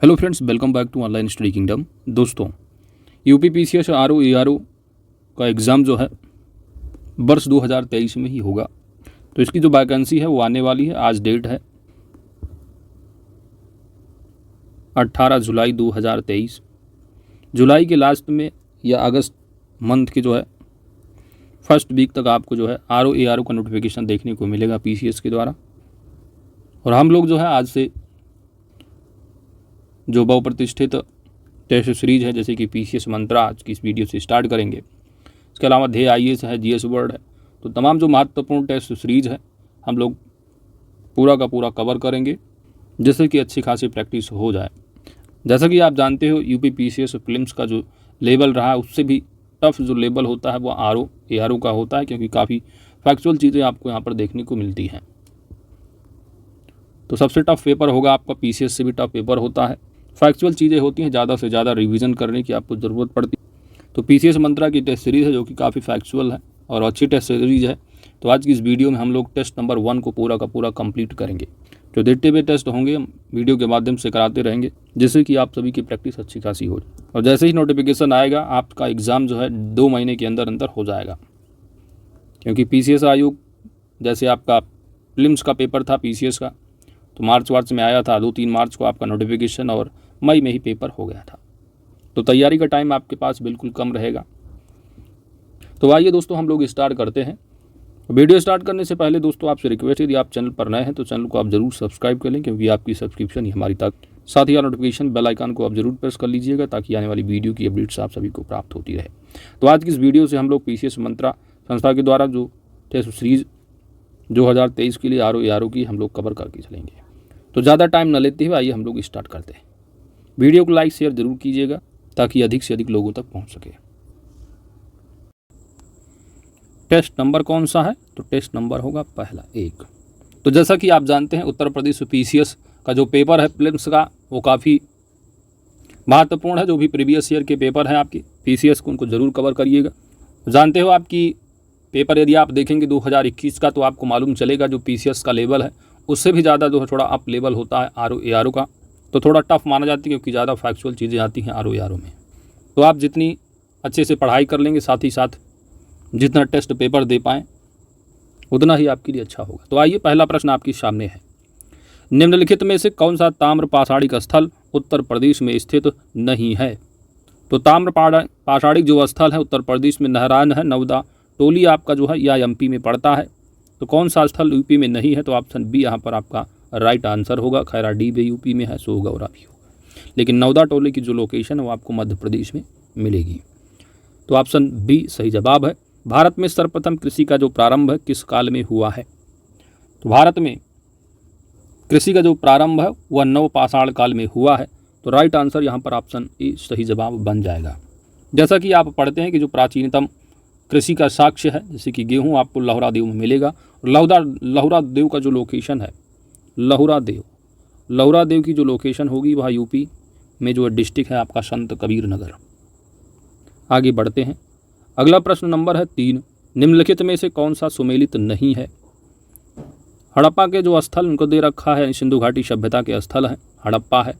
Hello friends, welcome back to online study kingdom. दोस्तों, UP PCS RO ARO का exam जो है वर्ष 2023 में ही होगा। तो इसकी जो वैकेंसी है वो आने वाली है। आज डेट है 18 जुलाई 2023। जुलाई के लास्ट में या अगस्त मंथ के जो है फर्स्ट वीक तक आपको जो है आरओ एआरओ का नोटिफिकेशन देखने को मिलेगा पीसीएस के द्वारा। और हम लोग जो है आज से जो बहुप्रतिष्ठित टेस्ट सीरीज है जैसे कि पीसीएस मंत्रा आज की इस वीडियो से स्टार्ट करेंगे। इसके अलावा ध्येय आईएएस है, जीएस वर्ड है, तो तमाम जो महत्वपूर्ण टेस्ट सीरीज है हम लोग पूरा का पूरा कवर करेंगे जिससे कि अच्छी खासी प्रैक्टिस हो जाए। जैसा कि आप जानते हो यूपी पीसीएस प्रीलिम्स का जो लेवल रहा है उससे भी टफ जो लेवल होता है वो आरओ एआरओ का होता है, क्योंकि काफ़ी फैक्चुअल चीज़ें आपको यहाँ पर देखने को मिलती हैं। तो सबसे टफ पेपर होगा आपका, पीसीएस से भी टफ पेपर होता है। फैक्चुअल चीज़ें होती हैं, ज़्यादा से ज़्यादा रिवीजन करने की आपको ज़रूरत पड़ती है। तो पीसीएस मंत्रा की टेस्ट सीरीज़ है जो कि काफ़ी फैक्चुअल है और अच्छी टेस्ट सीरीज़ है। तो आज की इस वीडियो में हम लोग टेस्ट नंबर 1 को पूरा का पूरा कंप्लीट करेंगे। जो देखते हुए टेस्ट होंगे हम वीडियो के माध्यम से कराते रहेंगे जिससे कि आप सभी की प्रैक्टिस अच्छी खासी हो। और जैसे ही नोटिफिकेशन आएगा आपका एग्ज़ाम जो है 2 महीने के अंदर अंदर हो जाएगा, क्योंकि पीसीएस आयोग जैसे आपका प्रीलिम्स का पेपर था पीसीएस का तो मार्च में आया था, 2-3 मार्च को आपका नोटिफिकेशन और मई में ही पेपर हो गया था। तो तैयारी का टाइम आपके पास बिल्कुल कम रहेगा। तो आइए दोस्तों हम लोग स्टार्ट करते हैं। वीडियो स्टार्ट करने से पहले दोस्तों आपसे रिक्वेस्ट है, यदि आप चैनल पर नए हैं तो चैनल को आप जरूर सब्सक्राइब कर लें, क्योंकि आपकी सब्सक्रिप्शन ही हमारी ताकत। साथ ही नोटिफिकेशन बेल आइकन को आप जरूर प्रेस कर लीजिएगा ताकि आने वाली वीडियो की अपडेट्स आप सभी को प्राप्त होती रहे। तो आज की इस वीडियो से हम लोग पीसीएस मंत्रा संस्था के द्वारा जो टेस्ट सीरीज 2023 के लिए आरओ एआरओ की हम लोग कवर करके चलेंगे। तो ज़्यादा टाइम न लेते हुए आइए हम लोग स्टार्ट करते हैं। वीडियो को लाइक शेयर जरूर कीजिएगा ताकि अधिक से अधिक लोगों तक पहुंच सके। टेस्ट नंबर कौन सा है? तो टेस्ट नंबर होगा पहला 1। तो जैसा कि आप जानते हैं उत्तर प्रदेश पीसीएस का जो पेपर है प्रीलिम्स का वो काफ़ी महत्वपूर्ण है। जो भी प्रीवियस ईयर के पेपर हैं आपके पीसीएस को उनको ज़रूर कवर करिएगा। जानते हो आपकी पेपर यदि आप देखेंगे 2021 का तो आपको मालूम चलेगा जो पीसीएस का लेवल है उससे भी ज़्यादा जो है थोड़ा अप लेवल होता है आरओ एआरओ का। तो थोड़ा टफ माना जाती है क्योंकि ज़्यादा फैक्चुअल चीज़ें आती हैं आरओ एआरओ में। तो आप जितनी अच्छे से पढ़ाई कर लेंगे, साथ ही साथ जितना टेस्ट पेपर दे पाएँ उतना ही आपके लिए अच्छा होगा। तो आइए पहला प्रश्न आपके सामने है, निम्नलिखित में से कौन सा ताम्र पाषाणिक स्थल उत्तर प्रदेश में स्थित नहीं है? तो ताम्र पाषाणिक जो स्थल है उत्तर प्रदेश में नारायण है, नवदा टोली आपका जो है या एमपी में पड़ता है। तो कौन सा स्थल यूपी में नहीं है? तो ऑप्शन बी यहाँ पर आपका राइट आंसर होगा। खैरा डी भी यूपी में है, सोगौरा भी होगा, लेकिन नवदा टोली की जो लोकेशन है वो आपको मध्य प्रदेश में मिलेगी। तो ऑप्शन बी सही जवाब है। भारत में सर्वप्रथम कृषि का जो प्रारंभ है किस काल में हुआ है? तो भारत में कृषि का जो प्रारंभ है वह नवपाषाण काल में हुआ है। तो राइट आंसर यहाँ पर ऑप्शन ए सही जवाब बन जाएगा। जैसा कि आप पढ़ते हैं कि जो प्राचीनतम कृषि का साक्ष्य है जैसे कि गेहूं आपको लहुरा देव में मिलेगा। लहुरा देव का जो लोकेशन है लहुरा देव की जो लोकेशन होगी वह यूपी में जो डिस्ट्रिक्ट है आपका संत कबीर नगर। आगे बढ़ते हैं। अगला प्रश्न नंबर है 3, निम्नलिखित में से कौन सा सुमेलित नहीं है? हड़प्पा के जो स्थल उनको दे रखा है सिंधु घाटी सभ्यता के स्थल है, हड़प्पा है।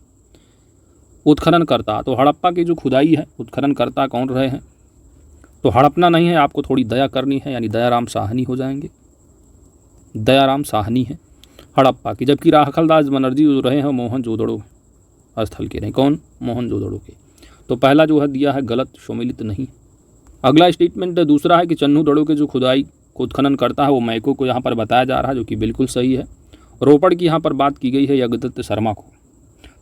उत्खननकर्ता, तो हड़प्पा की जो खुदाई है उत्खननकर्ता कौन रहे हैं? तो हड़पना नहीं है, आपको थोड़ी दया करनी है, यानी दयाराम साहनी हो जाएंगे। दयाराम साहनी है हड़प्पा की, जबकि राखलदास बनर्जी जो रहे हैं मोहनजोदड़ो स्थल के रहे। कौन? मोहनजोदड़ो के। तो पहला जो है दिया है गलत, सुमेलित नहीं। अगला स्टेटमेंट दूसरा है कि चन्नू दड़ो के जो खुदाई को उत्खनन करता है वो मैको को यहाँ पर बताया जा रहा है, जो कि बिल्कुल सही है। रोपड़ की यहाँ पर बात की गई है यज्ञदत्त शर्मा को,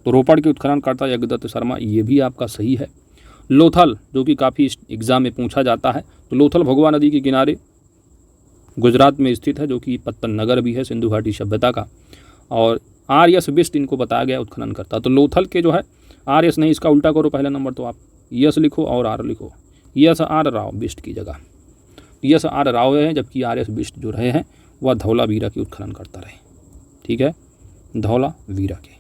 तो रोपड़ के उत्खनन करता यज्ञदत्त शर्मा, ये भी आपका सही है। लोथल जो कि काफ़ी एग्जाम में पूछा जाता है, तो लोथल भगवा नदी के किनारे गुजरात में स्थित है, जो कि पत्तन नगर भी है सिंधु घाटी सभ्यता का। और आर.एस. बिष्ट इनको बताया गया उत्खनन करता। तो लोथल के जो है आर.एस. नहीं, इसका उल्टा करो, पहला नंबर तो आप यस लिखो और आर लिखो, यस आर राव बिष्ट की जगह यस आर राव है, जबकि आर.एस. बिष्ट जो रहे हैं वह धौलावीरा की उत्खनन करता रहे। ठीक है, धौलावीरा के।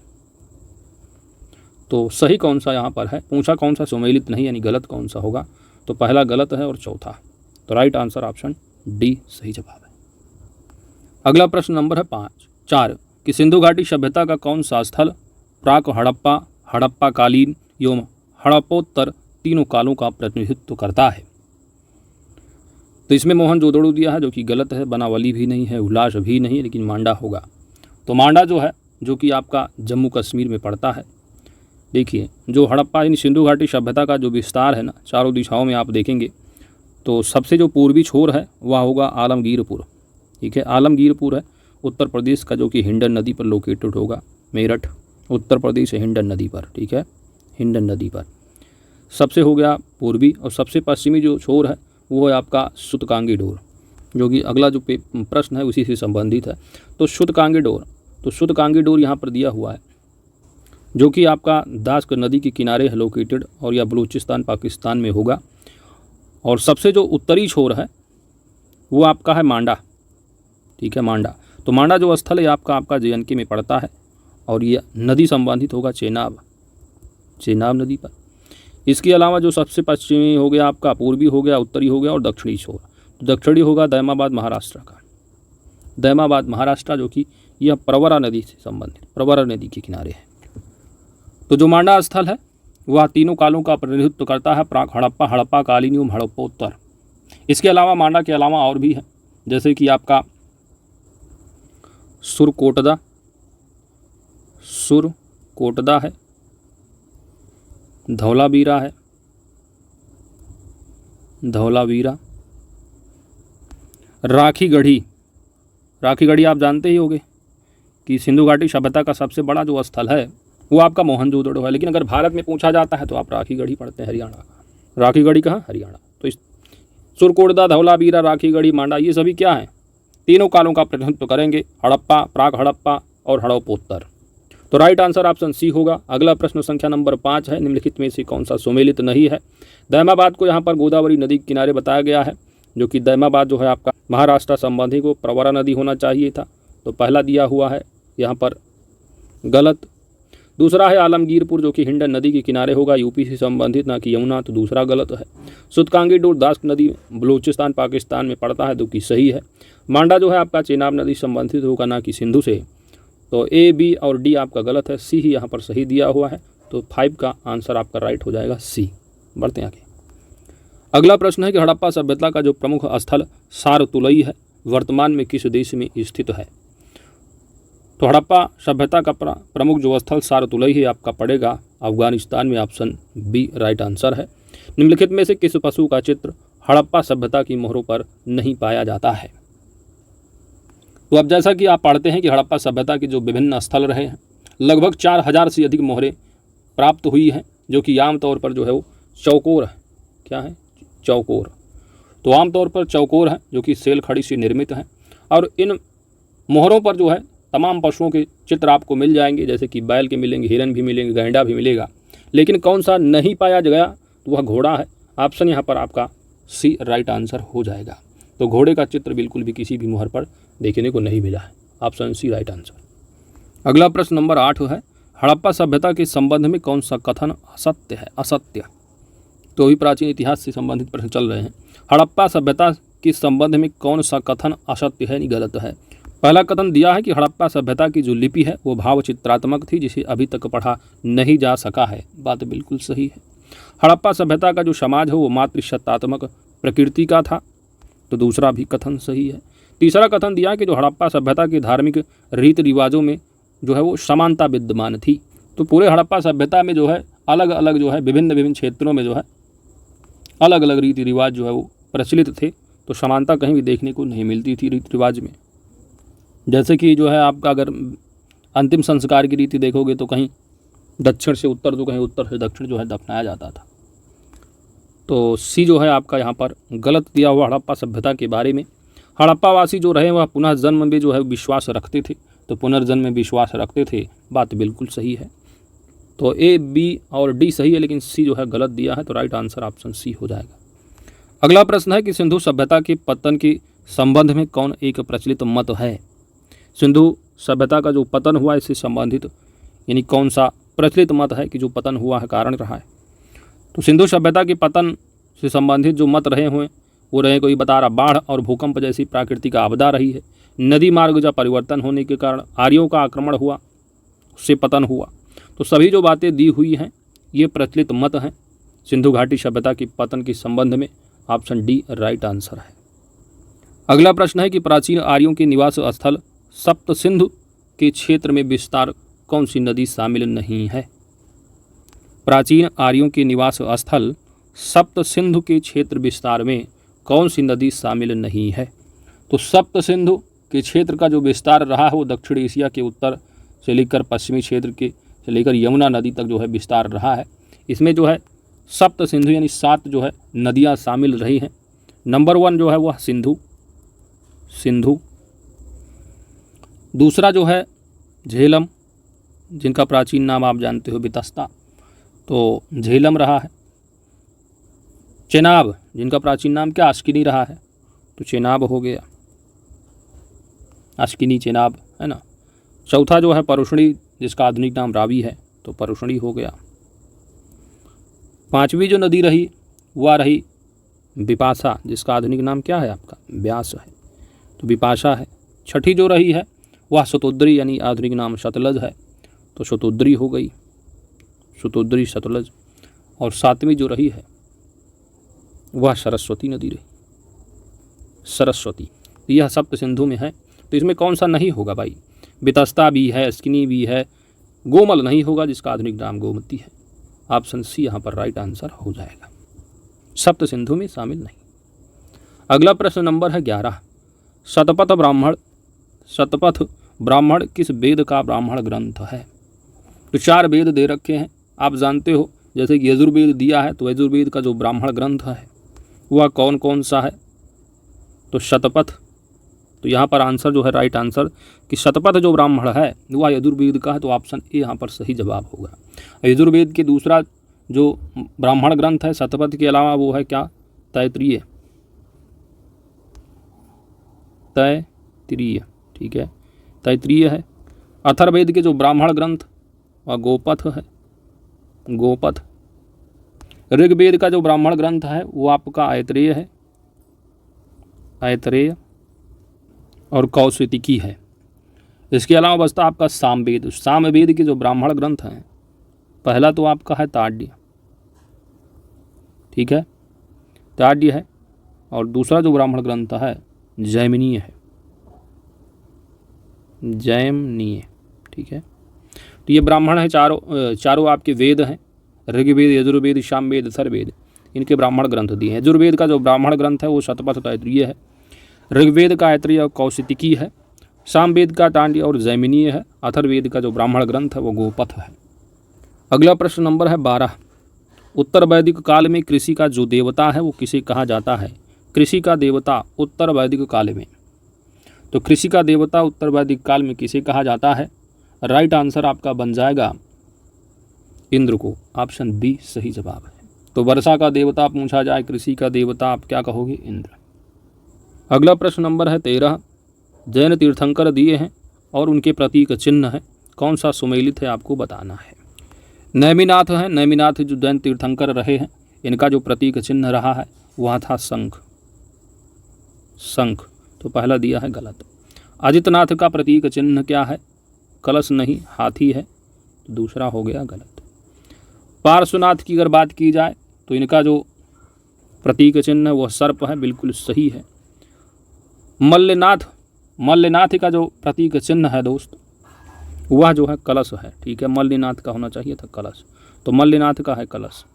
तो सही कौन सा यहाँ पर है? पूछा कौन सा सुमेलित नहीं, यानी गलत कौन सा होगा? तो पहला गलत है और चौथा, तो राइट आंसर ऑप्शन डी सही जवाब है। अगला प्रश्न नंबर है 4 कि सिंधु घाटी सभ्यता का कौन सा स्थल प्राक हड़प्पा कालीन एवं हड़प्पोत्तर तीनों कालों का प्रतिनिधित्व करता है। तो इसमें मोहनजोदड़ो दिया है जो कि गलत है, बनावली भी नहीं है, उल्लास भी नहीं, लेकिन मांडा होगा। तो मांडा जो है जो कि आपका जम्मू कश्मीर में पड़ता है। देखिए जो हड़प्पा यानी सिंधु घाटी सभ्यता का जो विस्तार है ना, चारों दिशाओं में आप देखेंगे तो सबसे जो पूर्वी छोर है वह होगा आलमगीरपुर। ठीक है, आलमगीरपुर है उत्तर प्रदेश का, जो कि हिंडन नदी पर लोकेटेड होगा। मेरठ उत्तर प्रदेश है हिंडन नदी पर। ठीक है, हिंडन नदी पर सबसे हो गया पूर्वी। और सबसे पश्चिमी जो छोर है वो है आपका सूतकांगी डोर, जो कि अगला जो प्रश्न है उसी से संबंधित है। तो सूतकांगी डोर, तो सूतकांगी डोर यहाँ पर दिया हुआ है जो कि आपका दास्क नदी के किनारे है लोकेटेड, और यह बलूचिस्तान पाकिस्तान में होगा। और सबसे जो उत्तरी छोर है वो आपका है मांडा। ठीक है, मांडा। तो मांडा जो स्थल है आपका JNK में पड़ता है, और ये नदी संबंधित होगा चेनाब नदी पर। इसके अलावा जो सबसे पश्चिमी हो गया आपका, पूर्वी हो गया, उत्तरी हो गया और दक्षिणी छोर। तो दक्षिणी होगा दैमाबाद महाराष्ट्र का, दैमाबाद महाराष्ट्र, जो कि यह प्रवरा नदी से संबंधित, प्रवरा नदी के किनारे है। तो जो मांडा स्थल है वह तीनों कालों का प्रतिनिधित्व करता है, प्राक हड़प्पा, हड़प्पा कालीन एवं हड़प्पोत्तर। इसके अलावा मांडा के अलावा और भी है, जैसे कि आपका सुरकोटदा है, धौलावीरा है, धौलावीरा, राखीगढ़ी आप जानते ही होंगे कि सिंधु घाटी सभ्यता का सबसे बड़ा जो स्थल है वो आपका मोहनजोदड़ो है। लेकिन अगर भारत में पूछा जाता है तो आप राखीगढ़ी पढ़ते हैं, हरियाणा का। राखीगढ़ी कहाँ? हरियाणा। तो इस सुरकोटदा, धौलावीरा, राखीगढ़ी, मांडा ये सभी क्या हैं? तीनों कालों का प्रतिनिधित्व करेंगे, हड़प्पा, प्राक हड़प्पा और हड़प्पोत्तर। तो राइट आंसर ऑप्शन सी होगा। अगला प्रश्न संख्या नंबर 5 है, निम्नलिखित में से कौन सा सुमेलित नहीं है? दैमाबाद को यहाँ पर गोदावरी नदी के किनारे बताया गया है, जो कि दैमाबाद जो है आपका महाराष्ट्र संबंधी को प्रवरा नदी होना चाहिए था, तो पहला दिया हुआ है यहाँ पर गलत। दूसरा है आलमगीरपुर, जो कि हिंडन नदी के किनारे होगा, यूपी से संबंधित, ना कि यमुना, तो दूसरा गलत है। सूतकांगी डोर दास्क नदी बलूचिस्तान पाकिस्तान में पड़ता है, जो कि सही है। मांडा जो है आपका चेनाब नदी संबंधित होगा, ना कि सिंधु से। तो A, B और D आपका गलत है, C ही यहाँ पर सही दिया हुआ है। तो 5 का आंसर आपका राइट हो जाएगा C। बढ़ते हैं आगे। अगला प्रश्न है कि हड़प्पा सभ्यता का जो प्रमुख स्थल सारतुलई है वर्तमान में किस देश में स्थित है? तो हड़प्पा सभ्यता का प्रमुख जो स्थल सारतुलई है आपका पड़ेगा अफगानिस्तान में। ऑप्शन B राइट आंसर है। निम्नलिखित में से किस पशु का चित्र हड़प्पा सभ्यता की मोहरों पर नहीं पाया जाता है? तो अब जैसा कि आप पढ़ते हैं कि हड़प्पा सभ्यता के जो विभिन्न स्थल रहे हैं, लगभग 4000 से अधिक मोहरें प्राप्त हुई हैं, जो कि आमतौर पर जो है वो चौकोर है। क्या है? चौकोर। तो आमतौर पर चौकोर है, जो कि सेल खड़ी से निर्मित हैं, और इन मोहरों पर जो है तमाम पशुओं के चित्र आपको मिल जाएंगे, जैसे कि बैल के मिलेंगे, हिरन भी मिलेंगे, गैंडा भी मिलेगा। लेकिन कौन सा नहीं पाया गया? तो वह घोड़ा है। ऑप्शन यहाँ पर आपका C राइट आंसर हो जाएगा। तो घोड़े का चित्र बिल्कुल भी किसी भी मोहर पर देखने को नहीं मिला है। Option C right answer. अगला प्रश्न नंबर 8 है, हड़प्पा सभ्यता के संबंध में कौन सा कथन असत्य है? असत्य। तो अभी प्राचीन इतिहास से संबंधित प्रश्न चल रहे हैं। हड़प्पा सभ्यता के संबंध में कौन सा कथन असत्य है, नहीं गलत है? पहला कथन दिया है कि हड़प्पा सभ्यता की जो लिपि है वो भावचित्रात्मक थी, जिसे अभी तक पढ़ा नहीं जा सका है। बात बिल्कुल सही है। हड़प्पा सभ्यता का जो समाज है वो मातृसत्तात्मक प्रकृति का था, तो दूसरा भी कथन सही है। तीसरा कथन दिया है कि जो हड़प्पा सभ्यता के धार्मिक रीति रिवाजों में जो है वो समानता विद्यमान थी। तो पूरे हड़प्पा सभ्यता में जो है अलग अलग जो है विभिन्न क्षेत्रों में जो है अलग अलग रीति रिवाज जो है वो प्रचलित थे, तो समानता कहीं भी देखने को नहीं मिलती थी रीति रिवाज में। जैसे कि जो है आपका अगर अंतिम संस्कार की रीति देखोगे तो कहीं दक्षिण से उत्तर, तो कहीं उत्तर से दक्षिण जो है दफनाया जाता था। तो C जो है आपका यहाँ पर गलत दिया हुआ हड़प्पा सभ्यता के बारे में। हड़प्पावासी जो रहे वह पुनर्जन्म में जो है विश्वास रखते थे, तो पुनर्जन्म में विश्वास रखते थे। बात बिल्कुल सही है। तो A, B और D सही है, लेकिन C जो है गलत दिया है, तो राइट आंसर ऑप्शन C हो जाएगा। अगला प्रश्न है कि सिंधु सभ्यता के पतन के संबंध में कौन एक प्रचलित मत है? सिंधु सभ्यता का जो पतन हुआ इससे संबंधित यानी कौन सा प्रचलित मत है कि जो पतन हुआ है कारण रहा है? तो सिंधु सभ्यता के पतन से संबंधित जो मत रहे हुए वो रहे, कोई बता रहा बाढ़ और भूकंप जैसी प्राकृतिक आपदा रही है, नदी मार्ग का परिवर्तन होने के कारण आर्यों का आक्रमण हुआ, उससे पतन हुआ। तो सभी जो बातें दी हुई हैं ये प्रचलित मत हैं सिंधु घाटी सभ्यता की पतन के संबंध में। ऑप्शन डी राइट आंसर है। अगला प्रश्न है कि प्राचीन आर्यों के निवास स्थल सप्त सिंधु के क्षेत्र में विस्तार कौन सी नदी शामिल नहीं है। प्राचीन आर्यों के निवास स्थल सप्त सिंधु के क्षेत्र विस्तार में कौन सी नदी शामिल नहीं है। तो सप्त सिंधु के क्षेत्र का जो विस्तार रहा है वो दक्षिण एशिया के उत्तर से लेकर पश्चिमी क्षेत्र के से लेकर यमुना नदी तक जो है विस्तार रहा है। इसमें जो है सप्त सिंधु यानी 7 जो है नदियाँ शामिल रही हैं। नंबर 1 जो है वह सिंधु। दूसरा जो है झेलम, जिनका प्राचीन नाम आप जानते हो वितस्ता, तो झेलम रहा है। चेनाब, जिनका प्राचीन नाम क्या अश्किनी रहा है, तो चेनाब हो गया, अश्किनी चेनाब है ना। चौथा जो है परुष्णी, जिसका आधुनिक नाम रावी है, तो परुष्णी हो गया। 5वीं जो नदी रही वह रही विपाशा, जिसका आधुनिक नाम क्या है आपका व्यास है, तो विपाशा है। 6ठी जो रही है वह शतोद्री यानी आधुनिक नाम सतलज है, तो शतोद्री हो गई, शतोद्री सतलज। और 7वीं जो रही है वह सरस्वती नदी रही, सरस्वती। यह सप्त सिंधु में है, तो इसमें कौन सा नहीं होगा भाई। वितस्ता भी है, अस्किनी भी है, गोमल नहीं होगा जिसका आधुनिक नाम गोमती है। ऑप्शन सी यहाँ पर राइट आंसर हो जाएगा, सप्त सिंधु में शामिल नहीं। अगला प्रश्न नंबर है 11। शतपथ ब्राह्मण किस वेद का ब्राह्मण ग्रंथ है। तो 4 वेद दे रखे हैं, आप जानते हो, जैसे कि यजुर्वेद दिया है, तो यजुर्वेद का जो ब्राह्मण ग्रंथ है वह कौन कौन सा है, तो शतपथ। तो यहाँ पर आंसर जो है राइट आंसर कि शतपथ जो ब्राह्मण है वह यजुर्वेद का है, तो ऑप्शन ए यहाँ पर सही जवाब होगा। यजुर्वेद के दूसरा जो ब्राह्मण ग्रंथ है शतपथ के अलावा वो है क्या, तैत्तिरीय, ठीक है, तैत्तिरीय है। अथर्ववेद के जो ब्राह्मण ग्रंथ वह गोपथ है, गोपथ। ऋग्वेद का जो ब्राह्मण ग्रंथ है वो आपका ऐतरेय है, ऐतरेय और कौशिकी है। इसके अलावा बचता आपका सामवेद। सामवेद के जो ब्राह्मण ग्रंथ हैं, पहला तो आपका है ताड्य, ठीक है, ताड्य है, और दूसरा जो ब्राह्मण ग्रंथ है जैमिनीय है, जैमिनीय, ठीक है। तो ये ब्राह्मण है, चारों आपके वेद हैं, ऋग्वेद, यजुर्वेद, सामवेद, अथर्ववेद, इनके ब्राह्मण ग्रंथ दिए हैं। यजुर्वेद का जो ब्राह्मण ग्रंथ है वो शतपथ तैत्तिरीय है, ऋग्वेद का ऐतरेय और कौशिकी है, सामवेद का तांड्य और जैमिनीय है, अथर्ववेद का जो ब्राह्मण ग्रंथ है वो गोपथ है। अगला प्रश्न नंबर है 12। उत्तर वैदिक काल में कृषि का जो देवता है वो किसे कहा जाता है। कृषि का देवता उत्तर वैदिक काल में, तो कृषि का देवता उत्तर वैदिक काल में किसे कहा जाता है। राइट आंसर आपका बन जाएगा इंद्र को, ऑप्शन बी सही जवाब है। तो वर्षा का देवता पूछा जाए, कृषि का देवता आप क्या कहोगे, इंद्र। अगला प्रश्न नंबर है 13। जैन तीर्थंकर दिए हैं और उनके प्रतीक चिन्ह है, कौन सा सुमेलित है आपको बताना है। नैमिनाथ है, नैमिनाथ जो जैन तीर्थंकर रहे हैं इनका जो प्रतीक चिन्ह रहा है वह था शंख, शंख, तो पहला दिया है गलत। अजितनाथ का प्रतीक चिन्ह क्या है, कलश नहीं हाथी है, तो दूसरा हो गया गलत। पार्श्वनाथ की अगर बात की जाए तो इनका जो प्रतीक चिन्ह है वह सर्प है, बिल्कुल सही है। मल्लनाथ, मल्लनाथ का जो प्रतीक चिन्ह है दोस्त वह जो है कलश है, ठीक है, मल्लनाथ का होना चाहिए था कलश, तो मल्लनाथ का है कलश।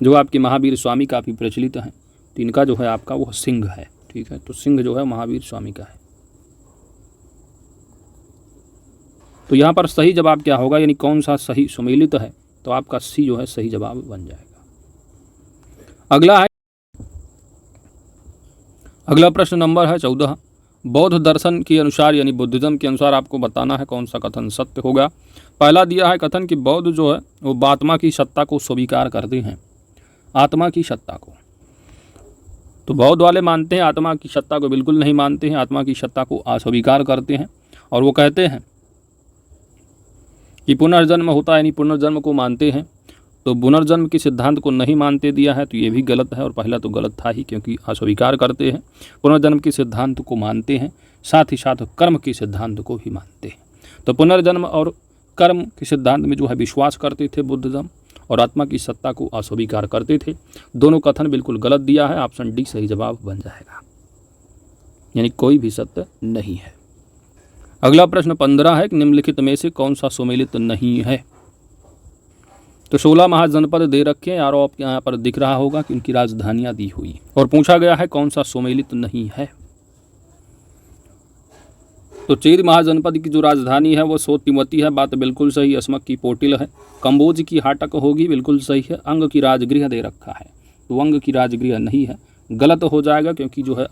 जो आपके महावीर स्वामी काफ़ी प्रचलित हैं, तो इनका जो है आपका वह सिंह है, ठीक है, तो सिंह जो है महावीर स्वामी का है। तो यहाँ पर सही जवाब क्या होगा, यानी कौन सा सही सुमेलित है, तो आपका सी जो है सही जवाब बन जाएगा। अगला प्रश्न नंबर है 14। बौद्ध दर्शन के अनुसार यानी बुद्धिज्म के अनुसार आपको बताना है कौन सा कथन सत्य होगा। पहला दिया है कथन कि बौद्ध जो है वो आत्मा की सत्ता को स्वीकार करते हैं, आत्मा की सत्ता को। तो बौद्ध वाले मानते हैं आत्मा की सत्ता को, बिल्कुल नहीं मानते हैं, आत्मा की सत्ता को अस्वीकार करते हैं। और वो कहते हैं कि पुनर्जन्म होता है, यानी पुनर्जन्म को मानते हैं। तो पुनर्जन्म के सिद्धांत को नहीं मानते दिया है, तो ये भी गलत है, और पहला तो गलत था ही, क्योंकि अस्वीकार करते हैं। पुनर्जन्म के सिद्धांत को मानते हैं, साथ ही साथ कर्म के सिद्धांत को भी मानते हैं। तो पुनर्जन्म और कर्म के सिद्धांत में जो है विश्वास करते थे बुद्ध धर्म, और आत्मा की सत्ता को अस्वीकार करते थे। दोनों कथन बिल्कुल गलत दिया है, ऑप्शन डी सही जवाब बन जाएगा, यानी कोई भी सत्य नहीं है। अगला प्रश्न 15 है कि निम्नलिखित में से कौन सा सुमेलित नहीं है। तो 16 महाजनपद दे रखे हैं यार, आपके यहाँ पर दिख रहा होगा कि उनकी राजधानियां दी हुई, और पूछा गया है कौन सा सुमेलित नहीं है। तो चीर महाजनपद की जो राजधानी है वो सोतिमती है, बात बिल्कुल सही। अस्मक की पोटिल है। कंबोज की हाटक होगी, बिल्कुल सही है। अंग की राजगृह दे रखा है, तो अंग की राजगृह नहीं है, गलत हो जाएगा, क्योंकि जो है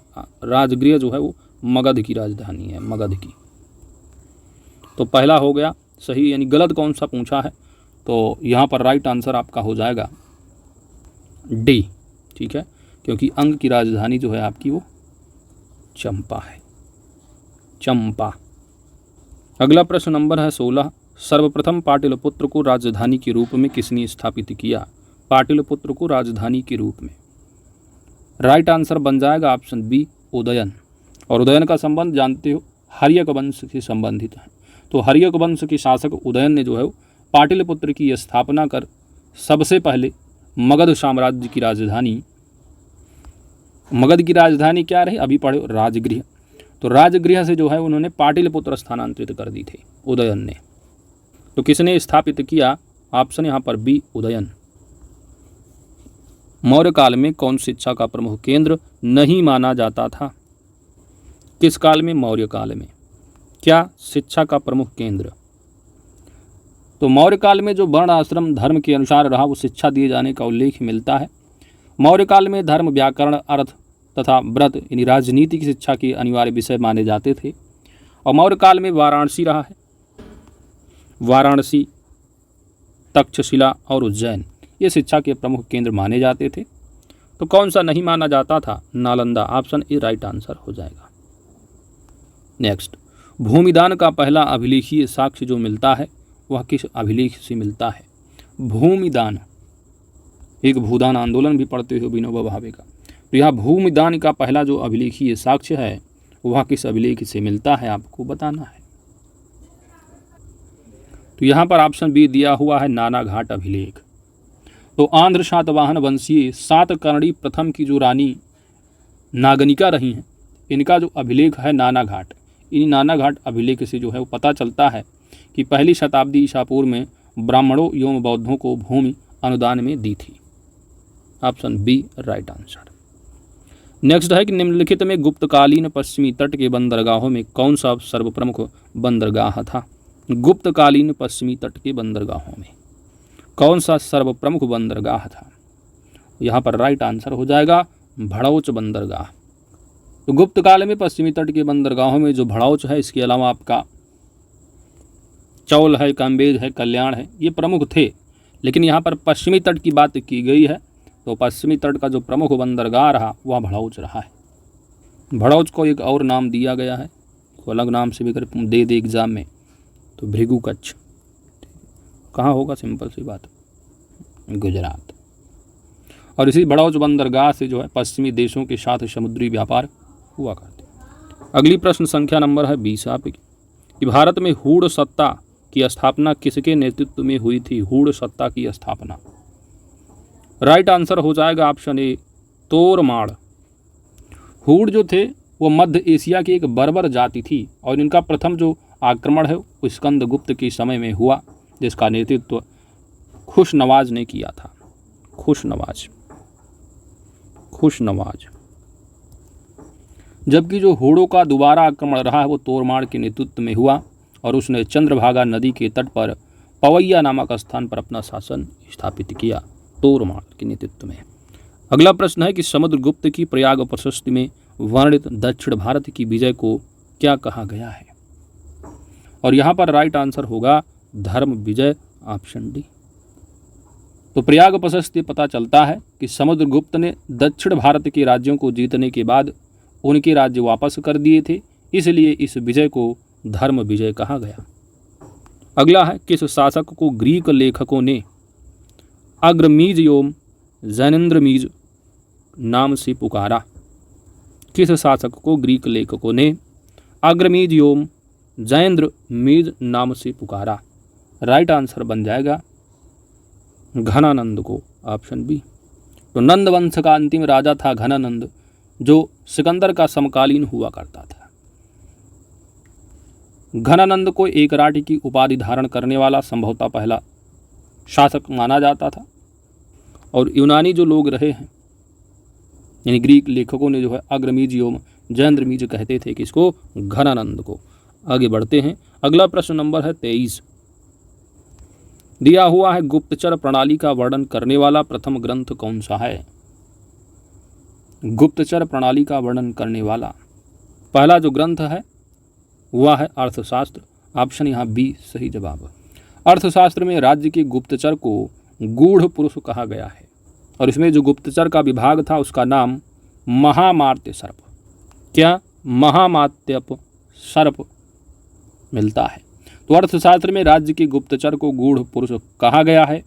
राजगृह जो है वो मगध की राजधानी है, मगध की। तो पहला हो गया सही, यानी गलत कौन सा पूछा है, तो यहाँ पर राइट आंसर आपका हो जाएगा डी, ठीक है, क्योंकि अंग की राजधानी जो है आपकी वो चंपा है, चंपा। अगला प्रश्न नंबर है 16। सर्वप्रथम पाटलिपुत्र को राजधानी के रूप में किसने स्थापित किया। पाटलिपुत्र को राजधानी के रूप में, राइट आंसर बन जाएगा ऑप्शन बी उदयन। और उदयन का संबंध जानते हो हर्यक वंश से संबंधित है। तो हर्यक वंश के शासक उदयन ने जो है पाटलिपुत्र की स्थापना कर सबसे पहले मगध साम्राज्य की राजधानी, मगध की राजधानी क्या रही अभी पढ़े, राजगृह। तो राजगृह से जो है उन्होंने पाटलिपुत्र स्थानांतरित कर दी थी उदयन ने। तो किसने स्थापित किया, ऑप्शन यहाँ पर बी उदयन। मौर्य काल में कौन शिक्षा का प्रमुख केंद्र नहीं माना जाता था। किस काल में, मौर्य काल में क्या शिक्षा का प्रमुख केंद्र। तो मौर्य काल में जो वर्ण आश्रम धर्म के अनुसार रहा वो शिक्षा दिए जाने का उल्लेख मिलता है। मौर्य काल में धर्म, व्याकरण, अर्थ तथा व्रत यानी राजनीति की शिक्षा के अनिवार्य विषय माने जाते थे। और मौर्य काल में वाराणसी रहा है, वाराणसी, तक्षशिला और उज्जैन ये शिक्षा के प्रमुख केंद्र माने जाते थे। तो कौन सा नहीं माना जाता था, Nalanda, option A right answer हो जाएगा। नेक्स्ट, भूमिदान का पहला अभिलेखीय साक्ष्य जो मिलता है वह किस अभिलेख से मिलता है। भूमिदान, एक भूदान आंदोलन भी पढ़ते हो विनोबा भावे का। तो यहाँ भूमिदान का पहला जो अभिलेखीय साक्ष्य है वह किस अभिलेख से मिलता है आपको बताना है। तो यहाँ पर ऑप्शन बी दिया हुआ है नानाघाट अभिलेख। तो आंध्र सातवाहन वंशीय सातकर्णी प्रथम की जो रानी नागनिका रही हैं, इनका जो अभिलेख है नानाघाट, इन नानाघाट अभिलेख से जो है वो पता चलता है कि पहली शताब्दी ईसा पूर्व में ब्राह्मणों एवं बौद्धों को भूमि अनुदान में दी थी। Option B right answer. Next है कि निम्नलिखित में गुप्तकालीन पश्चिमी तट के बंदरगाहों में कौन सा सर्वप्रमुख बंदरगाह था। गुप्तकालीन पश्चिमी तट के बंदरगाहों में कौन सा सर्वप्रमुख बंदरगाह था। यहाँ पर राइट आंसर हो जाएगा भड़ौच बंदरगाह। तो गुप्त काल में पश्चिमी तट के बंदरगाहों में जो भड़ौच है, इसके अलावा आपका चौल है, काम्बेज है, कल्याण है, ये प्रमुख थे। लेकिन यहाँ पर पश्चिमी तट की बात की गई है, तो पश्चिमी तट का जो प्रमुख बंदरगाह रहा वह भड़ौच रहा है। भड़ौच को एक और नाम दिया गया है, को अलग नाम से भी अगर दे दे एग्जाम में तो भृगु कच्छ। कहाँ होगा, सिंपल सी बात, गुजरात। और इसी भड़ौच बंदरगाह से जो है पश्चिमी देशों के साथ समुद्री व्यापार हुआ करते। अगली प्रश्न संख्या नंबर है 20 आपकी, कि भारत में हूण सत्ता की स्थापना किसके नेतृत्व में हुई थी। हूण सत्ता की स्थापना, राइट आंसर हो जाएगा ऑप्शन ए तोरमाड़। हूण जो थे वो मध्य एशिया की एक बर्बर जाति थी, और इनका प्रथम जो आक्रमण है वो स्कंदगुप्त के समय में हुआ, जिसका नेतृत्व खुशनवाज ने किया था। खुशनवाज। जबकि जो हूणों का दोबारा आक्रमण रहा है वो तोरमाड़ के नेतृत्व में हुआ, और उसने चंद्रभागा नदी के तट पर पवैया नामक स्थान पर अपना शासन स्थापित किया, तोरमाड़ के नेतृत्व में। अगला प्रश्न है कि समुद्रगुप्त की प्रयाग प्रशस्ति में वर्णित दक्षिण भारत की विजय को क्या कहा गया है। और यहाँ पर राइट आंसर होगा धर्म विजय, ऑप्शन डी। तो प्रयाग प्रशस्ति पता चलता है कि समुद्रगुप्त ने दक्षिण भारत के राज्यों को जीतने के बाद उनके राज्य वापस कर दिए थे, इसलिए इस विजय को धर्म विजय कहा गया। अगला है, किस शासक को ग्रीक लेखकों ने अग्रमीज एवं जैनेन्द्रमीज नाम से पुकारा। किस शासक को ग्रीक लेखकों ने अग्रमीज एवं जयेंद्र मीज नाम से पुकारा। राइट आंसर बन जाएगा घनानंद को, ऑप्शन बी। तो नंद वंश का अंतिम राजा था घनानंद, जो सिकंदर का समकालीन हुआ करता था। घनानंद को एक राठी की उपाधि धारण करने वाला संभवतः पहला शासक माना जाता था। और यूनानी जो लोग रहे हैं, यानी ग्रीक लेखकों ने जो है अग्रमीज एवं जयेंद्रमीज कहते थे किसको, घनानंद को। आगे बढ़ते हैं, अगला प्रश्न नंबर है 23। दिया हुआ है गुप्तचर प्रणाली का वर्णन करने वाला प्रथम ग्रंथ कौन सा है। गुप्तचर प्रणाली का वर्णन करने वाला पहला जो ग्रंथ है वह है अर्थशास्त्र, ऑप्शन यहाँ बी सही जवाब। अर्थशास्त्र में राज्य के गुप्तचर को गूढ़ पुरुष कहा गया है, और इसमें जो गुप्तचर का विभाग था उसका नाम महामात्य सर्प, क्या महामात्यप सर्प मिलता है। तो अर्थशास्त्र में राज्य के गुप्तचर को गूढ़ पुरुष कहा गया है,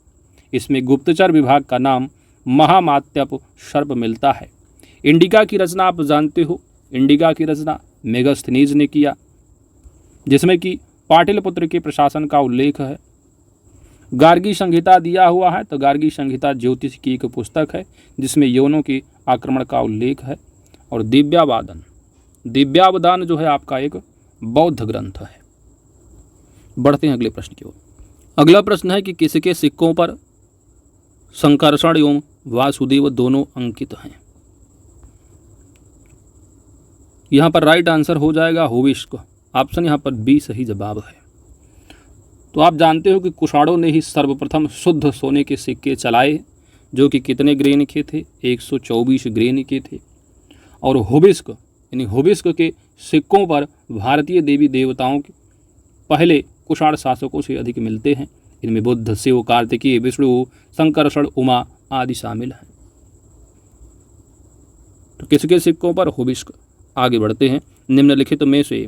इसमें गुप्तचर विभाग का नाम महामात्यप सर्प मिलता है। इंडिका की रचना आप जानते हो, इंडिका की रचना मेगास्थनीज ने किया, जिसमें कि पाटलिपुत्र के प्रशासन का उल्लेख है। गार्गी संहिता दिया हुआ है, तो गार्गी संहिता ज्योतिष की एक पुस्तक है जिसमें यौनों के आक्रमण का उल्लेख है। और दिव्यावादन, दिव्यावदान जो है आपका एक बौद्ध ग्रंथ है। बढ़ते हैं अगले प्रश्न की ओर। अगला प्रश्न है कि किसके सिक्कों पर संकर्षण एवं वासुदेव दोनों अंकित हैं। यहाँ पर राइट आंसर हो जाएगा होविस्क, ऑप्शन यहाँ पर बी सही जवाब है। तो आप जानते हो कि कुषाणों ने ही सर्वप्रथम शुद्ध सोने के सिक्के चलाए, जो कि कितने ग्रेन के थे, 124 ग्रेन के थे। और होविस्क यानी होविस्क के सिक्कों पर भारतीय देवी देवताओं के पहले कुषाण शासकों से अधिक मिलते हैं। इनमें बुद्ध, शिव, कार्तिकेय, विष्णु, संकर्षण, उमा आदि शामिल हैं। तो किसके सिक्कों पर, होविस्क। आगे बढ़ते हैं, निम्नलिखित में से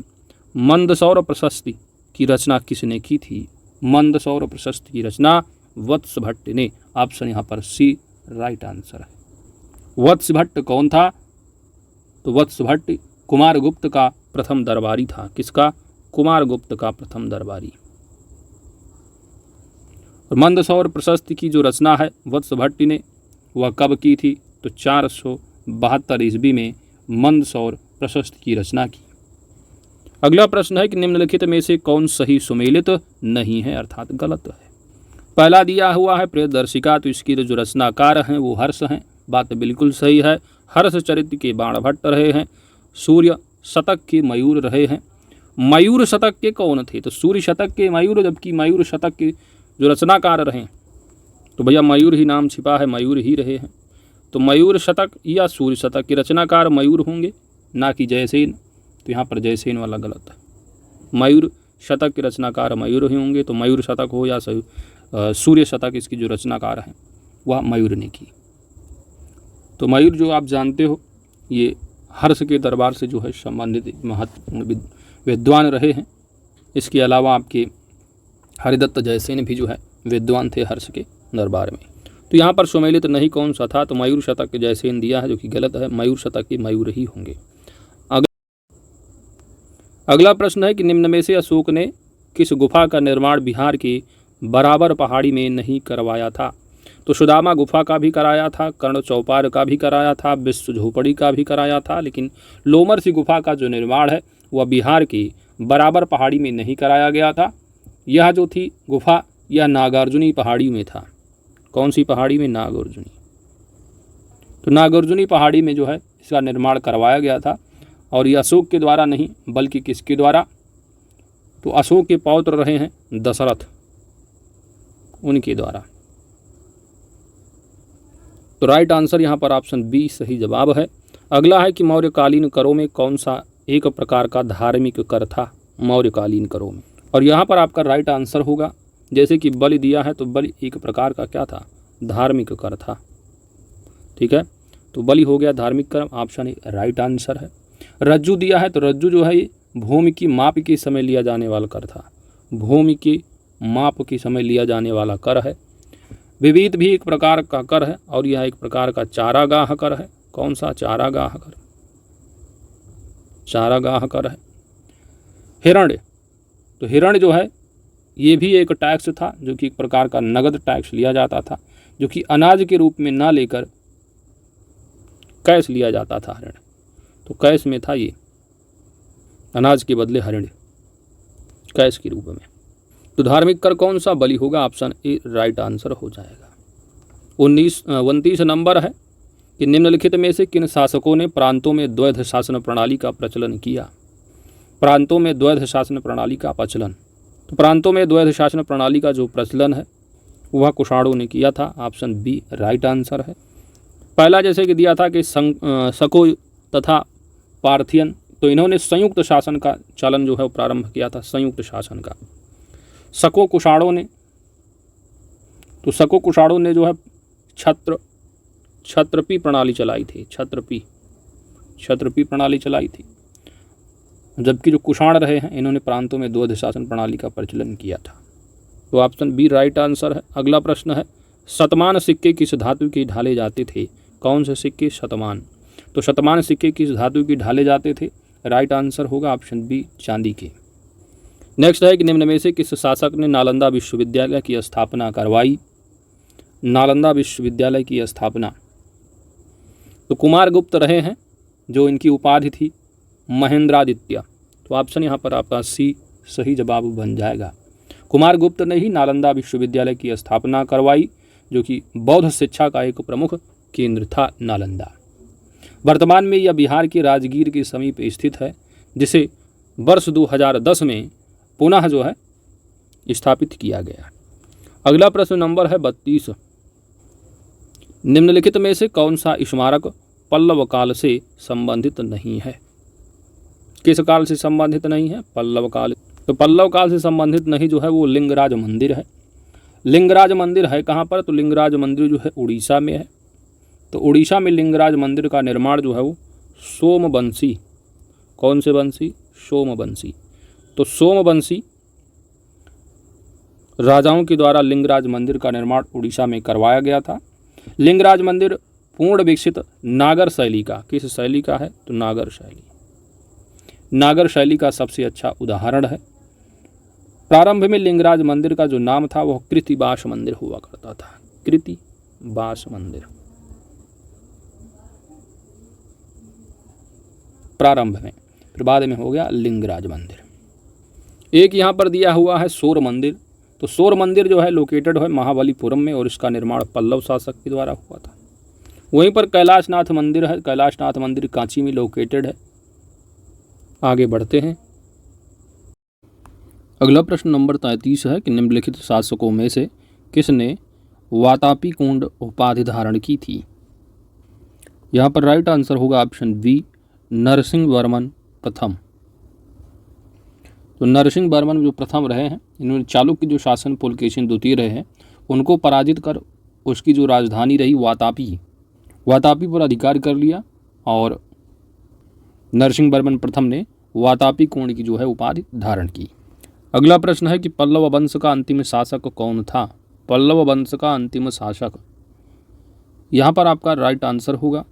मंदसौर प्रशस्ति की रचना किसने की थी। मंदसौर प्रशस्ति की रचना वत्स भट्ट ने, ऑप्शन यहाँ पर सी राइट आंसर है। वत्स भट्ट कौन था, तो वत्स भट्ट कुमारगुप्त का प्रथम दरबारी था। किसका, कुमारगुप्त का प्रथम दरबारी। और मंदसौर प्रशस्ति की जो रचना है वत्स भट्ट ने, वह कब की थी, तो 472 ईस्वी में मंदसौर प्रशस्ति की रचना की। अगला प्रश्न है कि निम्नलिखित में से कौन सही सुमेलित नहीं है, अर्थात गलत है। पहला दिया हुआ है प्रियदर्शिका, तो इसकी जो रचनाकार हैं वो हर्ष हैं, बात बिल्कुल सही है। हर्ष चरित्र के बाणभट्ट रहे हैं। सूर्य शतक के मयूर रहे हैं। मयूर शतक के कौन थे, तो सूर्य शतक के मयूर, जबकि मयूर शतक के जो रचनाकार रहे तो भैया मयूर ही नाम छिपा है, मयूर ही रहे हैं। तो मयूर शतक या सूर्य शतक के रचनाकार मयूर होंगे, ना कि जयसेन। तो यहाँ पर जयसेन वाला गलत है। मयूर शतक के रचनाकार मयूर ही होंगे, तो मयूर शतक हो या सूर्य शतक, इसकी जो रचनाकार हैं वह मयूर ने की। तो मयूर जो आप जानते हो ये हर्ष के दरबार से जो है संबंधित महत्वपूर्ण विद्वान रहे हैं। इसके अलावा आपके हरिदत्त जयसेन भी जो है विद्वान थे हर्ष के दरबार में। तो यहाँ पर सुमेलित नहीं कौन सा था, तो मयूर शतक के जयसेन दिया है, जो कि गलत है। मयूर शतक के मयूर ही होंगे। अगला प्रश्न है कि निम्न में से अशोक ने किस गुफा का निर्माण बिहार की बराबर पहाड़ी में नहीं करवाया था। तो सुदामा गुफा का भी कराया था, कर्ण चौपार का भी कराया था, विश्व झोपड़ी का भी कराया था, लेकिन लोमरसी गुफा का जो निर्माण है वह बिहार की बराबर पहाड़ी में नहीं कराया गया था। यह जो थी गुफा यह नागार्जुनी पहाड़ी में था। कौन सी पहाड़ी में, नागार्जुनी। तो नागार्जुनी पहाड़ी में जो है इसका निर्माण करवाया गया था। और ये अशोक के द्वारा नहीं बल्कि किसके द्वारा, तो अशोक के पौत्र रहे हैं दशरथ, उनके द्वारा। तो राइट आंसर यहाँ पर ऑप्शन बी सही जवाब है। अगला है कि मौर्यकालीन करों में कौन सा एक प्रकार का धार्मिक कर था, मौर्यकालीन करों में। और यहाँ पर आपका राइट आंसर होगा, जैसे कि बलि दिया है तो बलि एक प्रकार का क्या था, धार्मिक कर था। ठीक है, तो बलि हो गया धार्मिक कर, ऑप्शन ए राइट आंसर है। रज्जु दिया है तो रज्जु जो है भूमि की माप के समय लिया जाने वाला कर था। भूमि की माप के समय लिया जाने वाला कर है। विविध भी एक प्रकार का कर है, और यह एक प्रकार का चारागाह कर है। कौन सा, चारागाह कर, चारागाह कर है। हिरण्य तो हिरण जो है ये भी एक टैक्स था, जो कि एक प्रकार का नगद टैक्स लिया जाता था, जो कि अनाज के रूप में ना लेकर कैश लिया जाता था हरिण। तो कैश में था ये, अनाज के बदले हरिण कैश के रूप में। तो धार्मिक कर कौन सा? बलि होगा, ऑप्शन ए राइट आंसर हो जाएगा। 29 नंबर है कि निम्नलिखित में से किन शासकों ने प्रांतों में द्वैध शासन प्रणाली का प्रचलन किया? प्रांतों में द्वैध शासन प्रणाली का प्रचलन, तो प्रांतों में द्वैध शासन प्रणाली का जो प्रचलन है वह कुषाणों ने किया था, ऑप्शन बी राइट आंसर है। पहला जैसे कि दिया था कि शको तथा पार्थियन, तो इन्होंने संयुक्त शासन का चलन जो है वो प्रारंभ किया था, संयुक्त शासन का। शको कुषाणों ने, तो शको कुषाणों ने जो है क्षत्रपी प्रणाली चलाई थी, क्षत्रपी प्रणाली चलाई थी, जबकि जो कुषाण रहे हैं इन्होंने प्रांतों में द्वैध शासन प्रणाली का प्रचलन किया था। तो ऑप्शन बी राइट आंसर है। अगला प्रश्न है, शतमान सिक्के किस धातु के ढाले जाते थे? कौन से सिक्के? शतमान। तो शतमान सिक्के किस धातु के ढाले जाते थे? राइट आंसर होगा ऑप्शन बी चांदी के। नेक्स्ट है कि निम्न में से किस शासक ने नालंदा विश्वविद्यालय की स्थापना करवाई? नालंदा विश्वविद्यालय की स्थापना, तो कुमारगुप्त रहे हैं, जो इनकी उपाधि थी महेंद्रादित्य। तो ऑप्शन यहाँ पर आपका सी सही जवाब बन जाएगा। कुमारगुप्त ने ही नालंदा विश्वविद्यालय की स्थापना करवाई, जो कि बौद्ध शिक्षा का एक प्रमुख केंद्र था नालंदा। वर्तमान में यह बिहार के राजगीर के समीप स्थित है, जिसे वर्ष 2010 में पुनः जो है स्थापित किया गया। अगला प्रश्न नंबर है 32। निम्नलिखित में से कौन सा स्मारक पल्लव काल से संबंधित नहीं है? किस काल से संबंधित नहीं है? पल्लव काल। तो पल्लव काल से संबंधित नहीं जो है वो लिंगराज मंदिर है। लिंगराज मंदिर है कहाँ पर? तो लिंगराज मंदिर जो है उड़ीसा में है। तो उड़ीसा में लिंगराज मंदिर का निर्माण जो है वो सोमवंशी, कौन से वंशी? सोमवंशी। तो सोमवंशी राजाओं के द्वारा लिंगराज मंदिर का निर्माण उड़ीसा में करवाया गया था। लिंगराज मंदिर पूर्ण विकसित नागर शैली का, किस शैली का है? तो नागर शैली, नागर शैली का सबसे अच्छा उदाहरण है। प्रारंभ में लिंगराज मंदिर का जो नाम था वह कृतिवास मंदिर हुआ करता था, कृतिवास मंदिर प्रारंभ में, फिर बाद में हो गया लिंगराज मंदिर। एक यहाँ पर दिया हुआ है सौर मंदिर। तो सौर मंदिर जो है लोकेटेड है महाबलीपुरम में, और इसका निर्माण पल्लव शासक के द्वारा हुआ था। वहीं पर कैलाशनाथ मंदिर है, कैलाशनाथ मंदिर कांची में लोकेटेड है। आगे बढ़ते हैं। अगला प्रश्न नंबर 33 है कि निम्नलिखित शासकों में से किसने वातापी कुंड उपाधि धारण की थी? यहाँ पर राइट आंसर होगा ऑप्शन बी नरसिंह वर्मन प्रथम। तो नरसिंह वर्मन जो प्रथम रहे हैं, इन्होंने चालुक्य जो शासन पुलकेशिन द्वितीय रहे हैं उनको पराजित कर उसकी जो राजधानी रही वातापी पर अधिकार कर लिया, और नरसिंह वर्मन प्रथम ने वातापी कुंड की जो है उपाधि धारण की। अगला प्रश्न है कि पल्लव वंश का अंतिम शासक कौन था? पल्लव वंश का अंतिम शासक, यहाँ पर आपका राइट आंसर होगा।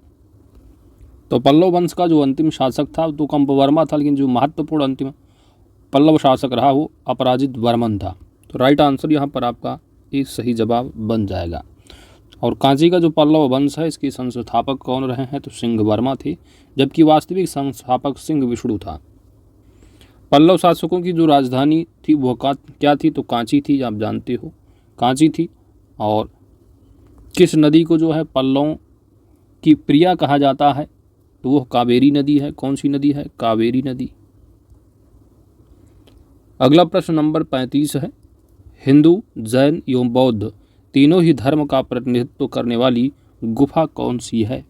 तो पल्लव वंश का जो अंतिम शासक था तो कंपवर्मा था, लेकिन जो महत्वपूर्ण अंतिम पल्लव शासक रहा वो अपराजित वर्मन था। तो राइट आंसर यहाँ पर आपका ये सही जवाब बन जाएगा। और कांची का जो पल्लव वंश है इसके संस्थापक कौन रहे हैं? तो सिंह वर्मा थे, जबकि वास्तविक संस्थापक सिंह विष्णु था। पल्लव शासकों की जो राजधानी थी वो क्या थी? तो कांची थी, आप जानते हो कांची थी। और किस नदी को जो है पल्लवों की प्रिया कहा जाता है? तो वो कावेरी नदी है। कौन सी नदी है? कावेरी नदी। अगला प्रश्न नंबर 35 है, हिंदू, जैन एवं बौद्ध तीनों ही धर्म का प्रतिनिधित्व करने वाली गुफा कौन सी है?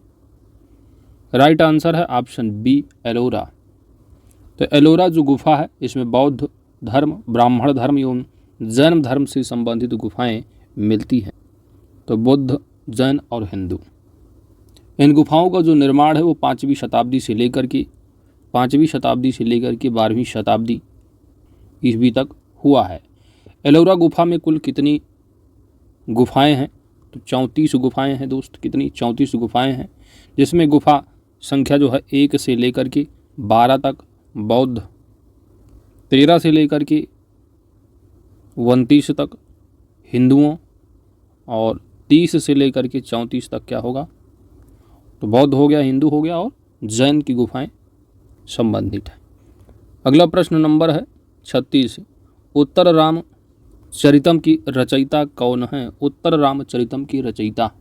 राइट आंसर है ऑप्शन बी एलोरा। तो एलोरा जो गुफा है इसमें बौद्ध धर्म, ब्राह्मण धर्म एवं जैन धर्म से संबंधित गुफाएं मिलती हैं। तो बुद्ध, जैन और हिंदू, इन गुफाओं का जो निर्माण है वो 5वीं शताब्दी से लेकर के 12वीं शताब्दी ईस्वी तक हुआ है। एलोरा गुफा में कुल कितनी गुफाएं हैं? तो 34 गुफाएं हैं दोस्त। कितनी? 34 गुफाएं हैं, जिसमें गुफा संख्या जो है 1 से लेकर के 12 तक बौद्ध, 13 से लेकर के 29 तक हिंदुओं और 30 से लेकर के 34 तक क्या होगा, तो बौद्ध हो गया, हिंदू हो गया और जैन की गुफाएं संबंधित है। अगला प्रश्न नंबर है 36। उत्तर रामचरितम की रचयिता कौन है? उत्तर रामचरितम की रचयिता,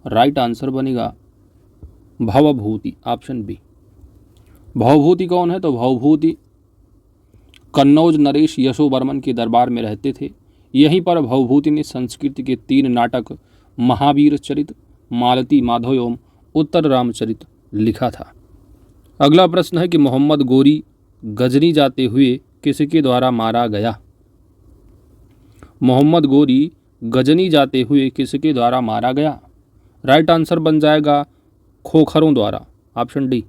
राइट आंसर बनेगा भवभूति, ऑप्शन बी। भवभूति कौन है? तो भवभूति कन्नौज नरेश यशोवर्मन के दरबार में रहते थे। यहीं पर भवभूति ने संस्कृत के 3 नाटक महावीर चरित, मालती माधव एवं उत्तर रामचरित लिखा था। अगला प्रश्न है कि मोहम्मद गोरी गजनी जाते हुए किसके द्वारा मारा गया? मोहम्मद गोरी गजनी जाते हुए किसके द्वारा मारा गया? राइट आंसर बन जाएगा खोखरों द्वारा, ऑप्शन डी।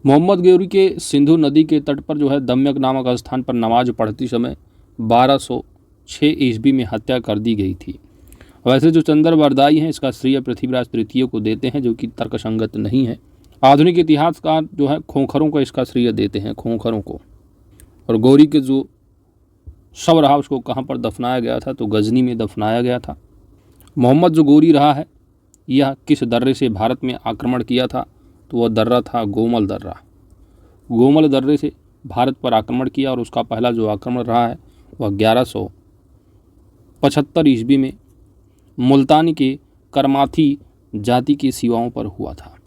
मोहम्मद गोरी के सिंधु नदी के तट पर जो है दम्यक नामक स्थान पर नमाज पढ़ते समय 1206 ईस्वी में हत्या कर दी गई थी। वैसे जो चंद्रवरदाई हैं इसका श्रेय पृथ्वीराज तृतीय को देते हैं, जो कि तर्कसंगत नहीं है। आधुनिक इतिहासकार जो है खोखरों को इसका श्रेय देते हैं, खोखरों को। और गौरी के जो शव रहा उसको कहाँ पर दफनाया गया था? तो गजनी में दफनाया गया था। मोहम्मद जो गोरी रहा है यह किस दर्रे से भारत में आक्रमण किया था? तो वह दर्रा था गोमल दर्रा। गोमल दर्रे से भारत पर आक्रमण किया और उसका पहला जो आक्रमण रहा है वह 1175 ईस्वी में मुल्तानी के करमाथी जाति की सीमाओं पर हुआ था।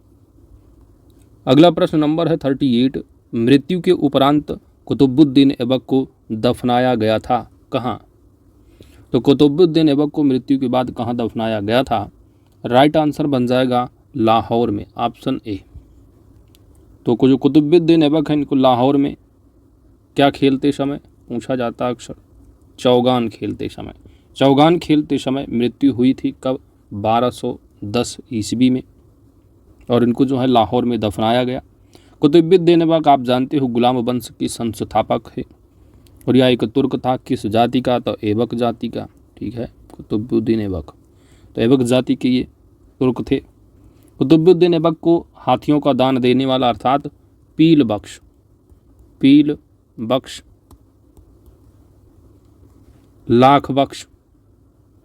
अगला प्रश्न नंबर है 38। मृत्यु के उपरांत कुतुबुद्दीन ऐबक को दफनाया गया था कहाँ? तो कुतुबुद्दीन ऐबक को मृत्यु के बाद कहाँ दफनाया गया था? राइट आंसर बन जाएगा लाहौर में, ऑप्शन ए। तो जो कुतुबुद्दीन ऐबक है इनको लाहौर में क्या खेलते समय पूछा जाता है अक्सर? चौगान खेलते समय। चौगान खेलते समय मृत्यु हुई थी कब? 1210 ईस्वी में, और इनको जो है लाहौर में दफनाया गया। कुतुबुद्दीन ऐबक आप जानते हो गुलाम वंश की संस्थापक है और यह एक तुर्क था। किस जाति का? तो ऐबक जाति का, ठीक है। कुतुबुद्दीन ऐबक तो ऐबक जाति के ये तुर्क थे। कुतुबुद्दीन ऐबक को हाथियों का दान देने वाला अर्थात पील बख्श, लाख बख्श,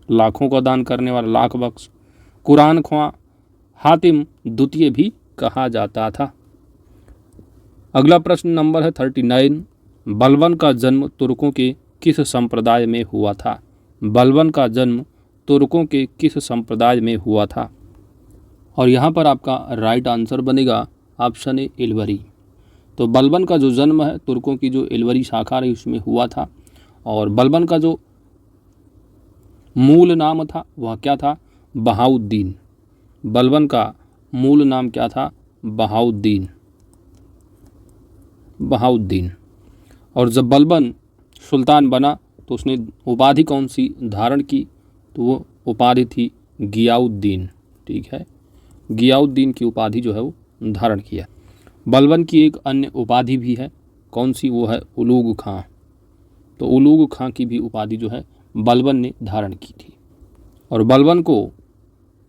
लाखों का दान करने वाला लाख बख्श, कुरान ख्वां, हातिम द्वितीय भी कहा जाता था। अगला प्रश्न नंबर है 39। बलबन का जन्म तुर्कों के किस संप्रदाय में हुआ था? बलबन का जन्म तुर्कों के किस संप्रदाय में हुआ था? और यहाँ पर आपका राइट आंसर बनेगा ऑप्शन ए, एलवरी। तो बलबन का जो जन्म है तुर्कों की जो एलवरी शाखा रही उसमें हुआ था। और बलबन का जो मूल नाम था वह क्या था? बहाउद्दीन। बलबन का मूल नाम क्या था? बहाउद्दीन। और जब बलबन सुल्तान बना तो उसने उपाधि कौन सी धारण की? तो वो उपाधि थी गियाउद्दीन, ठीक है। गियाउद्दीन की उपाधि जो है वो धारण किया। बलबन की एक अन्य उपाधि भी है, कौन सी? वो है उलूग खां। तो उलूग खां की भी उपाधि जो है बलबन ने धारण की थी। और बलबन को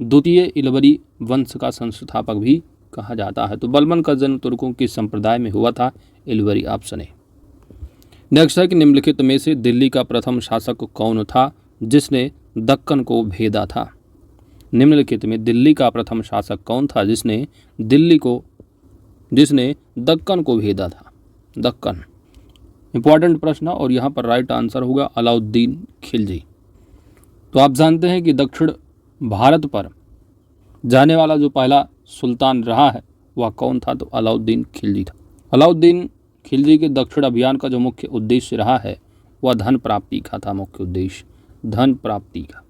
द्वितीय इलवरी वंश का संस्थापक भी कहा जाता है। तो बलबन का जन्म तुर्कों के संप्रदाय में हुआ था, इलवरी, ऑप्शन ए। नेक्स्ट है कि निम्नलिखित में से दिल्ली का प्रथम शासक कौन था जिसने दक्कन को भेदा था? निम्नलिखित में दिल्ली का प्रथम शासक कौन था जिसने दक्कन को भेदा था? दक्कन इंपॉर्टेंट प्रश्न है और यहाँ पर राइट आंसर होगा अलाउद्दीन खिलजी। तो आप जानते हैं कि दक्षिण भारत पर जाने वाला जो पहला सुल्तान रहा है वह कौन था? तो अलाउद्दीन खिलजी था। अलाउद्दीन खिलजी के दक्षिण अभियान का जो मुख्य उद्देश्य रहा है वह धन प्राप्ति का था। मुख्य उद्देश्य धन प्राप्ति का।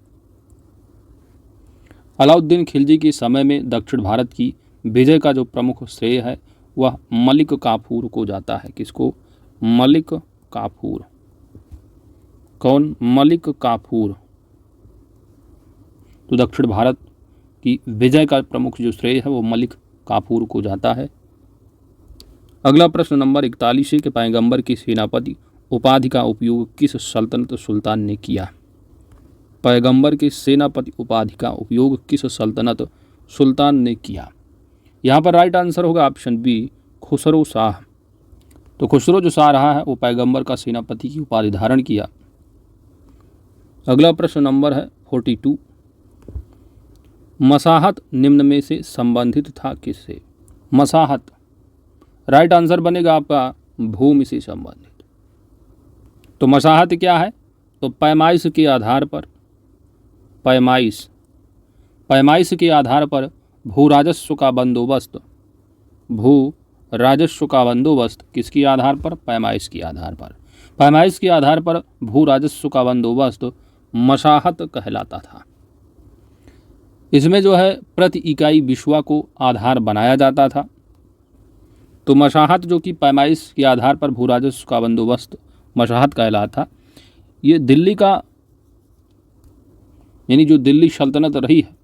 अलाउद्दीन खिलजी के समय में दक्षिण भारत की विजय का जो प्रमुख श्रेय है वह मलिक काफूर को जाता है। किसको? मलिक काफूर। कौन? मलिक काफूर। तो दक्षिण भारत की विजय का प्रमुख जो श्रेय है वो मलिक काफूर को जाता है। अगला प्रश्न नंबर 41 है कि पैगंबर की सेनापति उपाधि का उपयोग किस सल्तनत सुल्तान ने किया? पैगंबर की सेनापति उपाधि का उपयोग किस सल्तनत सुल्तान ने किया? यहाँ पर राइट आंसर होगा ऑप्शन बी, खुसरो शाह। तो खुसरो जो शाह रहा है वो पैगंबर का सेनापति की उपाधि धारण किया। अगला प्रश्न नंबर है 42। मसाहत निम्न में से संबंधित था किससे? मसाहत, राइट आंसर बनेगा आपका भूमि से संबंधित। तो मसाहत क्या है? तो पैमाइश के आधार पर, पैमाइश के आधार पर भू राजस्व का बंदोबस्त, भू राजस्व का बंदोबस्त किसके आधार पर? पैमाइश के आधार पर। पैमाइश के आधार पर भू राजस्व का बंदोबस्त मसाहत कहलाता था। इसमें जो है प्रति इकाई बिश्वा को आधार बनाया जाता था। तो मसाहत जो कि पैमाइश के आधार पर भू राजस्व का बंदोबस्त मसाहत कहलाता था। ये दिल्ली का, यानी जो दिल्ली सल्तनत रही है,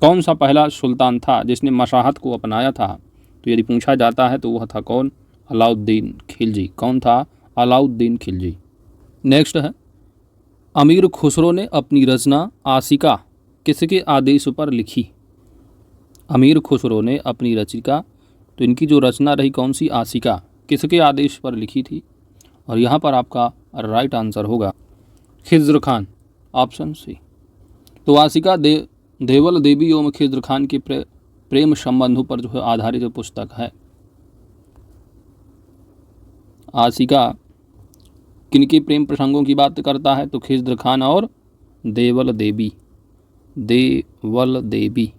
कौन सा पहला सुल्तान था जिसने मसाहत को अपनाया था? तो यदि पूछा जाता है तो वह था कौन? अलाउद्दीन खिलजी। कौन था? अलाउद्दीन खिलजी। नेक्स्ट है, अमीर खुसरो ने अपनी रचना आशिका किसके आदेश पर लिखी? अमीर खुसरो ने अपनी रचिका, तो इनकी जो रचना रही कौन सी? आशिका, किसके आदेश पर लिखी थी? और यहाँ पर आपका राइट आंसर होगा खिज़्र खान, ऑप्शन सी। तो आशिका देवल देवी एवं खिज़्र खान के प्रेम संबंधों पर जो है आधारित जो पुस्तक है। आशिका किनके प्रेम प्रसंगों की बात करता है? तो खिज़्र खान और देवल देवी, देवल देवी।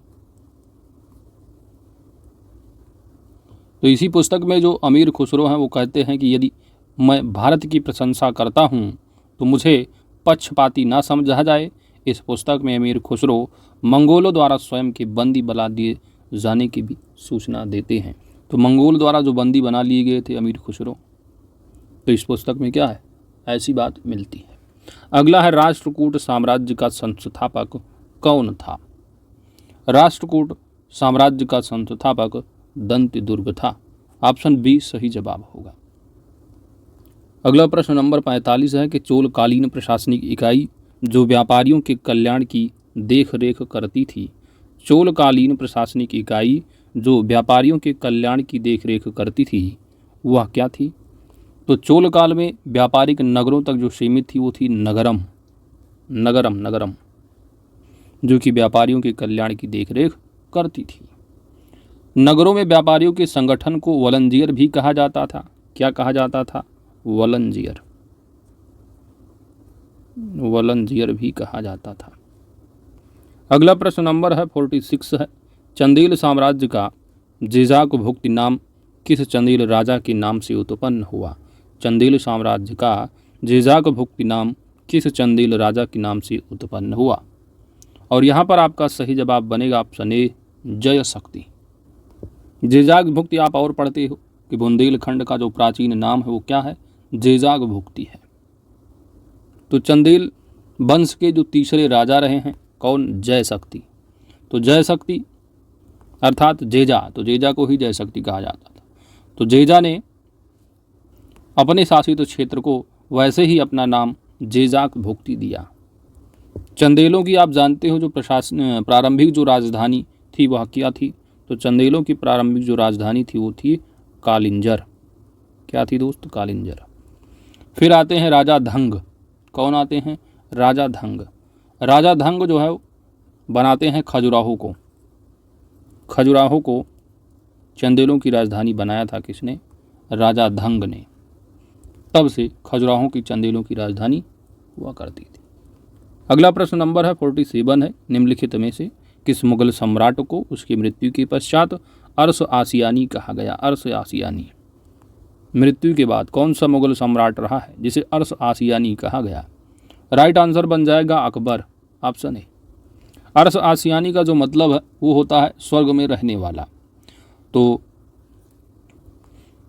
तो इसी पुस्तक में जो अमीर खुसरो हैं वो कहते हैं कि यदि मैं भारत की प्रशंसा करता हूँ तो मुझे पक्षपाती ना समझा जाए। इस पुस्तक में अमीर खुसरो मंगोलों द्वारा स्वयं के बंदी बना दिए जाने की भी सूचना देते हैं। तो मंगोल द्वारा जो बंदी बना लिए गए थे अमीर खुसरो, तो इस पुस्तक में क्या है, ऐसी बात मिलती है। अगला है, राष्ट्रकूट साम्राज्य का संस्थापक कौन था? राष्ट्रकूट साम्राज्य का संस्थापक दंतदुर्ग था। ऑप्शन बी सही जवाब होगा। अगला प्रश्न नंबर 45 है कि चोलकालीन प्रशासनिक इकाई जो व्यापारियों के कल्याण की देख रेख करती थी, चोलकालीन प्रशासनिक इकाई जो व्यापारियों के कल्याण की देख रेख करती थी वह क्या थी? तो चोल काल में व्यापारिक नगरों तक जो सीमित थी वो थी नगरम, नगरम, जो कि व्यापारियों के कल्याण की देखरेख करती थी। नगरों में व्यापारियों के संगठन को वलंजियर भी कहा जाता था। क्या कहा जाता था? वलंजियर, वलंजियर भी कहा जाता था। अगला प्रश्न नंबर है 46 है, चंदेल साम्राज्य का जेजाक भुक्ति नाम किस चंदेल राजा के नाम से उत्पन्न हुआ? चंदेल साम्राज्य का जेजाक भुक्ति नाम किस चंदेल राजा के नाम से उत्पन्न हुआ? और यहाँ पर आपका सही जवाब बनेगा ऑप्शन ए जय शक्ति। जेजाक भुक्ति आप और पढ़ते हो कि बुंदेलखंड का जो प्राचीन नाम है वो क्या है? जेजाक भुक्ति है। तो चंदेल वंश के जो तीसरे राजा रहे हैं कौन? जय शक्ति। तो जय शक्ति अर्थात जेजा, तो जेजा को ही जय शक्ति कहा जाता था। तो जेजा ने अपने शासित क्षेत्र को वैसे ही अपना नाम जेजाक भुक्ति दिया। चंदेलों की आप जानते हो जो प्रारंभिक जो राजधानी थी वह क्या थी? तो चंदेलों की प्रारंभिक जो राजधानी थी वो थी कालिंजर। क्या थी दोस्त? कालिंजर। फिर आते हैं राजा धंग। कौन आते हैं? राजा धंग। राजा धंग जो है बनाते हैं खजुराहो को। खजुराहो को चंदेलों की राजधानी बनाया था किसने? राजा धंग ने। तब से खजुराहो की चंदेलों की राजधानी हुआ करती थी। अगला प्रश्न नंबर है 47 है, निम्नलिखित में से किस मुगल सम्राट को उसकी मृत्यु के पश्चात अरस आसियानी कहा गया? अरस आसियानी, मृत्यु के बाद कौन सा मुगल सम्राट रहा है जिसे अरस आसियानी कहा गया? राइट आंसर बन जाएगा अकबर, ऑप्शन ए। अरस आसियानी का जो मतलब है वो होता है स्वर्ग में रहने वाला। तो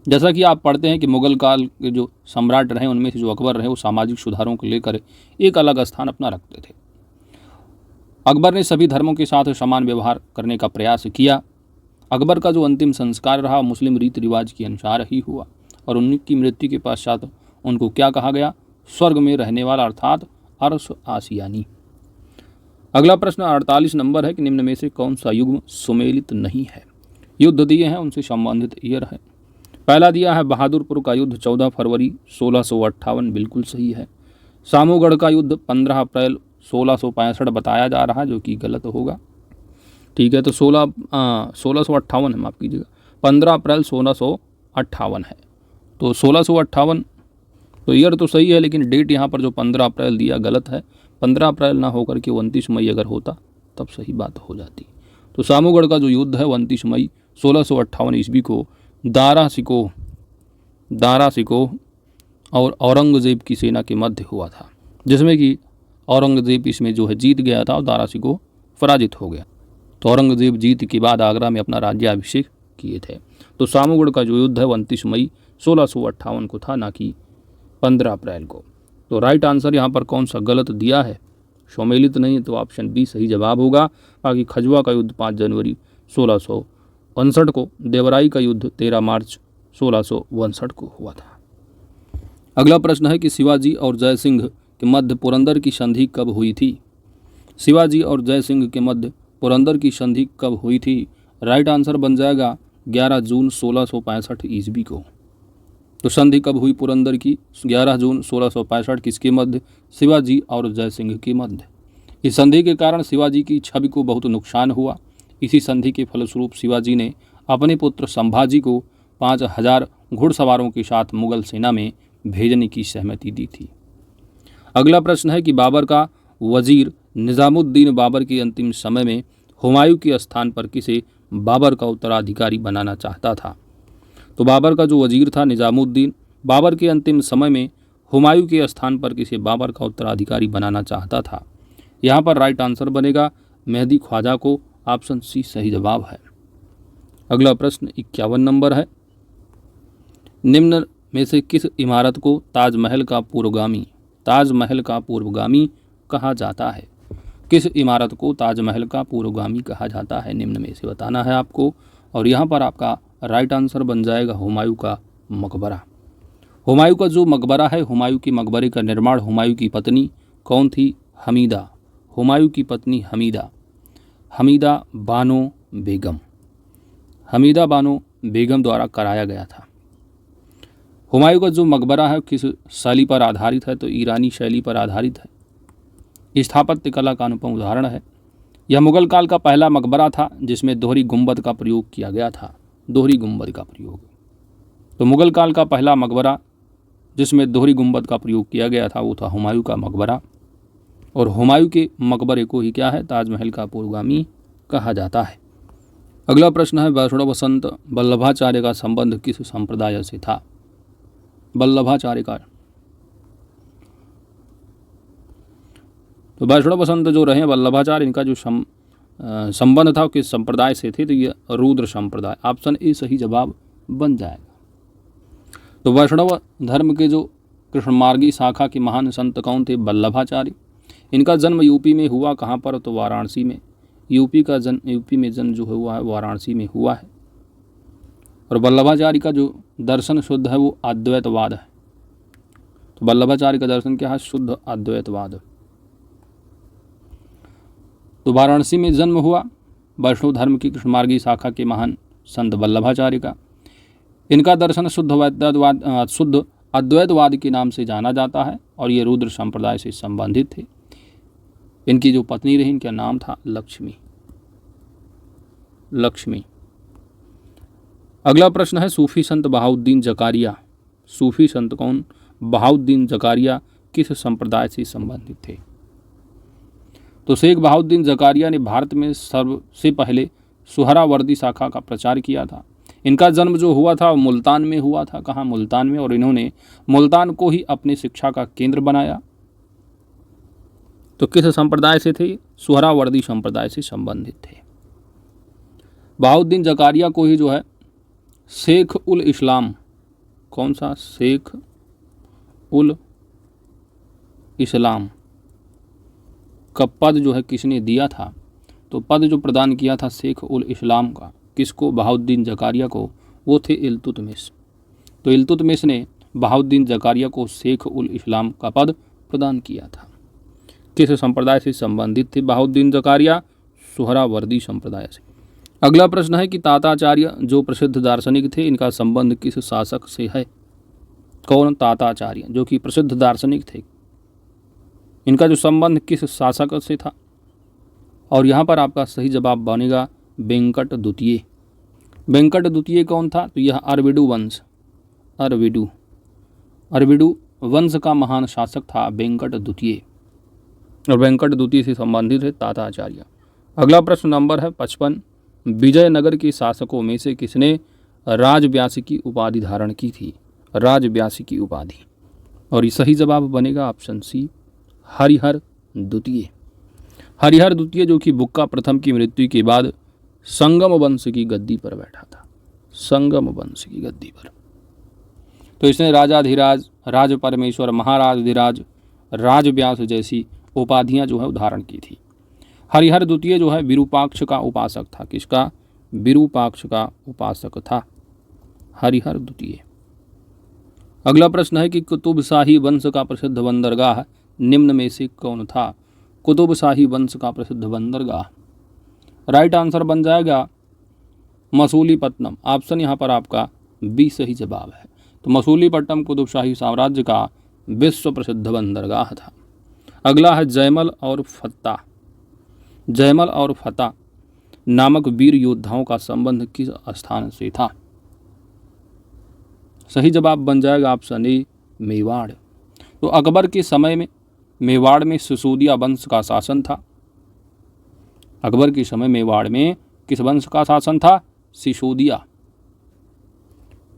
जैसा कि आप पढ़ते हैं कि मुगल काल के जो सम्राट रहे उनमें से जो अकबर रहे वो सामाजिक सुधारों को लेकर एक अलग स्थान अपना रखते थे। अकबर ने सभी धर्मों के साथ समान व्यवहार करने का प्रयास किया। अकबर का जो अंतिम संस्कार रहा मुस्लिम रीति रिवाज के अनुसार ही हुआ और उनकी मृत्यु के पश्चात उनको क्या कहा गया? स्वर्ग में रहने वाला, अर्थात अरस आसियानी। अगला प्रश्न 48 नंबर है कि निम्न में से कौन सा युग्म सुमेलित नहीं है? युद्ध दिए हैं उनसे संबंधित ईयर है। पहला दिया है बहादुरपुर का युद्ध 14 फरवरी 1658, बिल्कुल सही है। सामूगढ़ का युद्ध 15 अप्रैल 1665 बताया जा रहा है, जो कि गलत होगा। ठीक है, तो 1658 है, माफ़ कीजिएगा, 15 अप्रैल 1658 है। तो 1658 तो ईयर तो सही है, लेकिन डेट यहाँ पर जो 15 अप्रैल दिया गलत है। 15 अप्रैल ना होकर के 29 मई अगर होता तब सही बात हो जाती। तो सामूगढ़ का जो युद्ध है 29 मई 1658 ईस्वी को दारा शिकोह और औरंगज़ेब की सेना के मध्य हुआ था, जिसमें कि औरंगज़ेब इसमें जो है जीत गया था और दारा शिकोह पराजित हो गया। तो औरंगज़ेब जीत के बाद आगरा में अपना राज्याभिषेक किए थे। तो सामूगढ़ का जो युद्ध है 29 मई 1658 को था, ना कि 15 अप्रैल को। तो राइट आंसर यहाँ पर कौन सा गलत दिया है, सम्मिलित नहीं है, तो ऑप्शन बी सही जवाब होगा। बाकी खजुआ का युद्ध 5 जनवरी 1659 को, देवराई का युद्ध 13 मार्च 1659 को हुआ था। अगला प्रश्न है कि शिवाजी और जय सिंह के मध्य पुरंदर की संधि कब हुई थी। शिवाजी और जय सिंह के मध्य पुरंदर की संधि कब हुई थी। राइट आंसर बन जाएगा 11 जून 1665 ईस्वी को। तो संधि कब हुई पुरंदर की, 11 जून 1665, किसके मध्य, शिवाजी और जय सिंह के मध्य। इस संधि के कारण शिवाजी की छवि को बहुत नुकसान हुआ। इसी संधि के फलस्वरूप शिवाजी ने अपने पुत्र संभाजी को 5000 घुड़सवारों के साथ मुगल सेना में भेजने की सहमति दी थी। अगला प्रश्न है कि बाबर का वजीर निज़ामुद्दीन बाबर के अंतिम समय में हुमायूं के स्थान पर किसे बाबर का उत्तराधिकारी बनाना चाहता था। तो बाबर का जो वजीर था निज़ामुद्दीन, बाबर के अंतिम समय में हुमायूं के स्थान पर किसे बाबर का उत्तराधिकारी बनाना चाहता था। यहाँ पर राइट आंसर बनेगा मेहदी ख्वाजा को, ऑप्शन सी सही जवाब है। अगला प्रश्न 51 नंबर है, निम्न में से किस इमारत को ताजमहल का पूर्वगामी कहा जाता है। किस इमारत को ताजमहल का पूर्वगामी कहा जाता है, निम्न में से बताना है आपको। और यहाँ पर आपका राइट आंसर बन जाएगा हुमायूं का मकबरा। हुमायूं का जो मकबरा है, हुमायूं के मकबरे का निर्माण हुमायूं की पत्नी कौन थी, हमीदा, हुमायूं की पत्नी हमीदा बानो बेगम द्वारा कराया गया था। हुमायूं का जो मकबरा है किस शैली पर आधारित है, तो ईरानी शैली पर आधारित है। स्थापत्य कला का अनुपम उदाहरण है। यह मुगल काल का पहला मकबरा था जिसमें दोहरी गुंबद का प्रयोग किया गया था। दोहरी गुंबद का प्रयोग, तो मुगल काल का पहला मकबरा जिसमें दोहरी गुंबद का प्रयोग किया गया था वो था हुमायूं का मकबरा। और हुमायूं के मकबरे को ही क्या है, ताजमहल का पूर्वगामी कहा जाता है। अगला प्रश्न है, वैष्णव बसंत वल्लभाचार्य का संबंध किस संप्रदाय से था। वल्लभाचार्य का, तो वैष्णव बसंत जो रहे वल्लभाचार्य, इनका जो संबंध था किस संप्रदाय से थे, तो ये रुद्र संप्रदाय, ऑप्शन ए सही जवाब बन जाएगा। तो वैष्णव धर्म के जो कृष्णमार्गी शाखा के महान संत कौन थे, वल्लभाचार्य। इनका जन्म यूपी में हुआ, कहाँ पर, तो वाराणसी में। यूपी में जन्म जो हुआ है वाराणसी में हुआ है। और वल्लभाचार्य का जो दर्शन शुद्ध है वो अद्वैतवाद है। तो वल्लभाचार्य का दर्शन क्या है, शुद्ध अद्वैतवाद। तो वाराणसी में जन्म हुआ वैष्णव धर्म की कृष्णमार्गी शाखा के महान संत वल्लभाचार्य का। इनका दर्शन शुद्ध अद्वैतवाद के नाम से जाना जाता है और ये रुद्र संप्रदाय से संबंधित थे। इनकी जो पत्नी रही, इनका नाम था लक्ष्मी। अगला प्रश्न है, सूफी संत बहाउद्दीन जकारिया, सूफी संत कौन, बहाउद्दीन जकारिया किस संप्रदाय से संबंधित थे। तो शेख बहाउद्दीन जकारिया ने भारत में सबसे पहले सुहरावर्दी शाखा का प्रचार किया था। इनका जन्म जो हुआ था मुल्तान में हुआ था, कहाँ, मुल्तान में। और इन्होंने मुल्तान को ही अपनी शिक्षा का केंद्र बनाया। तो किस संप्रदाय से थे, सुहरावर्दी संप्रदाय से संबंधित थे। बहाउद्दीन जकारिया को ही जो है शेख उल इस्लाम, कौन सा, शेख उल इस्लाम का पद जो है किसने दिया था, तो पद जो प्रदान किया था शेख उल इस्लाम का, किसको, बहाउद्दीन जकारिया को, वो थे इल्तुतमिश। तो इल्तुतमिश ने बहाउद्दीन जकारिया को शेख उल इस्लाम का पद प्रदान किया था। किस संप्रदाय से संबंधित थे बहाउद्दीन जकारिया, सुहरावर्दी संप्रदाय से। अगला प्रश्न है कि ताताचार्य जो प्रसिद्ध दार्शनिक थे, इनका संबंध किस शासक से है। कौन, ताताचार्य जो कि प्रसिद्ध दार्शनिक थे, इनका जो संबंध किस शासक से था? और यहाँ पर आपका सही जवाब बनेगा वेंकट द्वितीय। वेंकट द्वितीय कौन था? तो यह अरविडु वंश, अरविडु वंश का महान शासक था वेंकट द्वितीय, और वेंकट द्वितीय से संबंधित है ताताचार्य। अगला प्रश्न नंबर है 55। विजयनगर के शासकों में से किसने राजव्यासी की उपाधि धारण की थी? राजव्यासी की उपाधि, और ये सही जवाब बनेगा ऑप्शन सी, हरिहर द्वितीय। हरिहर द्वितीय जो कि बुक्का प्रथम की मृत्यु के बाद संगम वंश की गद्दी पर बैठा था, संगम वंश की गद्दी पर। तो इसने राजाधिराज, राज परमेश्वर, महाराजाधिराज, राजव्यास जैसी उपाधियां जो है धारण की थी। हरिहर द्वितीय जो है विरूपाक्ष का उपासक था। किसका? विरूपाक्ष का उपासक था हरिहर द्वितीय। अगला प्रश्न है कि कुतुबशाही वंश का प्रसिद्ध बंदरगाह निम्न में से कौन था? कुतुबशाही वंश का प्रसिद्ध बंदरगाह, राइट आंसर बन जाएगा मसूलीपट्टनम। ऑप्शन यहाँ पर आपका बी सही जवाब है। तो मसूलीपट्टनम कुतुबशाही साम्राज्य का विश्व प्रसिद्ध बंदरगाह था। अगला है जयमल और फत्ता। जयमल और फत्ता नामक वीर योद्धाओं का संबंध किस स्थान से था? सही जवाब बन जाएगा ऑप्शन ए, मेवाड़। तो अकबर के समय में मेवाड़ में सिसोदिया वंश का शासन था। अकबर के समय मेवाड़ में किस वंश का शासन था? सिसोदिया।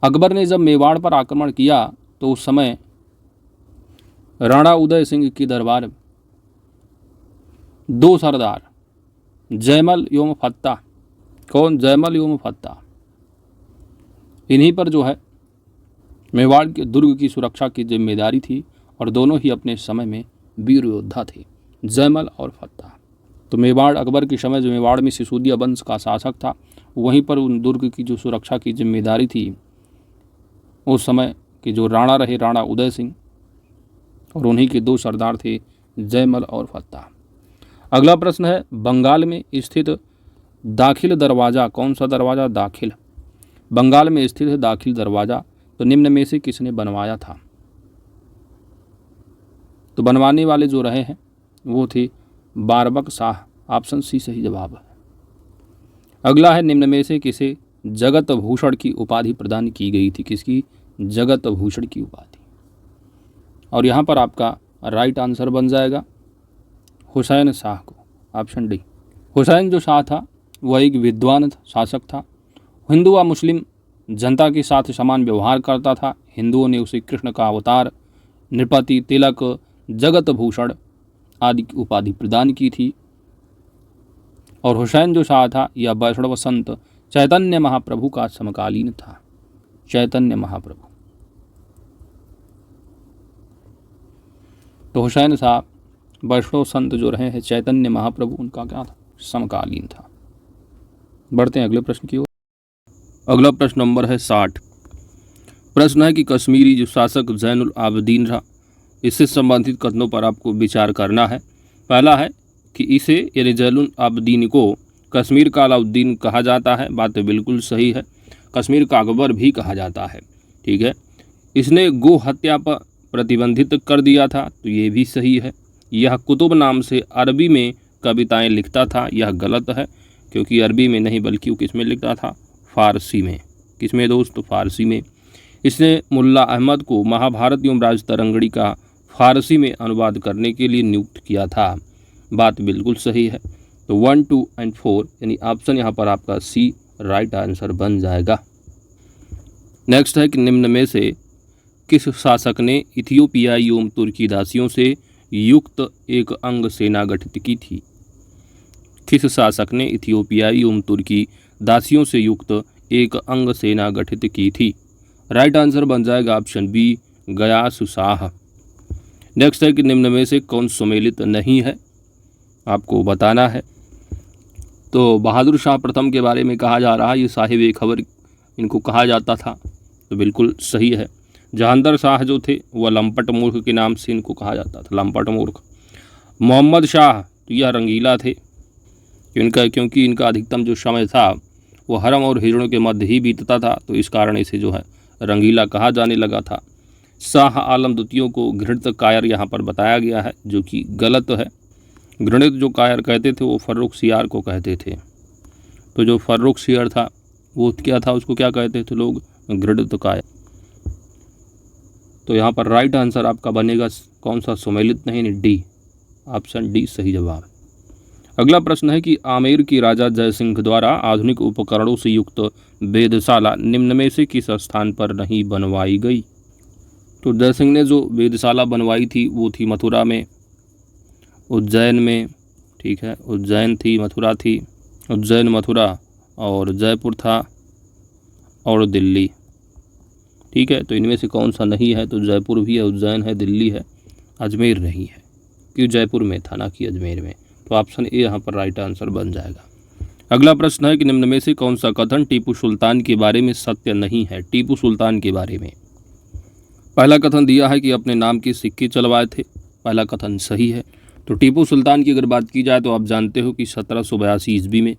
अकबर ने जब मेवाड़ पर आक्रमण किया तो उस समय राणा उदय सिंह की दरबार में दो सरदार जयमल एवं फत्ता, कौन? जयमल एवं फत्ता, इन्हीं पर जो है मेवाड़ के दुर्ग की सुरक्षा की जिम्मेदारी थी, और दोनों ही अपने समय में वीर योद्धा थे, जयमल और फत्ता। तो मेवाड़, अकबर के समय जो मेवाड़ में सिसोदिया वंश का शासक था, वहीं पर उन दुर्ग की जो सुरक्षा की जिम्मेदारी थी उस समय के जो राणा रहे, राणा उदय सिंह, और उन्हीं के दो सरदार थे जयमल और फत्ता। अगला प्रश्न है बंगाल में स्थित दाखिल दरवाज़ा, कौन सा दरवाज़ा? दाखिल। बंगाल में स्थित है दाखिल दरवाज़ा, तो निम्न में से किसने बनवाया था? तो बनवाने वाले जो रहे हैं वो थे बारबक शाह। ऑप्शन सी सही जवाब है। अगला है निम्न में से किसे जगत भूषण की उपाधि प्रदान की गई थी? किसकी? जगत भूषण की उपाधि। और यहाँ पर आपका राइट आंसर बन जाएगा हुसैन शाह को, ऑप्शन डी। हुसैन जो शाह था वह एक विद्वान शासक था। हिंदू व मुस्लिम जनता के साथ समान व्यवहार करता था। हिंदुओं ने उसे कृष्ण का अवतार, नृपति, तिलक, जगत भूषण आदि की उपाधि प्रदान की थी। और हुसैन जो शाह था यह वैष्णव संत चैतन्य महाप्रभु का समकालीन था, चैतन्य महाप्रभु। तो हुसैन साहब वैष्णव संत जो रहे हैं चैतन्य महाप्रभु, उनका क्या था? समकालीन था। बढ़ते हैं अगले प्रश्न की ओर। अगला प्रश्न नंबर है 60। प्रश्न है कि कश्मीरी जो शासक जैनुल आबदीन रहा, इससे संबंधित कथनों पर आपको विचार करना है। पहला है कि इसे यानी जैनुल आबदीन को कश्मीर का अलाउद्दीन कहा जाता है, बात बिल्कुल सही है। कश्मीर का अकबर भी कहा जाता है, ठीक है। इसने गो हत्या पर प्रतिबंधित कर दिया था, तो ये भी सही है। यह कुतुब नाम से अरबी में कविताएं लिखता था, यह गलत है, क्योंकि अरबी में नहीं बल्कि वो किस में लिखता था? फारसी में। किस में दोस्त? फारसी में। इसने मुल्ला अहमद को महाभारत एवं राजतरंगड़ी का फारसी में अनुवाद करने के लिए नियुक्त किया था, बात बिल्कुल सही है। तो 1, 2 एंड 4 यानी ऑप्शन यहाँ पर आपका सी राइट आंसर बन जाएगा। नेक्स्ट है कि निम्न में से किस शासक ने इथियोपियाई एवं तुर्की दासियों से युक्त एक अंग सेना गठित की थी? किस शासक ने इथियोपियाई एवं तुर्की दासियों से युक्त एक अंग सेना गठित की थी? राइट आंसर बन जाएगा ऑप्शन बी, गयासु शाह। नेक्स्ट है कि निम्न में से कौन सुमेलित नहीं है, आपको बताना है। तो बहादुर शाह प्रथम के बारे में कहा जा रहा है, ये साहिब खबर इनको कहा जाता था, तो बिल्कुल सही है। जहांदर शाह जो थे वह लंपट मूर्ख के नाम से इनको कहा जाता था, लंपट मूर्ख। मोहम्मद शाह तो यह रंगीला थे, क्योंकि इनका अधिकतम जो समय था वो हरम और हिजड़ों के मध्य ही बीतता था, तो इस कारण इसे जो है रंगीला कहा जाने लगा था। शाह आलम द्वितीय को घृणित कायर यहाँ पर बताया गया है, जो कि गलत है। घृणित जो कायर कहते थे वो फर्रुखसियार को कहते थे। तो जो फर्रुखसियार था वो क्या था, उसको क्या कहते थे लोग, घृणित कायर। तो यहाँ पर राइट आंसर आपका बनेगा कौन सा, सुमेलित नहीं, डी, ऑप्शन डी सही जवाब। अगला प्रश्न है कि आमेर की राजा जयसिंह द्वारा आधुनिक उपकरणों से युक्त वेधशाला निम्न में से किस स्थान पर नहीं बनवाई गई। तो जयसिंह ने जो वेधशाला बनवाई थी वो थी मथुरा में, उज्जैन में, ठीक है, उज्जैन थी, मथुरा थी, उज्जैन, मथुरा और जयपुर था और दिल्ली, ठीक है। तो इनमें से कौन सा नहीं है, तो जयपुर भी है, उज्जैन है, दिल्ली है, अजमेर नहीं है, क्यों जयपुर में था ना कि अजमेर में। तो ऑप्शन ए यहाँ पर राइट आंसर बन जाएगा। अगला प्रश्न है कि निम्न में से कौन सा कथन टीपू सुल्तान के बारे में सत्य नहीं है। टीपू सुल्तान के बारे में पहला कथन दिया है कि अपने नाम के सिक्के चलवाए थे, पहला कथन सही है। तो टीपू सुल्तान की अगर बात की जाए तो आप जानते हो कि 1782 ईस्वी में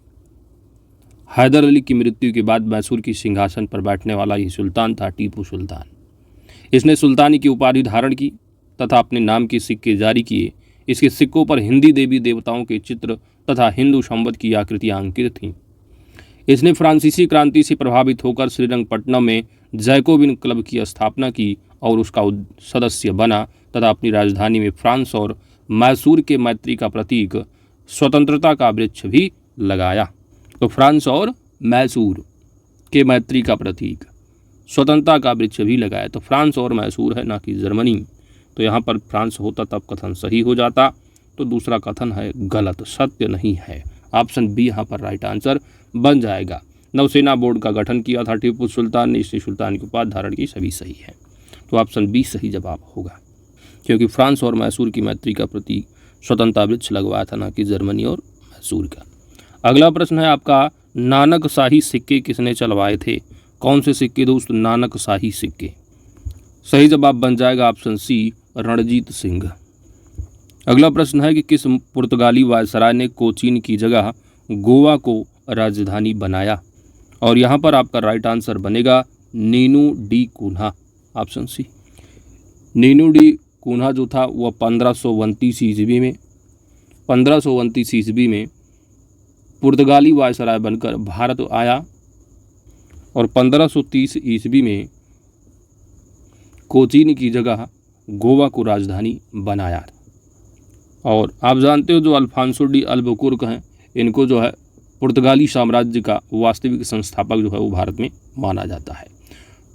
हैदर अली की मृत्यु के बाद मैसूर की सिंहासन पर बैठने वाला ये सुल्तान था, टीपू सुल्तान। इसने सुल्तानी की उपाधि धारण की तथा अपने नाम के सिक्के जारी किए। इसके सिक्कों पर हिंदी देवी देवताओं के चित्र तथा हिंदू संवत की आकृतियां अंकित थीं। इसने फ्रांसीसी क्रांति से प्रभावित होकर श्रीरंगपट्टनम में जैकोबिन क्लब की स्थापना की और उसका सदस्य बना तथा अपनी राजधानी में फ्रांस और मैसूर के मैत्री का प्रतीक स्वतंत्रता का वृक्ष भी लगाया। तो फ्रांस और मैसूर के मैत्री का प्रतीक स्वतंत्रता का वृक्ष भी लगाया। तो फ्रांस और मैसूर है, ना कि जर्मनी। तो यहाँ पर फ्रांस होता तब कथन सही हो जाता। तो दूसरा कथन है गलत, सत्य नहीं है। ऑप्शन बी यहाँ पर राइट आंसर बन जाएगा। नौसेना बोर्ड का गठन किया था टीपू सुल्तान ने, इसने सुल्तान की उपाधि धारण की, सभी सही है। तो ऑप्शन बी सही जवाब होगा, क्योंकि फ्रांस और मैसूर की मैत्री का प्रतीक स्वतंत्रता वृक्ष लगवाया था, ना कि जर्मनी और मैसूर का। अगला प्रश्न है आपका, नानक शाही सिक्के किसने चलवाए थे। कौन से सिक्के दोस्त, नानक शाही सिक्के। सही जवाब बन जाएगा ऑप्शन सी, रणजीत सिंह। अगला प्रश्न है कि किस पुर्तगाली वायसराय ने कोचीन की जगह गोवा को राजधानी बनाया। और यहाँ पर आपका राइट आंसर बनेगा Neenu D'Cunha, option C. Neenu D'Cunha जो था वह 1529 ईस्वी में पुर्तगाली वायसराय बनकर भारत आया और 1530 ईस्वी में कोचीन की जगह गोवा को राजधानी बनाया। और आप जानते हो जो अल्फांसो डी अल्बुकुर्क हैं, इनको जो है पुर्तगाली साम्राज्य का वास्तविक संस्थापक जो है वो भारत में माना जाता है।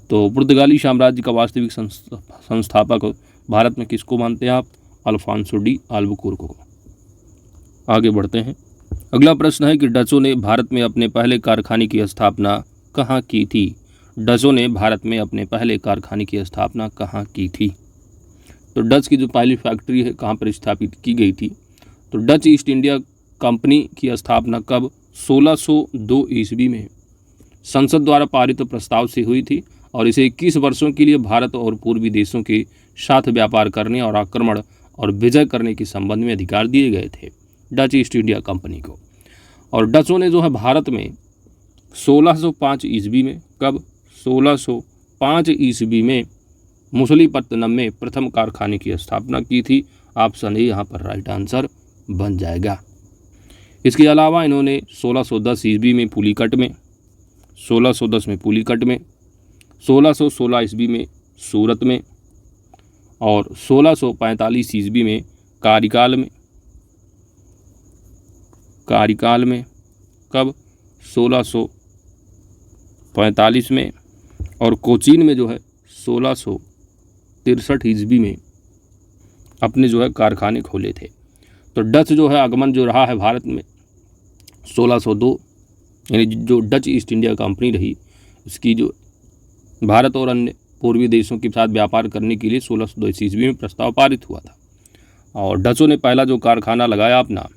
तो पुर्तगाली साम्राज्य का वास्तविक संस्थापक भारत में किसको मानते हैं आप, अल्फांसो डी अल्बुकुर्क को। आगे बढ़ते हैं। अगला प्रश्न है कि डचों ने भारत में अपने पहले कारखाने की स्थापना कहाँ की थी। डचों ने भारत में अपने पहले कारखाने की स्थापना कहाँ की थी। तो डच की जो पहली फैक्ट्री है कहाँ पर स्थापित की गई थी। तो डच ईस्ट इंडिया कंपनी की स्थापना कब, 1602 ईस्वी में संसद द्वारा पारित प्रस्ताव से हुई थी और इसे 21 वर्षों के लिए भारत और पूर्वी देशों के साथ व्यापार करने और आक्रमण और विजय करने के संबंध में अधिकार दिए गए थे डच ईस्ट इंडिया कंपनी को। और डचों ने जो है भारत में 1605 ईस्वी में, कब, 1605 ईस्वी में मछलीपट्टनम में प्रथम कारखाने की स्थापना की थी। ऑप्शन ए यहाँ पर राइट आंसर बन जाएगा। इसके अलावा इन्होंने 1610 ईस्वी में पुलिकट में, 1610 में पुलिकट में, 1616 ईस्वी में सूरत में और 1645 ईस्वी में कारिकाल में, कब, 1645 में, और कोचीन में जो है 1663 ईस्वी में अपने जो है कारखाने खोले थे। तो डच जो है आगमन जो रहा है भारत में 1602, यानी जो डच ईस्ट इंडिया कंपनी रही इसकी जो भारत और अन्य पूर्वी देशों के साथ व्यापार करने के लिए 1602 ईस्वी में प्रस्ताव पारित हुआ था। और डचों ने पहला जो कारखाना लगाया अपना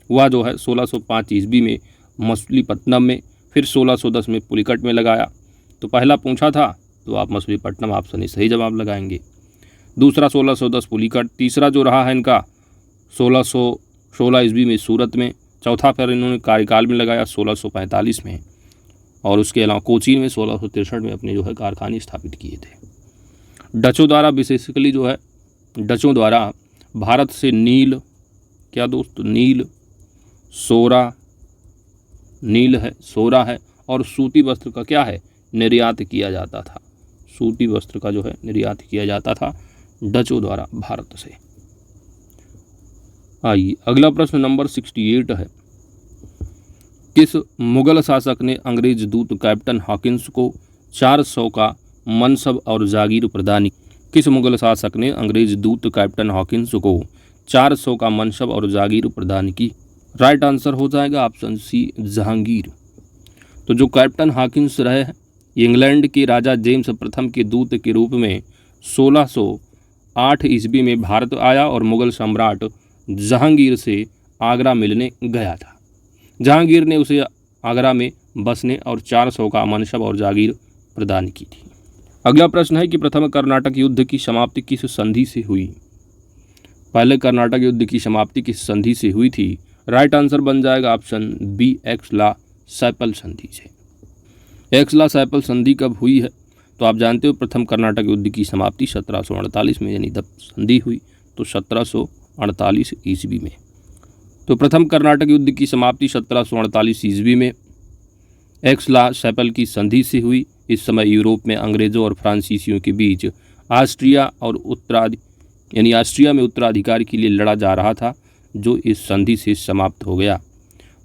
वह जो है 1605 ईस्वी में मछलीपट्टनम में, फिर 1610 में पुलिकट में लगाया। तो पहला पूछा था तो आप मछलीपट्टनम ऑप्शन ही सही जवाब लगाएंगे। दूसरा 1610 पुलिकट, तीसरा जो रहा है इनका 1616 ईस्वी में सूरत में, चौथा फिर इन्होंने कारिकाल में लगाया 1645 में, और उसके अलावा कोचीन में 1663 में अपने जो है कारखाने स्थापित किए थे। डचों द्वारा बेसिकली जो है डचों द्वारा भारत से नील, क्या दोस्त, नील, सोरा है और सूती वस्त्र का क्या है, निर्यात किया जाता था। सूती वस्त्र का जो है निर्यात किया जाता था डचों द्वारा भारत से। आइए अगला प्रश्न नंबर 68 है, किस मुगल शासक ने अंग्रेज दूत कैप्टन हॉकिंस को 400 का मनसब और जागीर प्रदान? किस मुगल शासक ने अंग्रेज दूत कैप्टन हॉकिंस को 400 का मनसब और जागीर प्रदान की? राइट आंसर हो जाएगा ऑप्शन सी, जहांगीर। तो जो कैप्टन हॉकिंस रहे हैं, इंग्लैंड के राजा जेम्स प्रथम के दूत के रूप में 1608 ईस्वी में भारत आया और मुगल सम्राट जहांगीर से आगरा मिलने गया था। जहांगीर ने उसे आगरा में बसने और 400 का मनसब और जागीर प्रदान की थी। अगला प्रश्न है कि प्रथम कर्नाटक युद्ध की समाप्ति किस संधि से हुई? पहले कर्नाटक युद्ध की समाप्ति किस संधि से हुई थी? राइट आंसर बन जाएगा ऑप्शन बी, एक्सला-सैपल संधि से। एक्सला-सैपल संधि कब हुई है? तो आप जानते हो प्रथम कर्नाटक युद्ध की समाप्ति 1748 में, यानी जब संधि हुई तो 1748 ईस्वी में। तो प्रथम कर्नाटक युद्ध की समाप्ति 1748 ईस्वी में एक्सला-सैपल की संधि से हुई। इस समय यूरोप में अंग्रेजों और फ्रांसीसियों के बीच ऑस्ट्रिया में उत्तराधिकार के लिए लड़ा जा रहा था, जो इस संधि से समाप्त हो गया।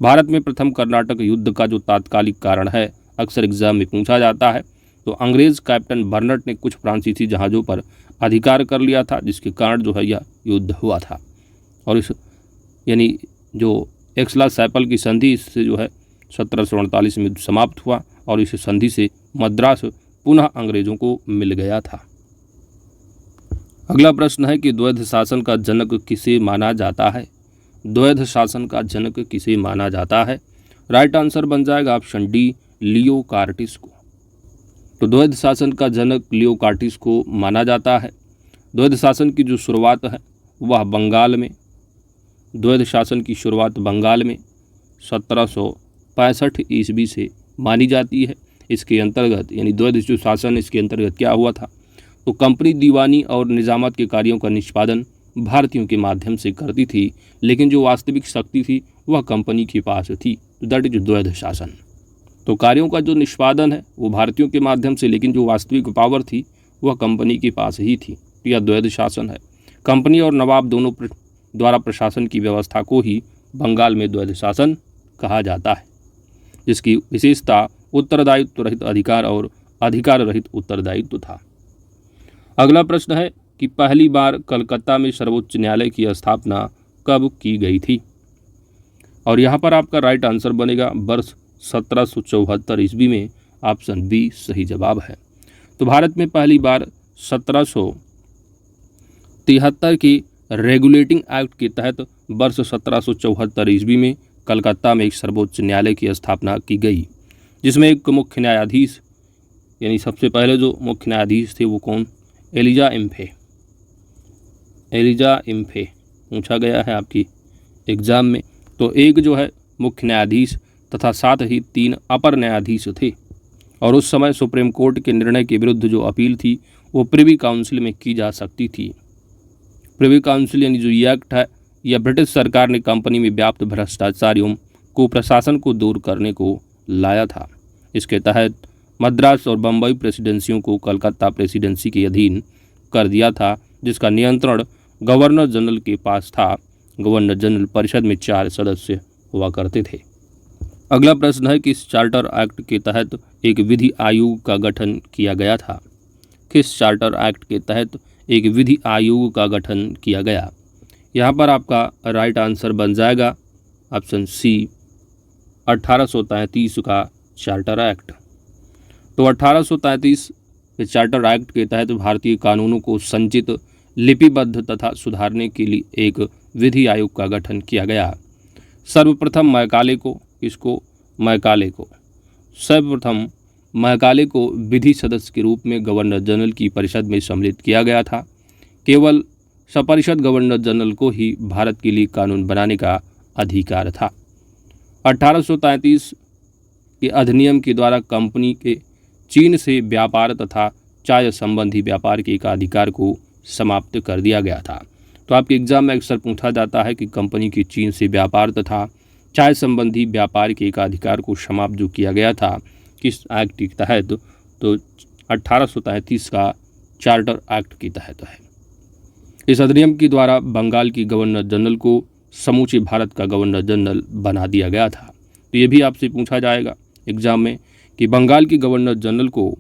भारत में प्रथम कर्नाटक युद्ध का जो तात्कालिक कारण है अक्सर एग्जाम में पूछा जाता है। तो अंग्रेज कैप्टन बर्नट ने कुछ फ्रांसीसी जहाज़ों पर अधिकार कर लिया था, जिसके कारण जो है यह युद्ध हुआ था। और इस यानी जो एक्सला-सैपल की संधि, इससे जो है 1748 में समाप्त हुआ और इस संधि से मद्रास पुनः अंग्रेजों को मिल गया था। अगला प्रश्न है कि द्वैध शासन का जनक किसे माना जाता है? द्वैध शासन का जनक किसे माना जाता है? राइट आंसर बन जाएगा ऑप्शन डी, लियोकार्टिस को। तो द्वैध शासन का जनक लियोकार्टिस को माना जाता है। द्वैध शासन की जो शुरुआत है वह बंगाल में, द्वैध शासन की शुरुआत बंगाल में 1765 ईस्वी से मानी जाती है। इसके अंतर्गत यानी द्वैध जो शासन, इसके अंतर्गत क्या हुआ था? तो कंपनी दीवानी और निजामत के कार्यों का निष्पादन भारतीयों के माध्यम से करती थी, लेकिन जो वास्तविक शक्ति थी वह कंपनी के पास थी। दैट इज द्वैध शासन। तो कार्यों का जो निष्पादन है वो भारतीयों के माध्यम से, लेकिन जो वास्तविक पावर थी वह कंपनी के पास ही थी। तो यह द्वैध शासन है। कंपनी और नवाब दोनों द्वारा प्रशासन की व्यवस्था को ही बंगाल में द्वैध शासन कहा जाता है, जिसकी विशेषता उत्तरदायित्व रहित अधिकार और अधिकार रहित उत्तरदायित्व था। अगला प्रश्न है कि पहली बार कलकत्ता में सर्वोच्च न्यायालय की स्थापना कब की गई थी? और यहाँ पर आपका राइट आंसर बनेगा वर्ष 1774 ईस्वी में। ऑप्शन बी सही जवाब है। तो भारत में पहली बार 1773 की रेगुलेटिंग एक्ट के तहत वर्ष 1774 ईस्वी में कलकत्ता में एक सर्वोच्च न्यायालय की स्थापना की गई, जिसमें एक मुख्य न्यायाधीश, यानी सबसे पहले जो मुख्य न्यायाधीश थे वो कौन? एलिजा इम्फे पूछा गया है आपकी एग्ज़ाम में। तो एक जो है मुख्य न्यायाधीश तथा साथ ही 3 अपर न्यायाधीश थे। और उस समय सुप्रीम कोर्ट के निर्णय के विरुद्ध जो अपील थी वो प्रिवी काउंसिल में की जा सकती थी। प्रिवी काउंसिल यानी जो ये एक्ट है, यह ब्रिटिश सरकार ने कंपनी में व्याप्त भ्रष्टाचार एवं कुप्रशासन को दूर करने को लाया था। इसके तहत मद्रास और बम्बई प्रेसिडेंसियों को कलकत्ता प्रेसिडेंसी के अधीन कर दिया था, जिसका नियंत्रण गवर्नर जनरल के पास था। गवर्नर जनरल परिषद में 4 सदस्य हुआ करते थे। अगला प्रश्न है कि इस चार्टर एक्ट के तहत एक विधि आयोग का गठन किया गया था? किस चार्टर एक्ट के तहत एक विधि आयोग का गठन किया गया? यहाँ पर आपका राइट आंसर बन जाएगा ऑप्शन सी, 1833 का चार्टर एक्ट। तो 1833 के चार्टर एक्ट के तहत भारतीय कानूनों को संचित, लिपिबद्ध तथा सुधारने के लिए एक विधि आयोग का गठन किया गया। सर्वप्रथम मैकाले को विधि सदस्य के रूप में गवर्नर जनरल की परिषद में सम्मिलित किया गया था। केवल सपरिषद गवर्नर जनरल को ही भारत के लिए कानून बनाने का अधिकार था। 1833 के अधिनियम के द्वारा कंपनी के चीन से व्यापार तथा चाय संबंधी व्यापार के एकाधिकार को समाप्त कर दिया गया था। तो आपके एग्जाम में अक्सर पूछा जाता है कि कंपनी की चीन से व्यापार तथा चाय संबंधी व्यापार के एकाधिकार को समाप्त जो किया गया था किस एक्ट के तहत, तो 1833 का चार्टर एक्ट के तहत है। इस अधिनियम के द्वारा बंगाल की गवर्नर जनरल को समूचे भारत का गवर्नर जनरल बना दिया गया था। तो ये भी आपसे पूछा जाएगा एग्जाम में कि बंगाल के गवर्नर जनरल को,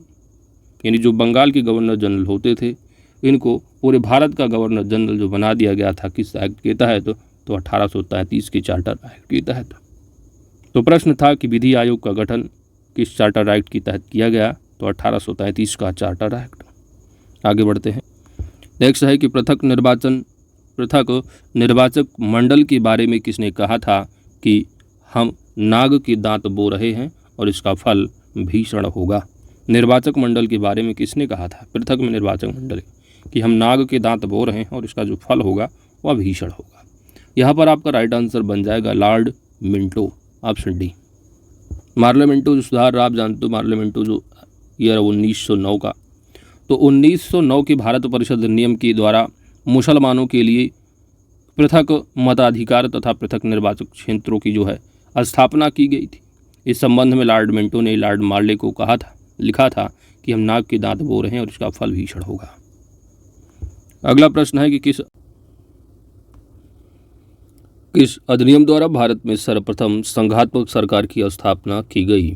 यानी जो बंगाल के गवर्नर जनरल होते थे, इनको पूरे भारत का गवर्नर जनरल जो बना दिया गया था किस एक्ट के तहत, तो 1833 के चार्टर एक्ट के तहत। तो प्रश्न था कि विधि आयोग का गठन किस चार्टर एक्ट के तहत किया गया, तो 1833 का चार्टर एक्ट। आगे बढ़ते हैं। नेक्स्ट है कि पृथक निर्वाचक मंडल के बारे में किसने कहा था कि हम नाग के दांत बो रहे हैं और इसका फल भीषण होगा। निर्वाचक मंडल के बारे में किसने कहा था, पृथक में निर्वाचक मंडल, कि हम नाग के दांत बो रहे हैं और इसका जो फल होगा वह भीषण होगा। यहाँ पर आपका राइट आंसर बन जाएगा Lord Minto, option D. Morley Minto जो सुधार आप जानते हो, मार्ले मिंटो जो ईयर 1909 का, तो 1909 के भारत परिषद नियम के द्वारा मुसलमानों के लिए पृथक मताधिकार तथा पृथक निर्वाचक क्षेत्रों की जो है स्थापना की गई थी। इस संबंध में लॉर्ड मिंटो ने लॉर्ड मार्ले को लिखा था कि हम नाग के दांत बो रहे हैं और इसका फल भीषण होगा। अगला प्रश्न है कि किस अधिनियम द्वारा भारत में सर्वप्रथम संघात्मक सरकार की स्थापना की गई।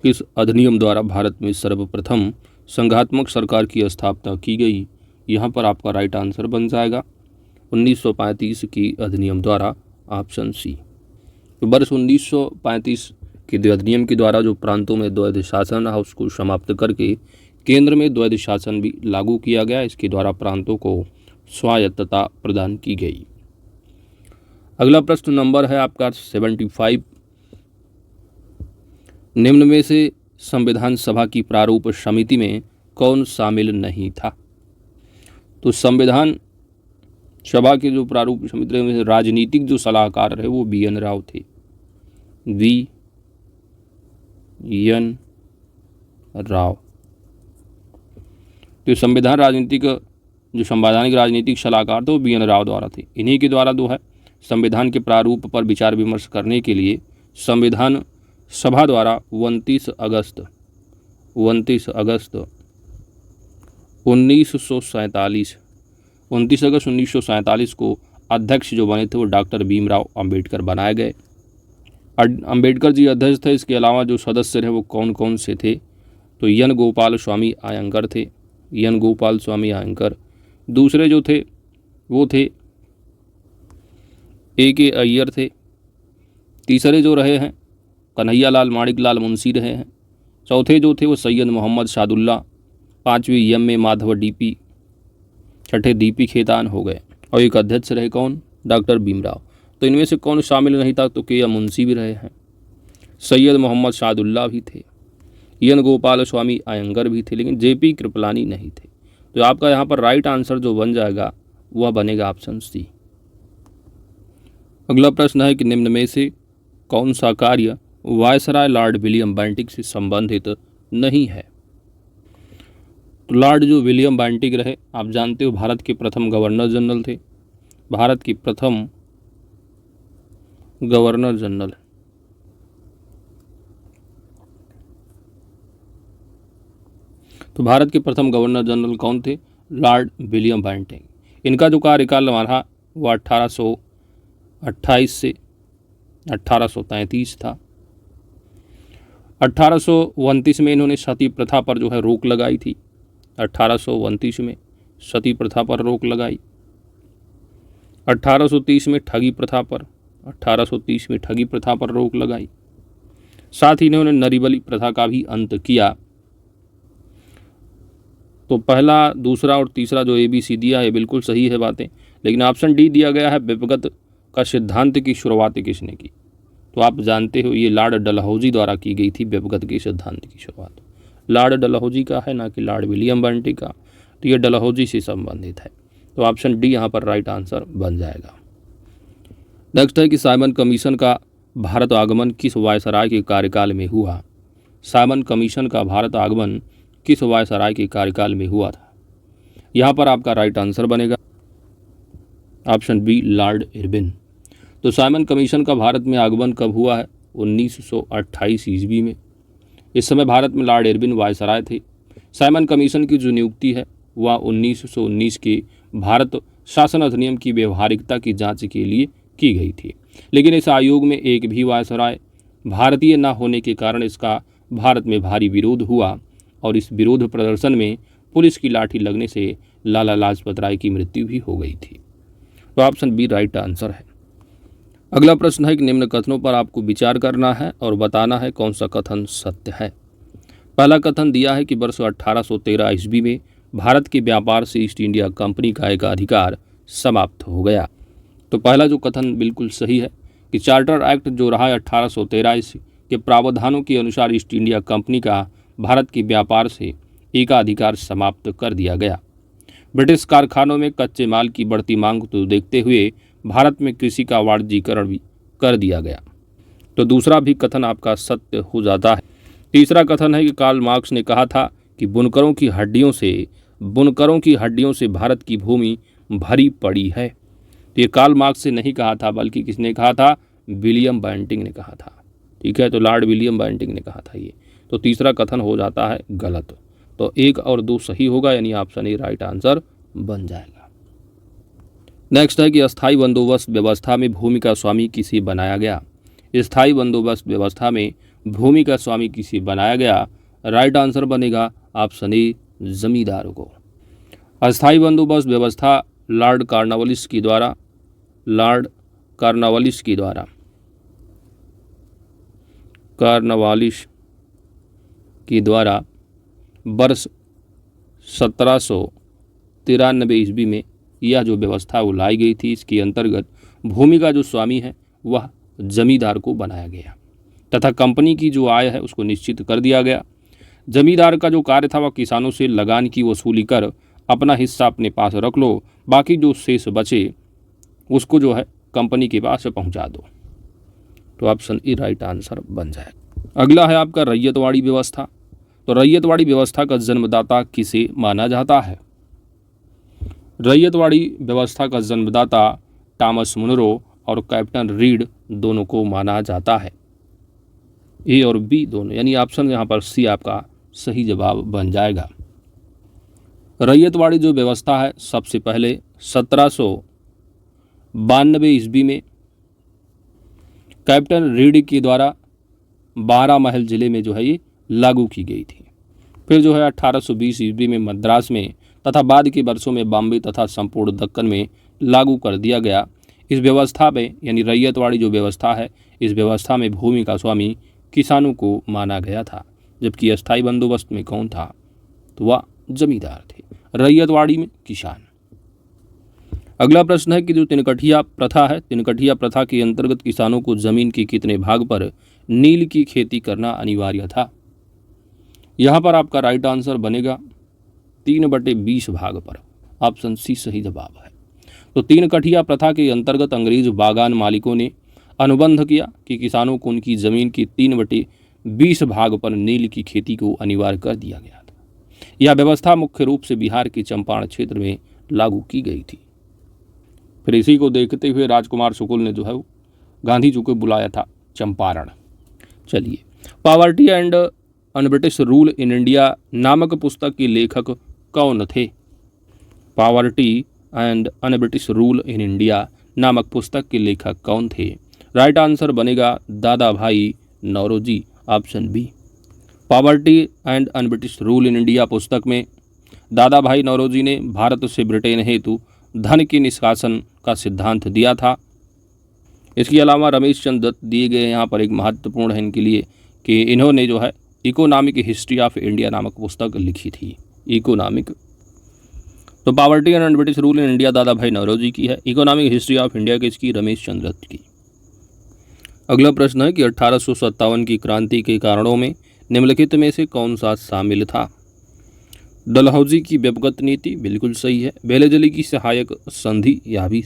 किस अधिनियम द्वारा भारत में सर्वप्रथम संघात्मक सरकार की स्थापना की गई। यहाँ पर आपका राइट आंसर बन जाएगा 1935 की अधिनियम द्वारा, ऑप्शन सी। तो वर्ष 1935 के अधिनियम के द्वारा जो प्रांतों में द्वैध शासन है उसको समाप्त करके केंद्र में द्वैध शासन भी लागू किया गया। इसके द्वारा प्रांतों को स्वायत्तता प्रदान की गई। अगला प्रश्न नंबर है आपका 75। निम्न में से संविधान सभा की प्रारूप समिति में कौन शामिल नहीं था। तो संविधान सभा के जो प्रारूप समिति में राजनीतिक जो सलाहकार रहे वो BN राव थे, VN राव। तो संवैधानिक राजनीतिक सलाहकार थे वो BN राव द्वारा थे। इन्हीं के द्वारा जो है संविधान के प्रारूप पर विचार विमर्श करने के लिए संविधान सभा द्वारा 29 अगस्त 1947 को अध्यक्ष जो बने थे वो डॉक्टर भीमराव अंबेडकर बनाए गए। अंबेडकर जी अध्यक्ष थे। इसके अलावा जो सदस्य रहे वो कौन कौन से थे, तो एन गोपाल स्वामी आयंगर थे, एन गोपाल स्वामी आयंगर। दूसरे जो थे वो थे AK अय्यर थे। तीसरे जो रहे हैं कन्हैया लाल माणिक लाल मुंशी रहे हैं। चौथे जो थे वो सैयद मोहम्मद शादुल्ला। पाँचवीं MA माधव DP। छठे DP खेतान हो गए। और एक अध्यक्ष रहे कौन, डॉक्टर भीमराव। तो इनमें से कौन शामिल नहीं था, तो KM मुंशी भी रहे हैं, सैयद मोहम्मद शादुल्ला भी थे, एन गोपाल स्वामी आयंगर भी थे, लेकिन JP कृपलानी नहीं थे। तो आपका यहाँ पर राइट आंसर जो बन जाएगा वह बनेगा ऑप्शन सी। अगला प्रश्न है कि निम्न में से कौन सा कार्य वायसराय लॉर्ड विलियम बेंटिक से संबंधित नहीं है। तो लॉर्ड जो विलियम बेंटिक रहे आप जानते हो भारत के प्रथम गवर्नर जनरल थे, भारत की प्रथम गवर्नर जनरल। तो भारत के प्रथम गवर्नर जनरल कौन थे, लॉर्ड विलियम बेंटिक। इनका जो कार्यकाल रहा वो 1828 से 1833 था। 1829 में इन्होंने सती प्रथा पर जो है रोक लगाई थी। 1829 में सती प्रथा पर रोक लगाई। 1830 में ठगी प्रथा पर 1830 में ठगी प्रथा पर रोक लगाई। साथ ही इन्होंने नरीबली प्रथा का भी अंत किया। तो पहला, दूसरा और तीसरा जो ABC दिया है बिल्कुल सही है बातें, लेकिन ऑप्शन डी दिया गया है व्यक्तिगत का सिद्धांत की शुरुआत किसने की। तो आप जानते हो ये लॉर्ड डलहौजी द्वारा की गई थी व्यक्तिगत के सिद्धांत की शुरुआत। लॉर्ड डलहौजी का है, ना कि लॉर्ड विलियम बेंटिक का। तो ये डलहौजी से संबंधित है। तो ऑप्शन डी यहाँ पर राइट आंसर बन जाएगा। नेक्स्ट है कि साइमन कमीशन का भारत आगमन किस वायसराय के कार्यकाल में हुआ। साइमन कमीशन का भारत आगमन किस वायसराय के कार्यकाल में हुआ था? यहाँ पर आपका राइट आंसर बनेगा ऑप्शन बी लॉर्ड इरविन। तो साइमन कमीशन का भारत में आगमन कब हुआ है? 1928 ईस्वी में। इस समय भारत में लॉर्ड इरविन वायसराय थे। साइमन कमीशन की जो नियुक्ति है वह 1919 के भारत शासन अधिनियम की व्यवहारिकता की जांच के लिए की गई थी, लेकिन इस आयोग में एक भी वायसराय भारतीय न होने के कारण इसका भारत में भारी विरोध हुआ और इस विरोध प्रदर्शन में पुलिस की लाठी लगने से लाला लाजपत राय की मृत्यु भी हो गई थी। तो ऑप्शन बी राइट आंसर है। अगला प्रश्न है कि निम्न कथनों पर आपको विचार करना है और बताना है कौन सा कथन सत्य है। पहला कथन दिया है कि वर्ष 1813 ईस्वी में भारत के व्यापार से ईस्ट इंडिया कंपनी का एक अधिकार समाप्त हो गया। तो पहला जो कथन बिल्कुल सही है कि चार्टर एक्ट जो रहा 1813 के प्रावधानों के अनुसार ईस्ट इंडिया कंपनी का भारत के व्यापार से एकाधिकार समाप्त कर दिया गया। ब्रिटिश कारखानों में कच्चे माल की बढ़ती मांग को देखते हुए भारत में कृषि का वाणिज्यीकरण भी कर दिया गया। तो दूसरा भी कथन आपका सत्य हो जाता है। तीसरा कथन है कि कार्ल मार्क्स ने कहा था कि बुनकरों की हड्डियों से भारत की भूमि भरी पड़ी है। तो ये कार्ल मार्क्स से नहीं कहा था, बल्कि किसने कहा था? विलियम बेंटिंक ने कहा था। ठीक है, तो लॉर्ड विलियम बेंटिंक ने कहा था ये। तो तीसरा कथन हो जाता है गलत। तो 1 और 2 सही होगा, यानी ऑप्शन ए राइट आंसर बन जाएगा। नेक्स्ट है कि अस्थायी बंदोबस्त व्यवस्था में भूमि का स्वामी किसे बनाया गया? स्थायी बंदोबस्त व्यवस्था में भूमि का स्वामी किसे बनाया गया? राइट आंसर बनेगा ऑप्शन ए जमींदार को। अस्थायी बंदोबस्त व्यवस्था लॉर्ड कॉर्नवालिस के द्वारा वर्ष 1793 ईस्वी में यह जो व्यवस्था वो लाई गई थी। इसके अंतर्गत भूमि का जो स्वामी है वह जमींदार को बनाया गया तथा कंपनी की जो आय है उसको निश्चित कर दिया गया। जमींदार का जो कार्य था वह किसानों से लगान की वसूली कर अपना हिस्सा अपने पास रख लो, बाकी जो शेष बचे उसको जो है कंपनी के पास पहुंचा दो। तो ऑप्शन ए राइट आंसर बन जाएगा। अगला है आपका रैयतवाड़ी व्यवस्था। तो रैयतवाड़ी व्यवस्था का जन्मदाता किसे माना जाता है? रैयतवाड़ी व्यवस्था का जन्मदाता टॉमस मुनरो और कैप्टन रीड दोनों को माना जाता है। ए और बी दोनों, यानी ऑप्शन यहाँ पर सी आपका सही जवाब बन जाएगा। रैयतवाड़ी जो व्यवस्था है सबसे पहले 1792 ईस्वी में कैप्टन रीड के द्वारा 12 महल जिले में जो है ये लागू की गई थी। फिर जो है 1820 ईस्वी में मद्रास में तथा बाद के वर्षों में बॉम्बे तथा संपूर्ण दक्कन में लागू कर दिया गया। इस व्यवस्था में यानी रैयतवाड़ी जो व्यवस्था है, इस व्यवस्था में भूमि का स्वामी किसानों को माना गया था, जबकि अस्थायी बंदोबस्त में कौन था? तो वह जमींदार थे, रैयतवाड़ी में किसान। अगला प्रश्न है कि जो तिनकठिया प्रथा है, तिनकठिया प्रथा के अंतर्गत किसानों को जमीन के कितने भाग पर नील की खेती करना अनिवार्य था? यहाँ पर आपका राइट आंसर बनेगा 3/20 भाग पर। ऑप्शन सी सही जवाब है। तो तिनकठिया प्रथा के अंतर्गत अंग्रेज बागान मालिकों ने अनुबंध किया कि किसानों को उनकी जमीन के 3/20 भाग पर नील की खेती को अनिवार्य कर दिया गया था। यह व्यवस्था मुख्य रूप से बिहार के चंपारण क्षेत्र में लागू की गई थी। फिर इसी को देखते हुए राजकुमार शुक्ल ने जो है वो गांधी जी को बुलाया था चंपारण। चलिए, poverty and unbritish rule in India नामक पुस्तक के लेखक कौन थे? Poverty and unbritish rule in India नामक पुस्तक के लेखक कौन थे? राइट आंसर बनेगा Dadabhai Naoroji. Option B. Poverty and unbritish rule in India पुस्तक में दादा भाई नौरोजी ने भारत से ब्रिटेन हेतु धन के निष्कासन का सिद्धांत दिया था। इसके अलावा रमेश चंद्र दत्त दिए गए यहाँ पर एक महत्वपूर्ण है इनके लिए कि इन्होंने जो है इकोनॉमिक हिस्ट्री ऑफ इंडिया नामक पुस्तक लिखी थी। इकोनॉमिक, तो poverty and unbritish rule in India दादा भाई नौरोजी की है। इकोनॉमिक हिस्ट्री ऑफ इंडिया किसकी? रमेश चंद्र दत्त की। अगला प्रश्न है कि 1857 की क्रांति के कारणों में निम्नलिखित में से कौन सा शामिल था? डलहौजी की व्यक्तिगत नीति, बिल्कुल सही है। बेलेजली की सहायक संधि, यह भी।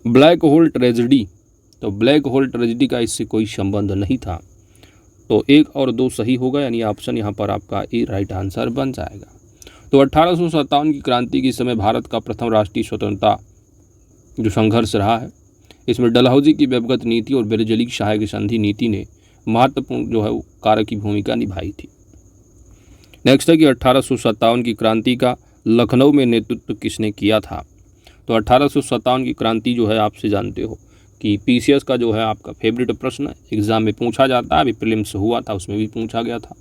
ब्लैक होल ट्रेजेडी, तो ब्लैक होल ट्रेजेडी का इससे कोई संबंध नहीं था। तो 1 और 2 सही होगा, यानी ऑप्शन यहाँ पर आपका ए राइट आंसर बन जाएगा। तो 1857 की क्रांति के समय भारत का प्रथम राष्ट्रीय स्वतंत्रता जो संघर्ष रहा है, इसमें डलहौजी की व्यवगत नीति और बेरजली सहायक संधि नीति ने महत्वपूर्ण जो है वो कार्य की भूमिका निभाई थी। नेक्स्ट है कि 1857 की क्रांति का लखनऊ में नेतृत्व किसने किया था। तो 1857 की क्रांति जो है आपसे जानते हो कि पीसीएस का जो है आपका फेवरेट प्रश्न है, एग्जाम में पूछा जाता है, अभी प्रीलिम्स हुआ था उसमें भी पूछा गया था।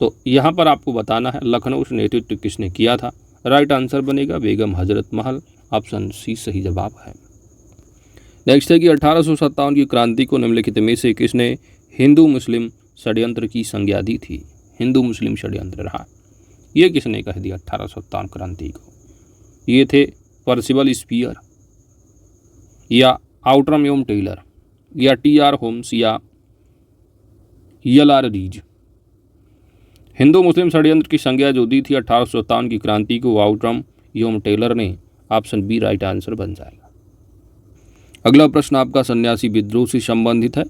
तो यहाँ पर आपको बताना है लखनऊ से नेतृत्व किसने किया था। राइट आंसर बनेगा बेगम हजरत महल, ऑप्शन सी सही जवाब है। नेक्स्ट है कि 1857 की क्रांति को निम्नलिखित में से किसने हिंदू मुस्लिम षड्यंत्र की संज्ञा दी थी। हिंदू मुस्लिम षड्यंत्र रहा, ये किसने कह दिया 1857 क्रांति को। ये थे पर्सिबल स्पीयर या आउटरम एवं टेलर या टी.आर. होम्स या एल.आर. रीज। हिंदू मुस्लिम षड्यंत्र की संज्ञा जो दी थी 1857 की क्रांति को आउटरम एवं टेलर ने, ऑप्शन बी राइट आंसर बन जाएगा। अगला प्रश्न आपका सन्यासी विद्रोह से संबंधित है।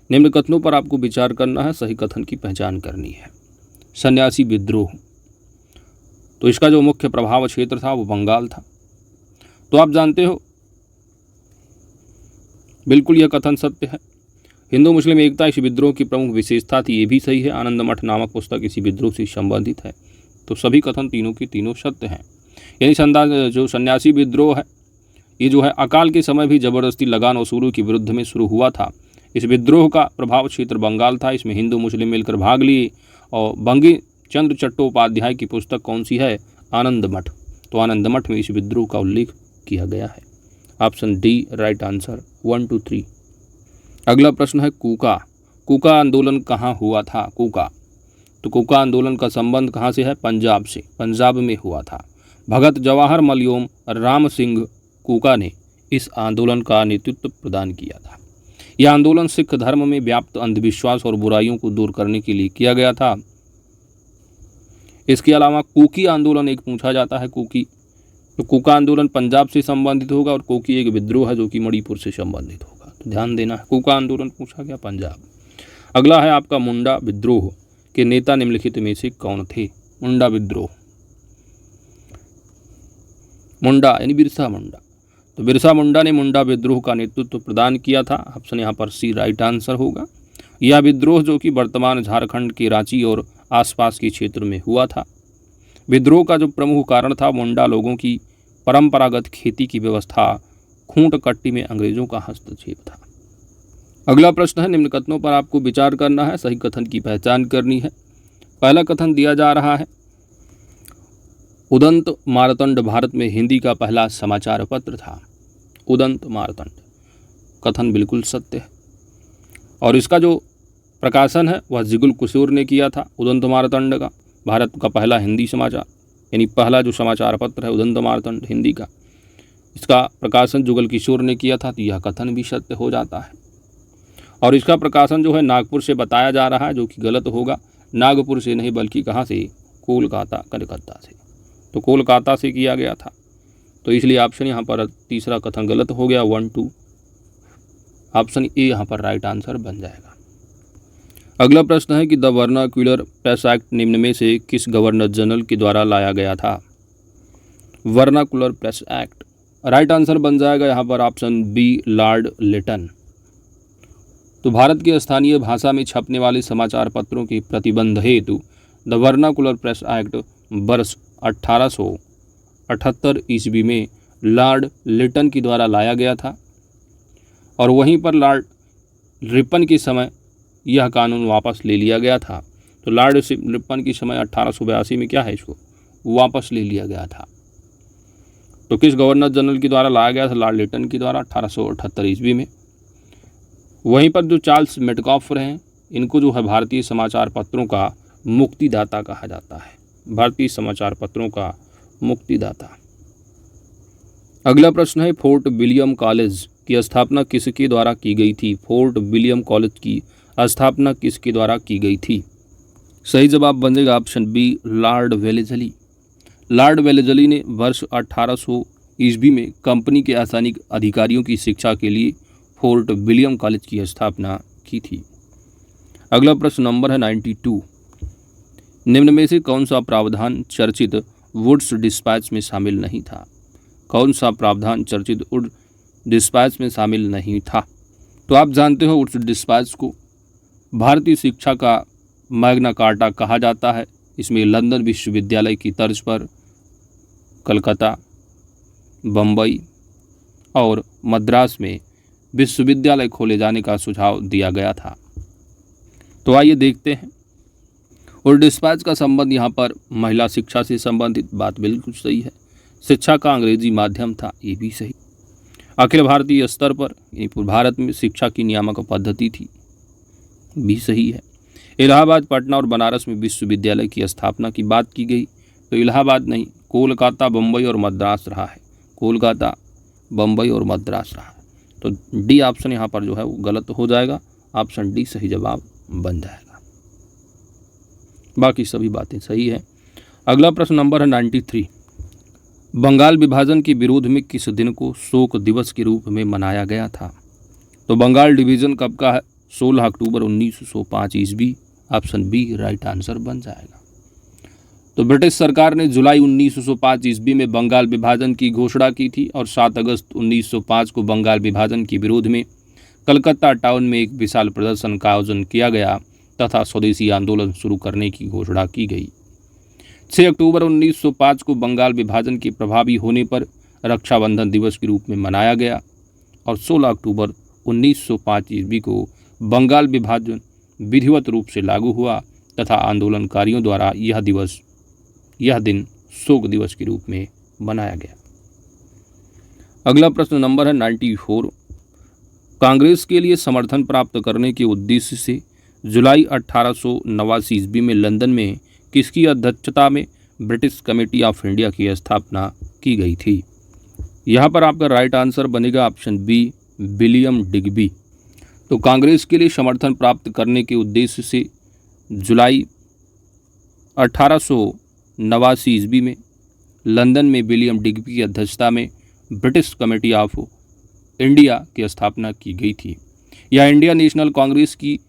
निम्न कथनों पर आपको विचार करना है, सही कथन की पहचान करनी है। सन्यासी विद्रोह, तो इसका जो मुख्य प्रभाव क्षेत्र था वो बंगाल था। तो आप जानते हो बिल्कुल यह कथन सत्य है। हिंदू मुस्लिम एकता इस विद्रोह की प्रमुख विशेषता थी, ये भी सही है। आनंद मठ नामक पुस्तक इसी विद्रोह से संबंधित है। तो सभी कथन तीनों के तीनों सत्य हैं। यानी जो सन्यासी विद्रोह है ये जो है अकाल के समय भी जबरदस्ती लगान वसूली के विरुद्ध में शुरू हुआ था। इस विद्रोह का प्रभाव क्षेत्र बंगाल था। इसमें हिंदू मुस्लिम मिलकर भाग लिए और बंगी चंद्र चट्टोपाध्याय की पुस्तक कौन सी है, आनंद मठ। तो आनंद मठ में इस विद्रोह का उल्लेख किया गया है। Option D right answer 1 2 3। अगला प्रश्न है कूका। कूका आंदोलन कहाँ हुआ था। कूका, तो कूका आंदोलन का संबंध कहाँ से है, पंजाब से। पंजाब में हुआ था। भगत जवाहर मल एवं राम सिंह कूका ने इस आंदोलन का नेतृत्व प्रदान किया था। यह आंदोलन सिख धर्म में व्याप्त अंधविश्वास और बुराइयों को दूर करने के लिए किया गया था। इसके अलावा कुकी आंदोलन एक पूछा जाता है। कुकी, तो कुका आंदोलन पंजाब से संबंधित होगा और कुकी एक विद्रोह है जो कि मणिपुर से संबंधित होगा। तो ध्यान देना है, कुका आंदोलन पूछा गया पंजाब। अगला है आपका मुंडा विद्रोह के नेता निम्नलिखित में से कौन थे। मुंडा विद्रोह, मुंडा यानी बिरसा मुंडा। तो बिरसा मुंडा ने मुंडा विद्रोह का नेतृत्व प्रदान किया था। ऑप्शन यहाँ पर सी राइट आंसर होगा। यह विद्रोह जो कि वर्तमान झारखंड के रांची और आसपास के क्षेत्र में हुआ था। विद्रोह का जो प्रमुख कारण था मुंडा लोगों की परंपरागत खेती की व्यवस्था, खूंट कट्टी में अंग्रेजों का हस्तक्षेप था। अगला प्रश्न है निम्न कथनों पर आपको विचार करना है, सही कथन की पहचान करनी है। पहला कथन दिया जा रहा है उदंत मारतंड भारत में हिंदी का पहला समाचार पत्र था। उदंत मारतंड कथन बिल्कुल सत्य है और इसका जो प्रकाशन है वह जिगुल किशोर ने किया था। उदंत मारतंड का भारत का पहला हिंदी समाचार यानी पहला जो समाचार पत्र है उदंत मारतंड हिंदी का, इसका प्रकाशन जुगल किशोर ने किया था। तो यह कथन भी सत्य हो जाता है। और इसका प्रकाशन जो है नागपुर से बताया जा रहा है, जो कि गलत होगा। नागपुर से नहीं बल्कि कहाँ से, कोलकाता, कलकत्ता से। तो कोलकाता से किया गया था। तो इसलिए ऑप्शन यहाँ पर तीसरा कथन गलत हो गया 1 2। ऑप्शन ए यहाँ पर राइट आंसर बन जाएगा। अगला प्रश्न है कि द वर्नाक्यूलर प्रेस एक्ट निम्न में से किस गवर्नर जनरल के द्वारा लाया गया था। Vernacular press act, right answer बन जाएगा यहाँ पर ऑप्शन बी लॉर्ड लिटन। तो भारत की स्थानीय भाषा में छपने वाले समाचार पत्रों के प्रतिबंध हेतु द वर्नाकुलर प्रेस एक्ट वर्ष 1878 ईस्वी में लॉर्ड लिटन के द्वारा लाया गया था और वहीं पर लॉर्ड रिपन के समय यह कानून वापस ले लिया गया था। तो लॉर्ड रिपन के समय 1882 में क्या है, इसको वापस ले लिया गया था। तो किस गवर्नर जनरल के द्वारा लाया गया था, लॉर्ड लिटन के द्वारा 1878 ईस्वी में। वहीं पर जो चार्ल्स मेडकॉफ रहे, इनको जो है भारतीय समाचार पत्रों का मुक्तिदाता कहा जाता है। भारतीय समाचार पत्रों का मुक्तिदाता। अगला प्रश्न है फोर्ट विलियम कॉलेज की स्थापना किसके द्वारा की गई थी। फोर्ट विलियम कॉलेज की स्थापना किसके द्वारा की गई थी। सही जवाब बनेगा option B Lord Wellesley. Lord Wellesley ने वर्ष 1800 ईस्वी में कंपनी के असैनिक अधिकारियों की शिक्षा के लिए फोर्ट विलियम कॉलेज की स्थापना की थी। अगला प्रश्न नंबर है 92। निम्न में से कौन सा प्रावधान चर्चित वुड्स डिस्पैच में शामिल नहीं था? कौन सा प्रावधान चर्चित वुड्स डिस्पैच में शामिल नहीं था? तो आप जानते हो वुड्स डिस्पैच को भारतीय शिक्षा का मैग्ना कार्टा कहा जाता है। इसमें लंदन विश्वविद्यालय की तर्ज पर कलकत्ता, बम्बई और मद्रास में विश्वविद्यालय खोले जाने का सुझाव दिया गया था। तो आइए देखते हैं। और डिस्पैच का संबंध यहाँ पर महिला शिक्षा से संबंधित, बात बिल्कुल सही है। शिक्षा का अंग्रेजी माध्यम था, ये भी सही। अखिल भारतीय स्तर पर भारत में शिक्षा की नियामक पद्धति थी, भी सही है। इलाहाबाद, पटना और बनारस में विश्वविद्यालय की स्थापना की बात की गई, तो इलाहाबाद नहीं, कोलकाता, बम्बई और मद्रास रहा है। कोलकाता, बम्बई और मद्रास रहा है। तो डी ऑप्शन यहाँ पर जो है वो गलत हो जाएगा। ऑप्शन डी सही जवाब बन जाएगा। बाकी सभी बातें सही है। अगला प्रश्न नंबर है 93। बंगाल विभाजन के विरोध में किस दिन को शोक दिवस के रूप में मनाया गया था? तो बंगाल डिवीजन कब का है? 16 अक्टूबर 1905 ईस्वी। ऑप्शन बी राइट आंसर बन जाएगा। तो ब्रिटिश सरकार ने जुलाई 1905 ईस्वी में बंगाल विभाजन की घोषणा की थी और 7 अगस्त 1905 को बंगाल विभाजन के विरोध में कलकत्ता टाउन में एक विशाल प्रदर्शन का आयोजन किया गया तथा स्वदेशी आंदोलन शुरू करने की घोषणा की गई। 6 अक्टूबर 1905 को बंगाल विभाजन के प्रभावी होने पर रक्षाबंधन दिवस के रूप में मनाया गया और 16 अक्टूबर 1905 ईस्वी को बंगाल विभाजन विधिवत रूप से लागू हुआ तथा आंदोलनकारियों द्वारा यह दिन शोक दिवस के रूप में मनाया गया। अगला प्रश्न नंबर है 94। कांग्रेस के लिए समर्थन प्राप्त करने के उद्देश्य से जुलाई 1889 ईस्वी में लंदन में किसकी अध्यक्षता में ब्रिटिश कमेटी ऑफ इंडिया की स्थापना की गई थी? यहाँ पर आपका राइट आंसर बनेगा ऑप्शन बी विलियम डिग्बी। तो कांग्रेस के लिए समर्थन प्राप्त करने के उद्देश्य से जुलाई 1889 ईस्वी में लंदन में विलियम डिग्बी की अध्यक्षता में ब्रिटिश कमेटी ऑफ इंडिया की स्थापना की गई थी। यह इंडिया नेशनल कांग्रेस की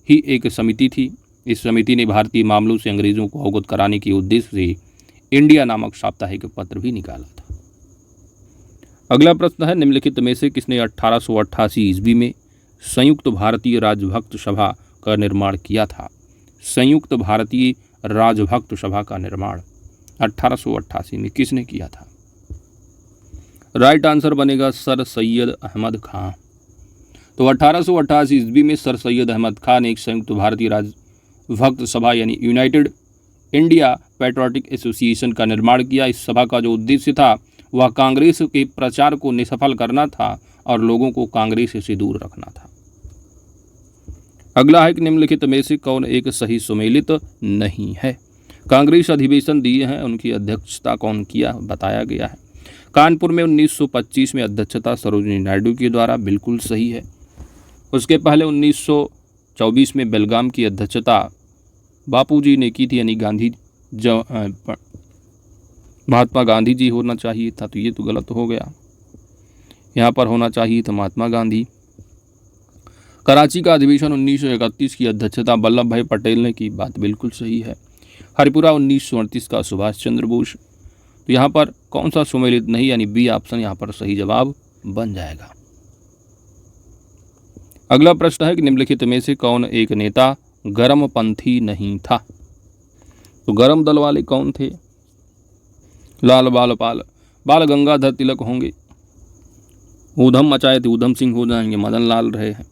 ही एक समिति थी। इस समिति ने भारतीय मामलों से अंग्रेजों को अवगत कराने के उद्देश्य से इंडिया नामक साप्ताहिक पत्र भी निकाला था। अगला प्रश्न है निम्नलिखित में से किसने 1888 ईस्वी में संयुक्त भारतीय राजभक्त सभा का निर्माण किया था? संयुक्त भारतीय राजभक्त सभा का निर्माण 1888 में किसने किया था? राइट आंसर बनेगा सर सैयद अहमद खां। तो 1888 ईस्वी में सर सैयद अहमद खान ने एक संयुक्त भारतीय राजभक्त सभा यानी यूनाइटेड इंडिया पैट्रियोटिक एसोसिएशन का निर्माण किया। इस सभा का जो उद्देश्य था वह कांग्रेस के प्रचार को निष्फल करना था और लोगों को कांग्रेस से दूर रखना था। अगला है कि निम्नलिखित में से कौन एक सही सुमेलित नहीं है? कांग्रेस अधिवेशन दिए हैं, उनकी अध्यक्षता कौन किया बताया गया है। कानपुर में 1925 में अध्यक्षता सरोजिनी नायडू के द्वारा, बिल्कुल सही है। उसके पहले 1924 में बेलगाम की अध्यक्षता बापूजी ने की थी, यानी महात्मा गांधी जी होना चाहिए था, तो ये तो गलत हो गया। यहाँ पर होना चाहिए था महात्मा गांधी। कराची का अधिवेशन 1931 की अध्यक्षता वल्लभ भाई पटेल ने की, बात बिल्कुल सही है। हरिपुरा 1938 का सुभाष चंद्र बोस। तो यहाँ पर कौन सा सुमेलित नहीं, यानी बी ऑप्शन यहाँ पर सही जवाब बन जाएगा। अगला प्रश्न है कि निम्नलिखित में से कौन एक नेता गर्मपंथी नहीं था? तो गर्म दल वाले कौन थे? लाल बाल गंगाधर तिलक होंगे। ऊधम मचाए थे ऊधम सिंह हो जाएंगे, मदन लाल रहे हैं।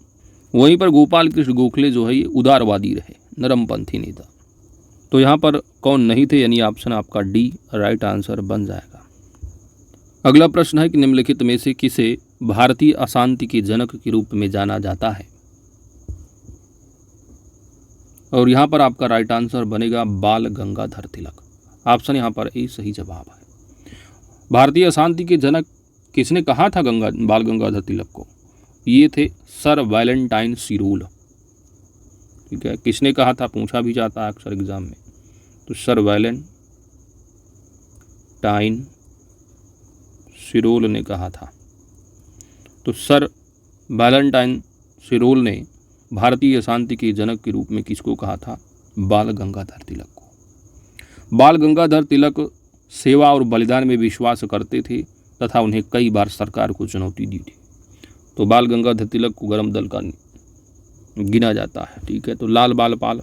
वहीं पर गोपाल कृष्ण गोखले जो है ये उदारवादी रहे, नरमपंथी नेता। तो यहाँ पर कौन नहीं थे, यानी ऑप्शन आपका डी राइट आंसर बन जाएगा। अगला प्रश्न है कि निम्नलिखित में से किसे भारतीय अशांति के जनक के रूप में जाना जाता है? और यहाँ पर आपका राइट आंसर बनेगा बाल गंगाधर तिलक। ऑप्शन यहाँ पर ए सही जवाब है। भारतीय अशांति के जनक किसने कहा था बाल गंगाधर तिलक को? ये थे सर वैलेंटाइन सिरोल। ठीक है, किसने कहा था, पूछा भी जाता है अक्सर एग्जाम में। तो सर वैलेंटाइन सिरोल ने कहा था। तो सर वैलेंटाइन सिरोल ने भारतीय शांति के जनक के रूप में किसको कहा था? बाल गंगाधर तिलक को। बाल गंगाधर तिलक सेवा और बलिदान में विश्वास करते थे तथा उन्हें कई बार सरकार को चुनौती दी थी। तो बाल गंगाधर तिलक को गरम दल का गिना जाता है। ठीक है, तो लाल बाल पाल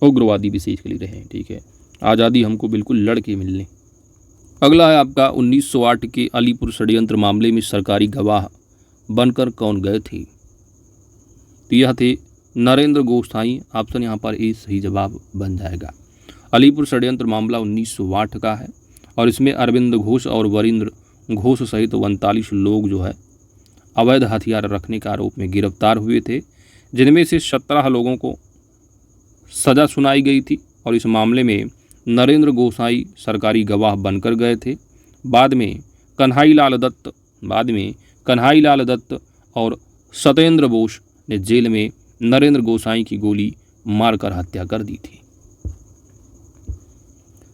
उग्रवादी बेसिकली रहे। ठीक है, आज़ादी हमको बिल्कुल लड़के मिलने। अगला है आपका 1908 के अलीपुर षड्यंत्र मामले में सरकारी गवाह बनकर कौन गए थे? तो यह थे नरेंद्र गोसाई। ऑप्शन यहाँ पर ए सही जवाब बन जाएगा। अलीपुर षड्यंत्र मामला 1908 का है और इसमें अरविंद घोष और वरिंद्र घोष सहित 39 लोग जो है अवैध हथियार रखने के आरोप में गिरफ्तार हुए थे, जिनमें से 17 लोगों को सज़ा सुनाई गई थी और इस मामले में नरेंद्र गोसाई सरकारी गवाह बनकर गए थे। बाद में कन्हाई लाल दत्त और सत्येंद्र बोस ने जेल में नरेंद्र गोसाई की गोली मारकर हत्या कर दी थी।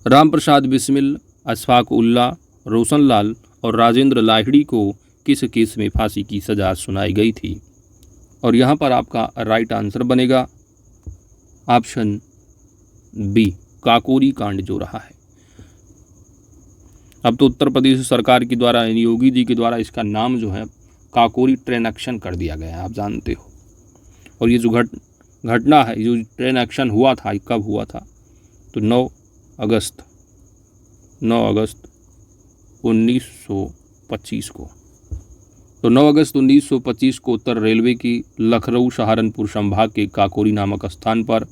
रामप्रसाद बिस्मिल, अशफाक उल्ला, रोशनलाल और राजेंद्र लाहिड़ी को किस केस में फांसी की सजा सुनाई गई थी? और यहाँ पर आपका राइट आंसर बनेगा ऑप्शन बी, काकोरी कांड जो रहा है। अब तो उत्तर प्रदेश सरकार के द्वारा यानी योगी जी के द्वारा इसका नाम जो है काकोरी ट्रेन एक्शन कर दिया गया है, आप जानते हो। और ये जो घटना है, जो ट्रेन एक्शन हुआ था, कब हुआ था? तो 9 अगस्त 1925 को। तो 9 अगस्त 1925 को उत्तर रेलवे की लखनऊ सहारनपुर संभाग के काकोरी नामक स्थान पर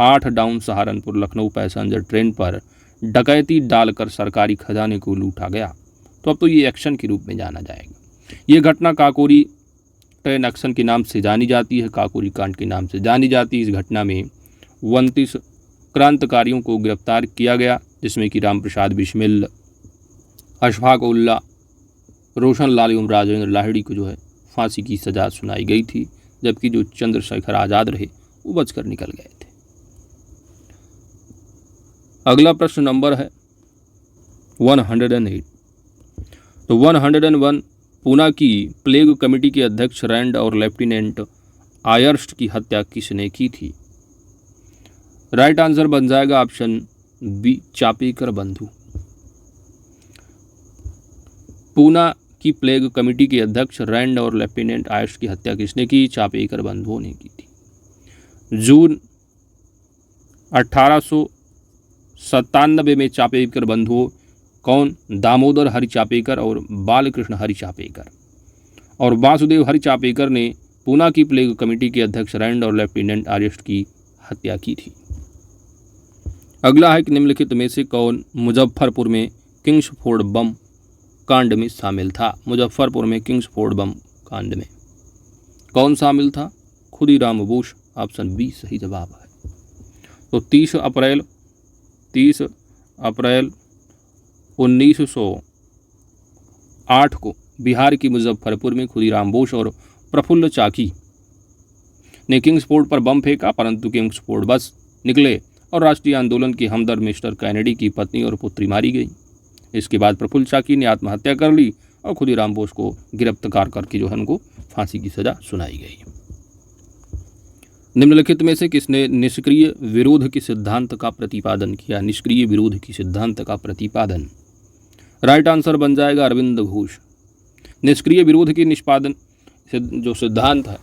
8 down Saharanpur Lucknow passenger train पर डकैती डालकर सरकारी खजाने को लूटा गया। तो अब तो ये एक्शन के रूप में जाना जाएगा। ये घटना काकोरी ट्रेन एक्शन के नाम से जानी जाती है, काकोरी कांड के नाम से जानी जाती है। इस घटना में 29 क्रांतिकारियों को गिरफ्तार किया गया, जिसमें कि रामप्रसाद बिस्मिल, अशफाक उल्ला, रोशनलाल एवं राजेंद्र लाहिड़ी को जो है फांसी की सजा सुनाई गई थी, जबकि जो चंद्रशेखर आज़ाद रहे वो बचकर निकल गए थे। अगला प्रश्न नंबर है 108। तो 101 पूना की प्लेग कमेटी के अध्यक्ष रैंड और लेफ्टिनेंट आयर्स्ट की हत्या किसने की थी? राइट आंसर बन जाएगा ऑप्शन बी, चापेकर बंधु। पूना की प्लेग कमेटी के अध्यक्ष रैंड और लेफ्टिनेंट आयर्स्ट की हत्या किसने की? चापेकर बंधुओं ने की थी। जून 1897 में चापेकर बंधुओं कौन? दामोदर हरि चापेकर और बालकृष्ण हरि चापेकर और वासुदेव हरि चापेकर ने पूना की प्लेग कमेटी के अध्यक्ष रैंड और लेफ्टिनेंट आयर्स्ट की हत्या की थी। अगला है कि निम्नलिखित में से कौन मुजफ्फरपुर में किंग्सफोर्ड बम कांड में शामिल था? मुजफ्फरपुर में किंग्सफोर्ड बम कांड में कौन शामिल था? खुदीराम बोस। ऑप्शन बी सही जवाब है। तो 30 अप्रैल 1908 को बिहार की मुजफ्फरपुर में खुदीराम बोस और प्रफुल्ल चाकी ने किंग्सफोर्ड पर बम फेंका, परंतु किंग्सफोर्ड बस निकले और राष्ट्रीय आंदोलन के हमदर्द मिस्टर कैनेडी की पत्नी और पुत्री मारी गई। इसके बाद प्रफुल्ल चाकी ने आत्महत्या कर ली और खुदीराम बोस को गिरफ्तार करके जो है उनको फांसी की सजा सुनाई गई। निम्नलिखित में से किसने निष्क्रिय विरोध के सिद्धांत का प्रतिपादन किया? निष्क्रिय विरोध की सिद्धांत का प्रतिपादन। राइट आंसर बन जाएगा अरविंद घोष। निष्क्रिय विरोध के निष्पादन जो सिद्धांत है,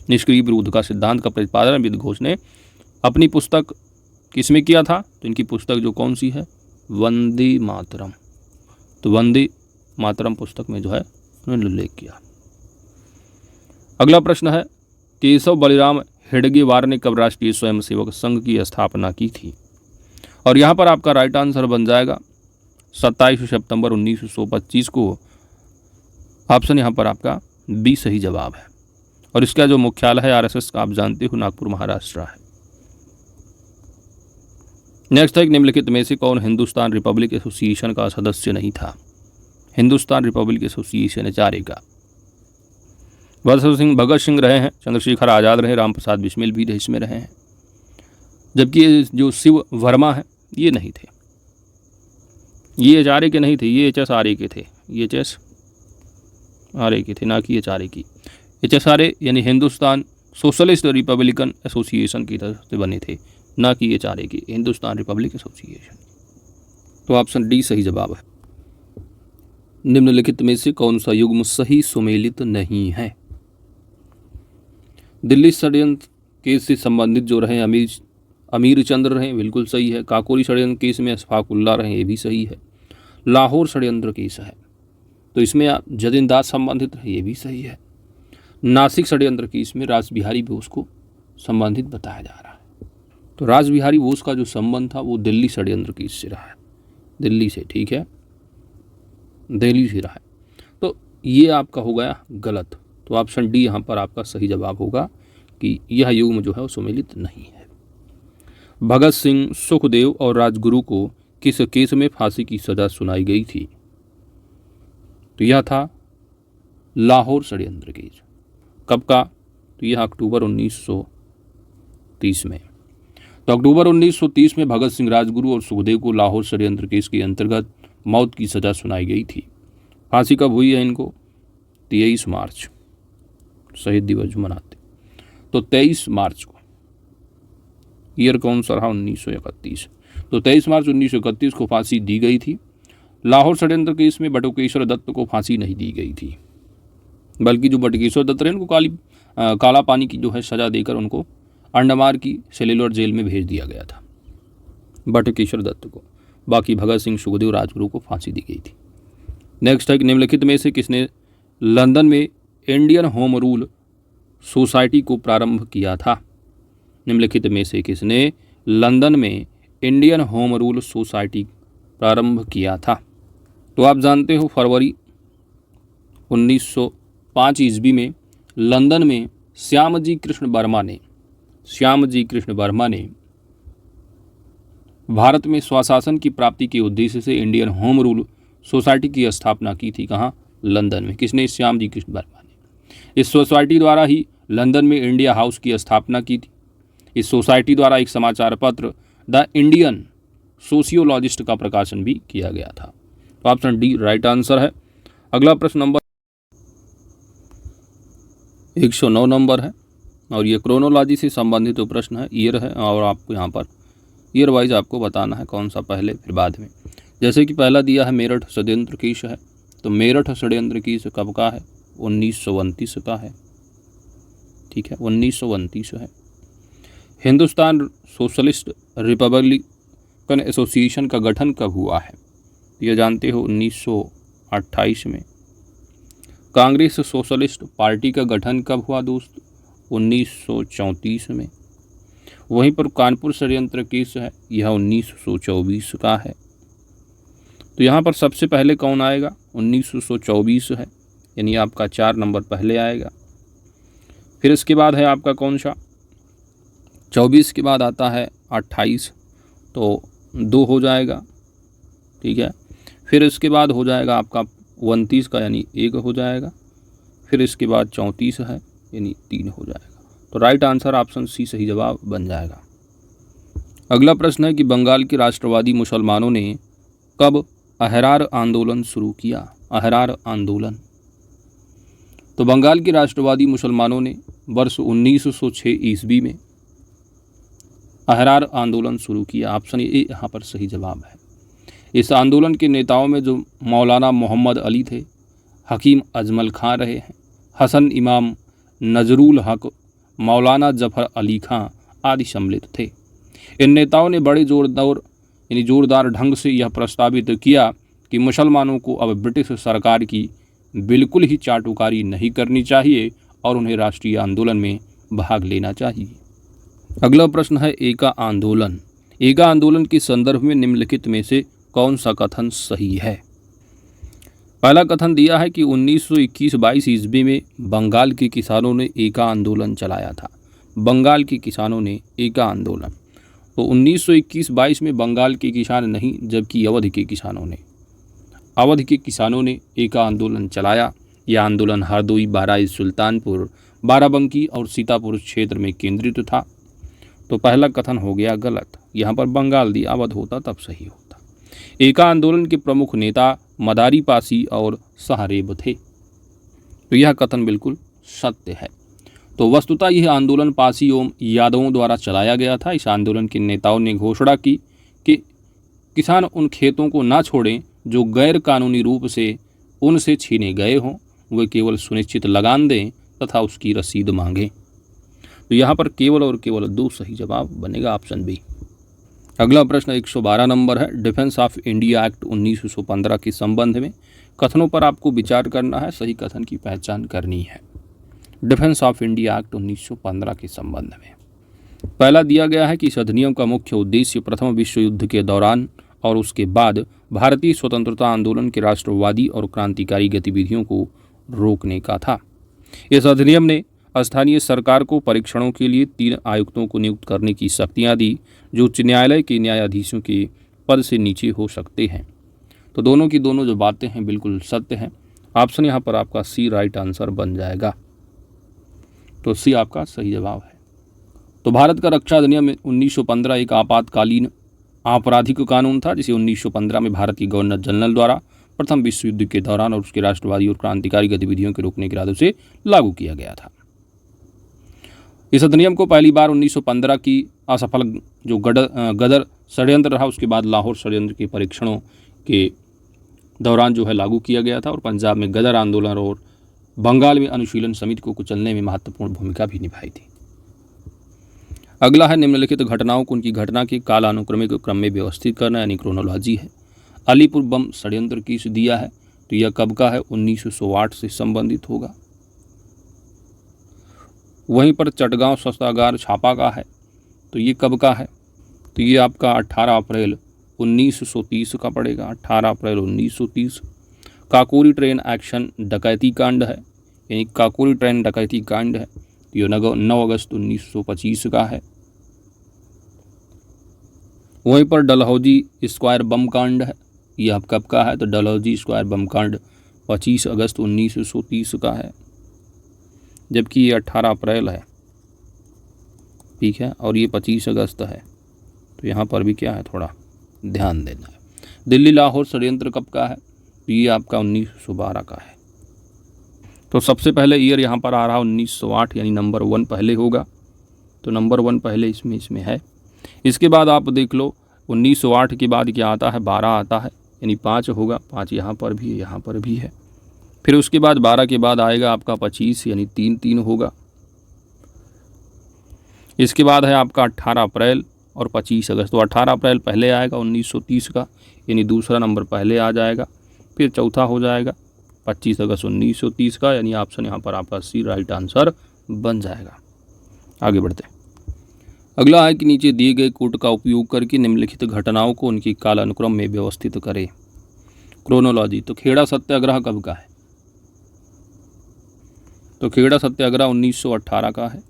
निष्क्रिय विरोध का सिद्धांत का प्रतिपादन अरविंद घोष ने अपनी पुस्तक किसमें किया था? तो इनकी पुस्तक जो कौन सी है? वंदे मातरम। तो वंदे मातरम पुस्तक में जो है उन्होंने उल्लेख किया। अगला प्रश्न है केशव बलिराम हेडगेवार ने कब राष्ट्रीय स्वयंसेवक संघ की स्थापना की थी? और यहाँ पर आपका राइट आंसर बन जाएगा 27 सितंबर 1925 को। ऑप्शन यहाँ पर आपका बी सही जवाब है। और इसका जो मुख्यालय है आरएसएस का आप जानते हो नागपुर महाराष्ट्र है। नेक्स्ट है निम्नलिखित में से कौन हिंदुस्तान रिपब्लिक एसोसिएशन का सदस्य नहीं था? हिंदुस्तान रिपब्लिक एसोसिएशन एचआरए का भगत सिंह रहे हैं, चंद्रशेखर आज़ाद रहे, रामप्रसाद बिस्मिल भी इसमें रहे हैं, जबकि जो शिव वर्मा है ये नहीं थे। ये एचआरए के नहीं थे, ये एचएसआरए के थे। ये एचएसआरए के थे, ना कि एचआरए की। HSRA यानी हिंदुस्तान सोशलिस्ट रिपब्लिकन एसोसिएशन की तरफ से बने थे, ना कि HRA की, हिंदुस्तान रिपब्लिक एसोसिएशन। तो ऑप्शन डी सही जवाब है। निम्नलिखित में से कौन सा युग्म सही सुमेलित नहीं है? दिल्ली षड्यंत्र केस से संबंधित जो रहे अमीर चंद्र रहे, बिल्कुल सही है। काकोरी षड्यंत्र केस में अशफाकुल्ला रहे, ये भी सही है। लाहौर षड्यंत्र केस है तो इसमें जतिन दास संबंधित रहे, ये भी सही है। नासिक षड्यंत्र केस में रास बिहारी बोस को संबंधित बताया जा रहा है। तो रास बिहारी बोस का जो संबंध था वो दिल्ली षड्यंत्र केस से रहा है, दिल्ली से, ठीक है, दिल्ली से रहा है। तो ये आपका हो गया गलत। तो ऑप्शन डी यहाँ पर आपका सही जवाब होगा कि यह युग्म जो है वो सुमेलित नहीं है। भगत सिंह, सुखदेव और राजगुरु को किस केस में फांसी की सजा सुनाई गई थी? तो यह था लाहौर षड्यंत्र केस। कब का? तो यह अक्टूबर 1930 में। तो अक्टूबर 1930 में भगत सिंह, राजगुरु और सुखदेव को लाहौर षड्यंत्र केस के अंतर्गत मौत की सजा सुनाई गई थी। फांसी कब हुई है इनको? 23 मार्च, शहीद दिवस जो मनाते, तो 23 मार्च को। ईयर कौन सा रहा? 1931। तो 23 मार्च 1931 को फांसी दी गई थी। लाहौर षड्यंत्र केस में बटुकेश्वर दत्त को फांसी नहीं दी गई थी, बल्कि जो बटुकेश्वर दत्त रहे उनको काला पानी की जो है सजा देकर उनको अंडमान की सेल्युलर जेल में भेज दिया गया था, बटुकेश्वर दत्त को। बाकी भगत सिंह, सुखदेव, राजगुरु को फांसी दी गई थी। नेक्स्ट है कि निम्नलिखित में से किसने लंदन में इंडियन होम रूल सोसाइटी को प्रारंभ किया था? निम्नलिखित में से किसने लंदन में इंडियन होम रूल सोसाइटी प्रारंभ किया था? तो आप जानते हो फरवरी 1905 ईस्वी में लंदन में श्यामजी कृष्ण वर्मा ने भारत में स्वशासन की प्राप्ति के उद्देश्य से इंडियन होम रूल सोसाइटी की स्थापना की थी। कहाँ? लंदन में। किसने? श्यामजी कृष्ण वर्मा ने। इस सोसाइटी द्वारा ही लंदन में इंडिया हाउस की स्थापना की थी। इस सोसाइटी द्वारा एक समाचार पत्र द इंडियन सोशियोलॉजिस्ट का प्रकाशन भी किया गया था। तो ऑप्शन डी राइट आंसर है। अगला प्रश्न नंबर 109 नंबर है और ये क्रोनोलॉजी से संबंधित तो प्रश्न है, ईयर है, और आपको यहाँ पर ईयर वाइज आपको बताना है कौन सा पहले फिर बाद में। जैसे कि पहला दिया है मेरठ षड्यंत्र केस है, तो मेरठ षड्यंत्र केस कब का है? 1929 का है, ठीक है, 1929 है। हिंदुस्तान सोशलिस्ट रिपब्लिकन एसोसिएशन का गठन कब हुआ है? ये जानते हो 1928 में। कांग्रेस सोशलिस्ट पार्टी का गठन कब हुआ दोस्त? 1934 में। वहीं पर कानपुर षड्यंत्र केस है, यह 1924 का है। तो यहाँ पर सबसे पहले कौन आएगा? 1924 है, यानी आपका 4 नंबर पहले आएगा। फिर इसके बाद है आपका कौन सा? 24 के बाद आता है 28, तो 2 हो जाएगा, ठीक है। फिर इसके बाद हो जाएगा आपका 29 का, यानी 1 हो जाएगा। फिर इसके बाद 34 है, यानी 3 हो जाएगा। तो राइट आंसर ऑप्शन सी सही जवाब बन जाएगा। अगला प्रश्न है कि बंगाल के राष्ट्रवादी मुसलमानों ने कब अहरार आंदोलन शुरू किया? अहरार आंदोलन। तो बंगाल के राष्ट्रवादी मुसलमानों ने वर्ष 1906 ईस्वी में अहरार आंदोलन शुरू किया। ऑप्शन ए यहाँ पर सही जवाब है। इस आंदोलन के नेताओं में जो मौलाना मोहम्मद अली थे, हकीम अजमल खां रहे हैं, हसन इमाम, नजरुल हक, मौलाना जफर अली खां आदि सम्मिलित थे। इन नेताओं ने बड़े जोरदार ढंग से यह प्रस्तावित किया कि मुसलमानों को अब ब्रिटिश सरकार की बिल्कुल ही चाटुकारी नहीं करनी चाहिए और उन्हें राष्ट्रीय आंदोलन में भाग लेना चाहिए। अगला प्रश्न है एका आंदोलन। एका आंदोलन के संदर्भ में निम्नलिखित में से कौन सा कथन सही है? पहला कथन दिया है कि 1921-22 ईस्वी में बंगाल के किसानों ने एका आंदोलन चलाया था। बंगाल के किसानों ने एका आंदोलन, तो 1921-22 में बंगाल के किसान नहीं, जबकि अवध के किसानों ने एका आंदोलन चलाया। यह आंदोलन हरदोई, बहराइच, सुल्तानपुर, बाराबंकी और सीतापुर क्षेत्र में केंद्रित था। तो पहला कथन हो गया गलत, यहाँ पर बंगाल दिया, अवध होता तब सही होता। एका आंदोलन के प्रमुख नेता मदारी पासी और सहरेब थे, तो यह कथन बिल्कुल सत्य है। तो वस्तुतः यह आंदोलन पासी एवं यादवों द्वारा चलाया गया था। इस आंदोलन के नेताओं ने घोषणा की कि किसान उन खेतों को ना छोड़ें जो गैर कानूनी रूप से उनसे छीने गए हों, वे केवल सुनिश्चित लगान दें तथा उसकी रसीद मांगें। तो यहाँ पर केवल और केवल 2 सही जवाब बनेगा, ऑप्शन बी। अगला प्रश्न 112 नंबर है। डिफेंस ऑफ इंडिया एक्ट 1915 के संबंध में कथनों पर आपको विचार करना है, सही कथन की पहचान करनी है। डिफेंस ऑफ इंडिया एक्ट 1915 के संबंध में पहला दिया गया है कि इस अधिनियम का मुख्य उद्देश्य प्रथम विश्व युद्ध के दौरान और उसके बाद भारतीय स्वतंत्रता आंदोलन के राष्ट्रवादी और क्रांतिकारी गतिविधियों को रोकने का था। इस अधिनियम ने स्थानीय सरकार को परीक्षणों के लिए 3 आयुक्तों को नियुक्त करने की शक्तियां दी, जो उच्च न्यायालय के न्यायाधीशों के पद से नीचे हो सकते हैं। तो दोनों की दोनों जो बातें हैं बिल्कुल सत्य हैं। ऑप्शन यहाँ पर आपका सी राइट आंसर बन जाएगा। तो सी आपका सही जवाब है। तो भारत का रक्षा अधिनियम 1915 एक आपातकालीन आपराधिक कानून था, जिसे 1915 में भारत के गवर्नर जनरल द्वारा प्रथम विश्व युद्ध के दौरान और उसके राष्ट्रवादी और क्रांतिकारी गतिविधियों के रोकने के इरादे से लागू किया गया था। इस अधिनियम को पहली बार 1915 की असफल जो गदर षड्यंत्र रहा, उसके बाद लाहौर षड्यंत्र के परीक्षणों के दौरान जो है लागू किया गया था और पंजाब में गदर आंदोलन और बंगाल में अनुशीलन समिति को कुचलने में महत्वपूर्ण भूमिका भी निभाई थी। अगला है निम्नलिखित घटनाओं को उनकी घटना के कालानुक्रमिक क्रम में व्यवस्थित करना, यानी क्रोनोलॉजी है। अलीपुर बम षड्यंत्र किस दिया है, तो यह कब का है, 1908 से संबंधित होगा। वहीं पर चटगांव शस्त्रागार छापा का है, तो ये कब का है, तो ये आपका 18 अप्रैल 1930 का पड़ेगा, 18 अप्रैल 1930। काकोरी ट्रेन एक्शन डकैती कांड है, यानी काकोरी ट्रेन डकैती कांड है, तो ये 9 अगस्त 1925 का है। वहीं पर डलहौजी स्क्वायर बम कांड है, यह अब कब का है, तो डलहौजी स्क्वायर बम कांड 25 अगस्त 1930 का है, जबकि ये 18 अप्रैल है, ठीक है, और ये 25 अगस्त है। तो यहाँ पर भी क्या है, थोड़ा ध्यान देना है। दिल्ली लाहौर षड्यंत्र कब का है, तो ये आपका 1912 का है। तो सबसे पहले ईयर यहाँ पर आ रहा 1908, यानी नंबर 1 पहले होगा, तो नंबर 1 पहले इसमें है। इसके बाद आप देख लो 1908 के बाद क्या आता है, 12 आता है, यानी 5 होगा, 5 यहाँ पर भी है, यहाँ पर भी है। फिर उसके बाद 12 के बाद आएगा आपका 25, यानी 3 होगा। इसके बाद है आपका 18 अप्रैल और 25 अगस्त, तो 18 अप्रैल पहले आएगा 1930 का, यानी दूसरा नंबर पहले आ जाएगा। फिर चौथा हो जाएगा 25 अगस्त 1930 का, यानी ऑप्शन यहाँ पर आपका सी राइट आंसर बन जाएगा। आगे बढ़ते हैं। अगला है कि नीचे दिए गए कोड का उपयोग करके निम्नलिखित घटनाओं को उनकी कालानुक्रम में व्यवस्थित करें। क्रोनोलॉजी, तो खेड़ा सत्याग्रह कब का है, तो खेड़ा सत्याग्रह 1918 का है।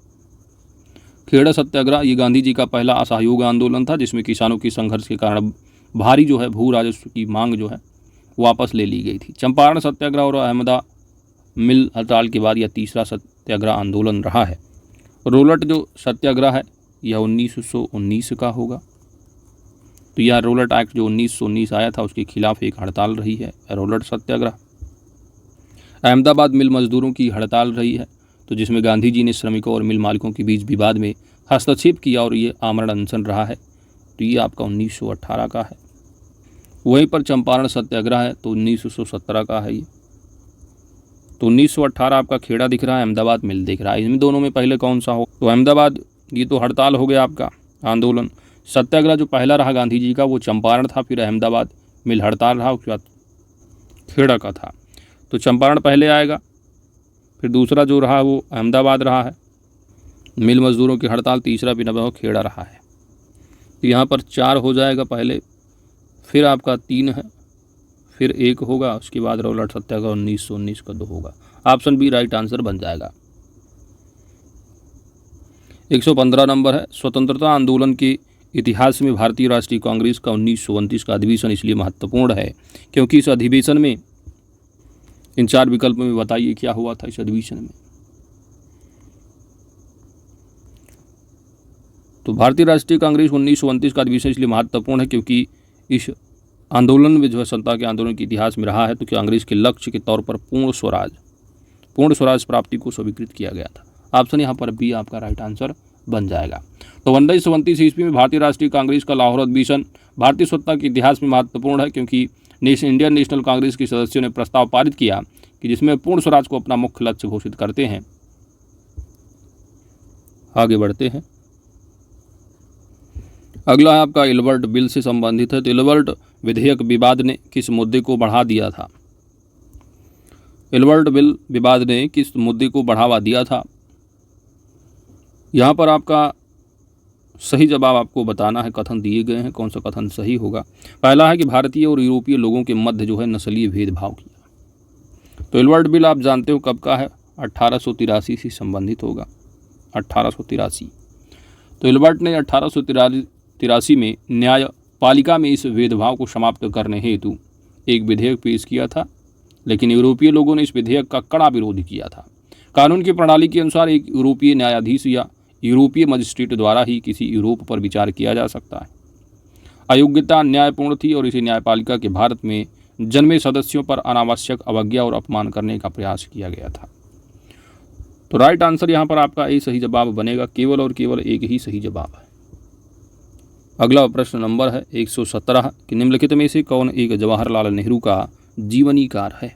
खेड़ा सत्याग्रह ये गांधी जी का पहला असहयोग आंदोलन था, जिसमें किसानों की संघर्ष के कारण भारी जो है भू राजस्व की मांग जो है वापस ले ली गई थी। चंपारण सत्याग्रह और अहमदा मिल हड़ताल के बाद यह तीसरा सत्याग्रह आंदोलन रहा है। रोलट जो सत्याग्रह है यह 1919 का होगा। तो यह रोलट एक्ट जो 1919 आया था उसके खिलाफ एक हड़ताल रही है, रोलट सत्याग्रह। अहमदाबाद मिल मजदूरों की हड़ताल रही है, तो जिसमें गांधी जी ने श्रमिकों और मिल मालिकों के बीच विवाद में हस्तक्षेप किया और ये आमरण अनशन रहा है, तो ये आपका 1918 का है। वहीं पर चंपारण सत्याग्रह है, तो 1917 का है ये। तो 1918 आपका खेड़ा दिख रहा है, अहमदाबाद मिल दिख रहा है, इसमें दोनों में पहले कौन सा हो, तो अहमदाबाद ये तो हड़ताल हो गया आपका आंदोलन। सत्याग्रह जो पहला रहा गांधी जी का वो चंपारण था, फिर अहमदाबाद मिल हड़ताल रहा, उसके बाद खेड़ा का था। तो चंपारण पहले आएगा, फिर दूसरा जो रहा वो अहमदाबाद रहा है, मिल मजदूरों की हड़ताल तीसरा भी नवा खेड़ा रहा है। तो यहाँ पर 4 हो जाएगा पहले, फिर आपका 3 है, फिर 1 होगा, उसके बाद रोलट सत्याग्रह 1919 का 2 होगा। ऑप्शन बी राइट आंसर बन जाएगा। 115 नंबर है। स्वतंत्रता आंदोलन के इतिहास में भारतीय राष्ट्रीय कांग्रेस का 1929 का अधिवेशन इसलिए महत्वपूर्ण है क्योंकि इस अधिवेशन में इन 4 विकल्पों में बताइए क्या हुआ था इस अधिवेशन में। तो भारतीय राष्ट्रीय कांग्रेस 1929 का अधिवेशन इसलिए महत्वपूर्ण है क्योंकि इस आंदोलन में जो है स्वतंत्रता के आंदोलन के इतिहास में रहा है तो कांग्रेस के लक्ष्य के तौर पर पूर्ण स्वराज प्राप्ति को स्वीकृत किया गया था। ऑप्शन यहाँ पर बी आपका राइट आंसर बन जाएगा। तो 1929 ईस्वी में भारतीय राष्ट्रीय कांग्रेस का लाहौर अधिवेशन भारतीय स्वतंत्रता के इतिहास में महत्वपूर्ण है, क्योंकि इंडियन नेशनल कांग्रेस के सदस्यों ने प्रस्ताव पारित किया कि जिसमें पूर्ण स्वराज को अपना मुख्य लक्ष्य घोषित करते हैं। आगे बढ़ते हैं। अगला है आपका इलबर्ट बिल से संबंधित है। तो इलबर्ट विधेयक विवाद ने किस मुद्दे को बढ़ा दिया था? इलबर्ट बिल विवाद ने किस मुद्दे को बढ़ावा दिया था? यहाँ पर आपका सही जवाब आपको बताना है, कथन दिए गए हैं, कौन सा कथन सही होगा। पहला है कि भारतीय और यूरोपीय लोगों के मध्य जो है नस्लीय भेदभाव किया। तो इलबर्ट बिल आप जानते हो कब का है? 1883 से संबंधित होगा, 1883। तो इलबर्ट ने 1883 में न्यायपालिका में इस भेदभाव को समाप्त करने हेतु एक विधेयक पेश किया था, लेकिन यूरोपीय लोगों ने इस विधेयक का कड़ा विरोध किया था। कानून की प्रणाली के अनुसार एक यूरोपीय न्यायाधीश या यूरोपीय मजिस्ट्रेट द्वारा ही किसी यूरोप पर विचार किया जा सकता है। अयोग्यता न्यायपूर्ण थी और इसी न्यायपालिका के भारत में जन्मे सदस्यों पर अनावश्यक अवज्ञा और अपमान करने का प्रयास किया गया था। तो राइट आंसर यहाँ पर आपका ए सही जवाब बनेगा। केवल और केवल एक ही सही जवाब है। अगला प्रश्न नंबर है 117 कि निम्नलिखित में से कौन एक जवाहरलाल नेहरू का जीवनीकार है?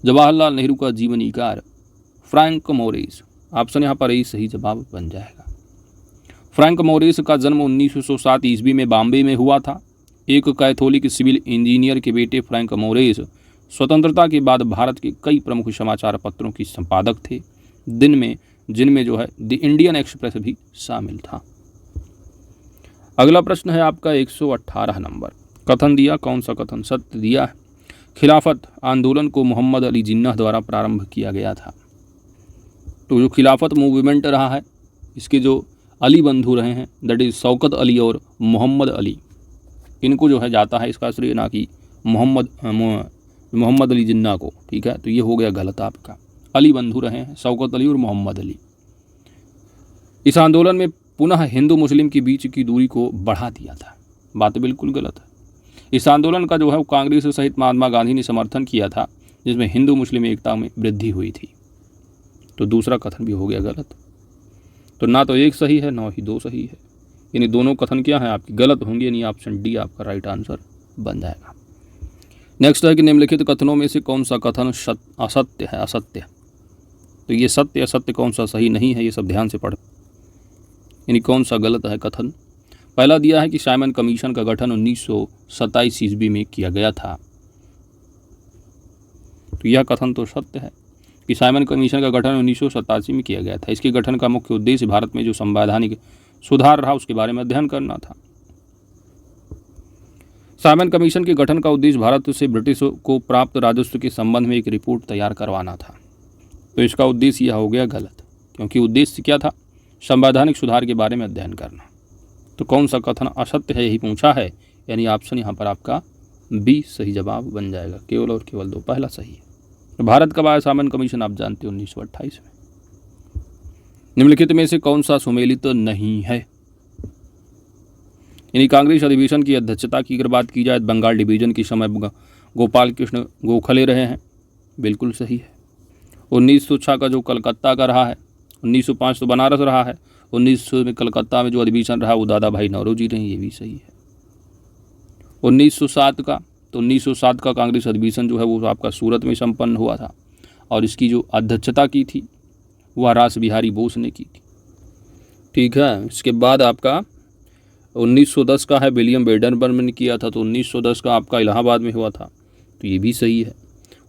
जवाहरलाल नेहरू का जीवनीकार फ्रैंक मोरिस। ऑप्शन यहाँ पर ए सही जवाब बन जाएगा। फ्रैंक मोरिस का जन्म 1907 ईस्वी में बॉम्बे में हुआ था। एक कैथोलिक सिविल इंजीनियर के बेटे फ्रैंक मोरिस स्वतंत्रता के बाद भारत के कई प्रमुख समाचार पत्रों की संपादक थे, जिनमें जो है द इंडियन एक्सप्रेस भी शामिल था। अगला प्रश्न है आपका 118 नंबर। कथन दिया, कौन सा कथन सत्य दिया है? खिलाफत आंदोलन को मोहम्मद अली जिन्नाह द्वारा प्रारंभ किया गया था। तो जो खिलाफत मूवमेंट रहा है, इसके जो अली बंधु रहे हैं, दैट इज शौकत अली और मोहम्मद अली, इनको जो है जाता है इसका श्रेय, ना कि मोहम्मद अली जिन्ना को। ठीक है, तो ये हो गया गलत आपका। अली बंधु रहे हैं, शौकत अली और मोहम्मद अली। इस आंदोलन में पुनः हिंदू मुस्लिम के बीच की दूरी को बढ़ा दिया था। बात बिल्कुल गलत है। इस आंदोलन का जो है कांग्रेस सहित महात्मा गांधी ने समर्थन किया था, जिसमें हिंदू मुस्लिम एकता में वृद्धि हुई थी। तो दूसरा कथन भी हो गया गलत। तो ना तो एक सही है, ना ही दो सही है, यानी दोनों कथन क्या है आपकी गलत होंगे, यानी ऑप्शन डी आपका राइट आंसर बन जाएगा। नेक्स्ट है कि निम्नलिखित कथनों में से कौन सा कथन असत्य है? असत्य। तो ये सत्य असत्य कौन सा सही नहीं है, ये सब ध्यान से पढ़, यानी कौन सा गलत है कथन। पहला दिया है कि साइमन कमीशन का गठन 1927 ईस्वी में किया गया था। तो यह कथन तो सत्य है कि साइमन कमीशन का गठन 1987 में किया गया था। इसके गठन का मुख्य उद्देश्य भारत में जो संवैधानिक सुधार रहा उसके बारे में अध्ययन करना था। साइमन कमीशन के गठन का उद्देश्य भारत से ब्रिटिश को प्राप्त राजस्व के संबंध में एक रिपोर्ट तैयार करवाना था। तो इसका उद्देश्य यह हो गया गलत, क्योंकि उद्देश्य क्या था? संवैधानिक सुधार के बारे में अध्ययन करना। तो कौन सा कथन असत्य है, यही पूछा है, यानी ऑप्शन यहाँ पर आपका बी सही जवाब बन जाएगा। केवल और केवल दो, पहला सही है। तो भारत कब आया साइमन कमीशन? आप जानते हो 1928 में। निम्नलिखित में से कौन सा सुमेलित नहीं है? यानी कांग्रेस अधिवेशन की अध्यक्षता की अगर बात की जाए, बंगाल डिवीजन के समय गोपाल कृष्ण गोखले रहे हैं, बिल्कुल सही है। 1906 का जो कलकत्ता का रहा है, 1905 तो बनारस रहा है, 1900 में कलकत्ता में जो अधिवेशन रहा वो दादा भाई नौरोजी रहे, ये भी सही है। 1907 का, तो 1907 का कांग्रेस अधिवेशन जो है वो आपका सूरत में संपन्न हुआ था, और इसकी जो अध्यक्षता की थी वह रास बिहारी बोस ने की थी। ठीक है, इसके बाद आपका 1910 का है, विलियम बेडनबर्ग ने किया था। तो 1910 का आपका इलाहाबाद में हुआ था, तो ये भी सही है।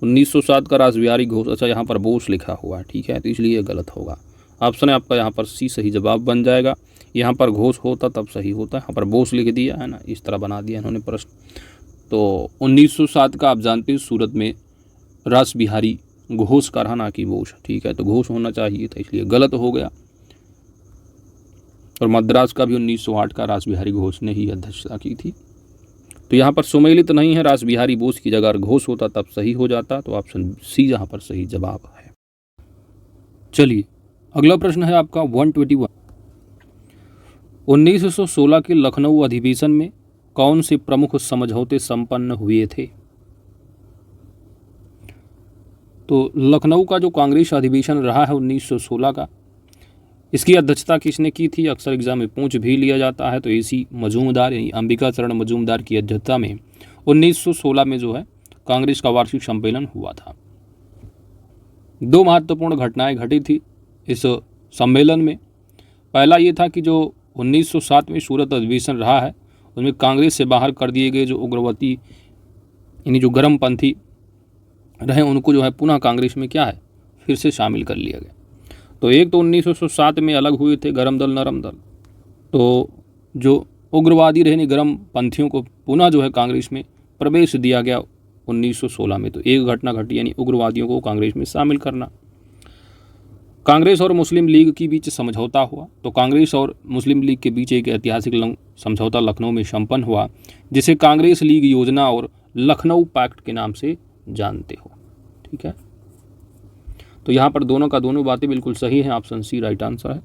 1907 का रास बिहारी घोष, अच्छा यहाँ पर बोस लिखा हुआ है, ठीक है, तो इसलिए ये गलत होगा। ऑप्शन है आपका यहाँ पर सी सही जवाब बन जाएगा। यहाँ पर घोष होता तब सही होता, यहाँ पर बोस लिख दिया है ना, इस तरह बना दिया इन्होंने प्रश्न। तो 1907 का आप जानते हैं सूरत में रास बिहारी घोष का रहा, ना कि बोस। ठीक है, तो घोष होना चाहिए था, इसलिए गलत हो गया। और मद्रास का भी 1908 का रास बिहारी घोष ने ही अध्यक्षता की थी। तो यहाँ पर सुमेलित नहीं है, रास बिहारी बोस की जगह घोष होता तब सही हो जाता। तो ऑप्शन सी यहाँ पर सही जवाब है। चलिए अगला प्रश्न है आपका 121। 1916 के लखनऊ अधिवेशन में कौन से प्रमुख समझौते संपन्न हुए थे? तो लखनऊ का जो कांग्रेस अधिवेशन रहा है 1916 का, इसकी अध्यक्षता किसने की थी? अक्सर एग्जाम में पूछ भी लिया जाता है। तो AC मजूमदार यानी अंबिका चरण मजूमदार की अध्यक्षता में 1916 में जो है कांग्रेस का वार्षिक सम्मेलन हुआ था। 2 महत्वपूर्ण घटनाएं घटी थी इस सम्मेलन में। पहला ये था कि जो 1907 में सूरत अधिवेशन रहा है उसमें कांग्रेस से बाहर कर दिए गए जो उग्रवादी यानी जो गर्मपंथी रहे उनको जो है पुनः कांग्रेस में क्या है फिर से शामिल कर लिया गया। तो एक तो 1907 में अलग हुए थे गरम दल नरम दल, तो जो उग्रवादी रहे गरम पंथियों को पुनः जो है कांग्रेस में प्रवेश दिया गया 1916 में। तो एक घटना घटी यानी उग्रवादियों को कांग्रेस में शामिल करना। कांग्रेस और मुस्लिम लीग के बीच समझौता हुआ। तो कांग्रेस और मुस्लिम लीग के बीच एक ऐतिहासिक समझौता लखनऊ में संपन्न हुआ जिसे कांग्रेस लीग योजना और लखनऊ पैक्ट के नाम से जानते हो। ठीक है, तो यहाँ पर दोनों का दोनों बातें बिल्कुल सही हैं। ऑप्शन सी राइट आंसर है।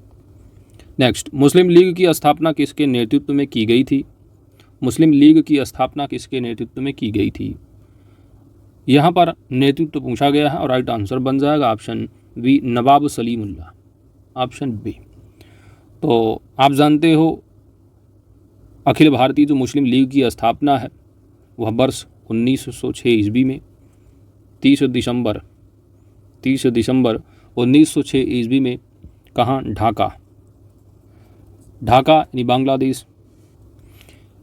नेक्स्ट, मुस्लिम लीग की स्थापना किसके नेतृत्व में की गई थी? मुस्लिम लीग की स्थापना किसके नेतृत्व में की गई थी? यहाँ पर नेतृत्व पूछा गया है और राइट आंसर बन जाएगा ऑप्शन बी, नवाब सलीमुल्लाह, ऑप्शन बी। तो आप जानते हो अखिल भारतीय जो मुस्लिम लीग की स्थापना है वह वर्ष 1906 ईस्वी में 30 दिसंबर 1906 ईस्वी में कहाँ? ढाका यानी बांग्लादेश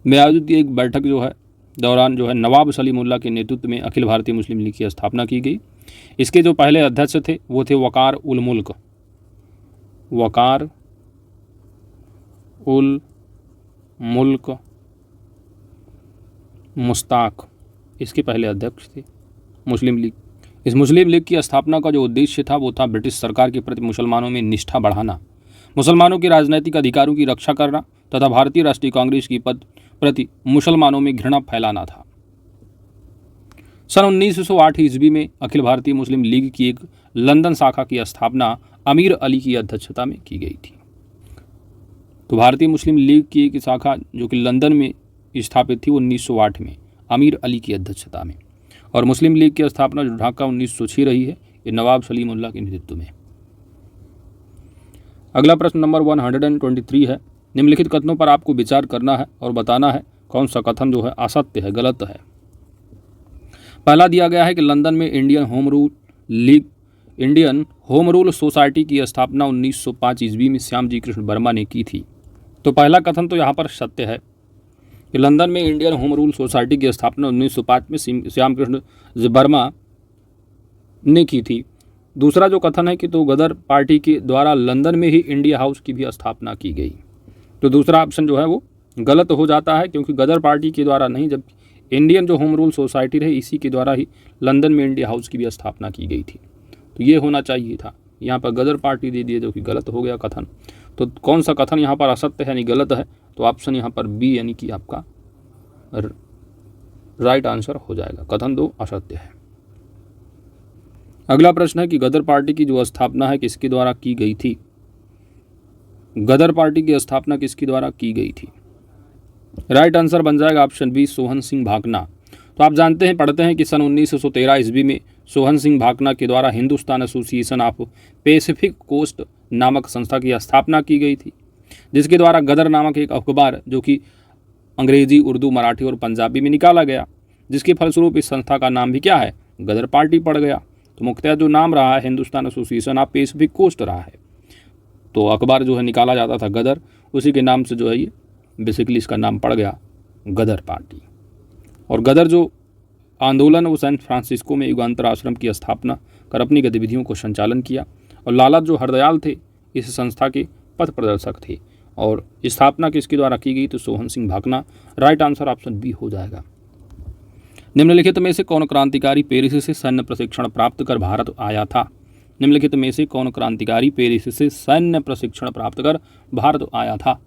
में आयोजित एक बैठक जो है दौरान जो है नवाब सलीमुल्लाह के नेतृत्व में अखिल भारतीय मुस्लिम लीग की स्थापना की गई। इसके जो पहले अध्यक्ष थे वो थे वकार उल मुल्क मुश्ताक, इसके पहले अध्यक्ष थे मुस्लिम लीग। इस मुस्लिम लीग की स्थापना का जो उद्देश्य था वो था ब्रिटिश सरकार के प्रति मुसलमानों में निष्ठा बढ़ाना, मुसलमानों के राजनीतिक अधिकारों की रक्षा करना तथा भारतीय राष्ट्रीय कांग्रेस की प्रति मुसलमानों में घृणा फैलाना था। सन 1908 ईस्वी में अखिल भारतीय मुस्लिम लीग की एक लंदन शाखा की स्थापना अमीर अली की अध्यक्षता में की गई थी। तो भारतीय मुस्लिम लीग की एक शाखा जो कि लंदन में स्थापित थी 1908 में अमीर अली की अध्यक्षता में, और मुस्लिम लीग की स्थापना जो ढाका 1906 रही है ये नवाब सलीमुल्लाह के नेतृत्व में। अगला प्रश्न नंबर 123 है। निम्नलिखित कथनों पर आपको विचार करना है और बताना है कौन सा कथन जो है असत्य है, गलत है। पहला दिया गया है कि लंदन में इंडियन होम रूल सोसाइटी की स्थापना 1905 ईस्वी में श्यामजी कृष्ण वर्मा ने की थी। तो पहला कथन तो यहाँ पर सत्य है कि लंदन में इंडियन होम रूल सोसाइटी की स्थापना 1905 में श्याम कृष्ण वर्मा ने की थी। दूसरा जो कथन है कि तो गदर पार्टी के द्वारा लंदन में ही इंडिया हाउस की भी स्थापना की गई। तो दूसरा ऑप्शन जो है वो गलत हो जाता है क्योंकि गदर पार्टी के द्वारा नहीं, जब इंडियन जो होम रूल सोसाइटी रहे इसी के द्वारा ही लंदन में इंडिया हाउस की भी स्थापना की गई थी। तो ये होना चाहिए था, यहाँ पर गदर पार्टी दे दिए जो कि गलत हो गया कथन। तो कौन सा कथन यहाँ पर असत्य है यानी गलत है? तो ऑप्शन यहाँ पर बी यानी कि आपका राइट आंसर हो जाएगा। कथन 2 असत्य है। अगला प्रश्न है कि गदर पार्टी की जो स्थापना है किसके द्वारा की गई थी? गदर पार्टी की स्थापना किसके द्वारा की गई थी? राइट आंसर बन जाएगा ऑप्शन बी, सोहन सिंह भाकना। तो आप जानते हैं, पढ़ते हैं कि सन 1913 ईस्वी में सोहन सिंह भाकना के द्वारा Hindustan association of Pacific Coast नामक संस्था की स्थापना की गई थी, जिसके द्वारा गदर नामक एक अखबार जो कि अंग्रेजी, उर्दू, मराठी और पंजाबी में निकाला गया, जिसके फलस्वरूप इस संस्था का नाम भी क्या है? गदर पार्टी पड़ गया। तो मुख्यतः जो नाम रहा है Hindustan association of Pacific Coast रहा है। तो अखबार जो है निकाला जाता था गदर, उसी के नाम से जो है ये बेसिकली इसका नाम पड़ गया गदर पार्टी। और गदर जो आंदोलन वो सैन फ्रांसिस्को में युगांतर आश्रम की स्थापना कर अपनी गतिविधियों को संचालन किया, और लाला जो हरदयाल थे इस संस्था के पथ प्रदर्शक थे। और स्थापना किसके द्वारा की गई? तो Sohan Singh Bhakna. Right answer option B हो जाएगा। निम्नलिखित में से कौन क्रांतिकारी पेरिस से सैन्य प्रशिक्षण प्राप्त कर भारत आया था? निम्नलिखित में से कौन क्रांतिकारी पेरिस से सैन्य प्रशिक्षण प्राप्त कर भारत आया था?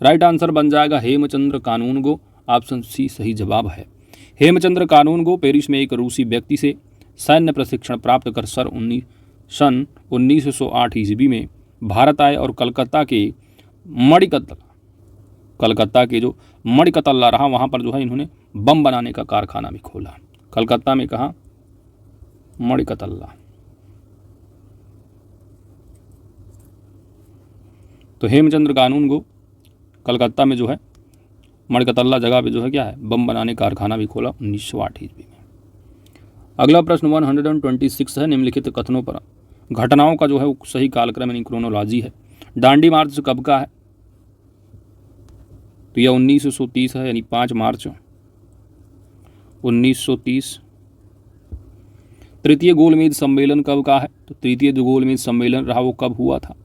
राइट आंसर बन जाएगा हेमचंद्र कानूनगो। ऑप्शन सी सही जवाब है। हेमचंद्र कानूनगो पेरिस में एक रूसी व्यक्ति से सैन्य प्रशिक्षण प्राप्त कर सन 1908 ईस्वी में भारत आए और कलकत्ता के जो मणिकतल्ला रहा वहाँ पर जो है इन्होंने बम बनाने का कारखाना भी खोला। कलकत्ता में कहा? मणिकतल्ला। तो हेमचंद्र कानून को कलकत्ता में जो है मड़कतल्ला जगह पे जो है क्या है बम बनाने कारखाना भी खोला 1908 ईस्वी में। अगला प्रश्न 126 है, निम्नलिखित कथनों पर घटनाओं का जो है वो सही कालक्रम यानी क्रोनोलॉजी है। दांडी मार्च कब का है? तो यह 1930 है, यानी 5 मार्च 1930। तृतीय गोलमेज सम्मेलन कब का है? तो तृतीय जो गोलमेज सम्मेलन रहा वो कब हुआ था?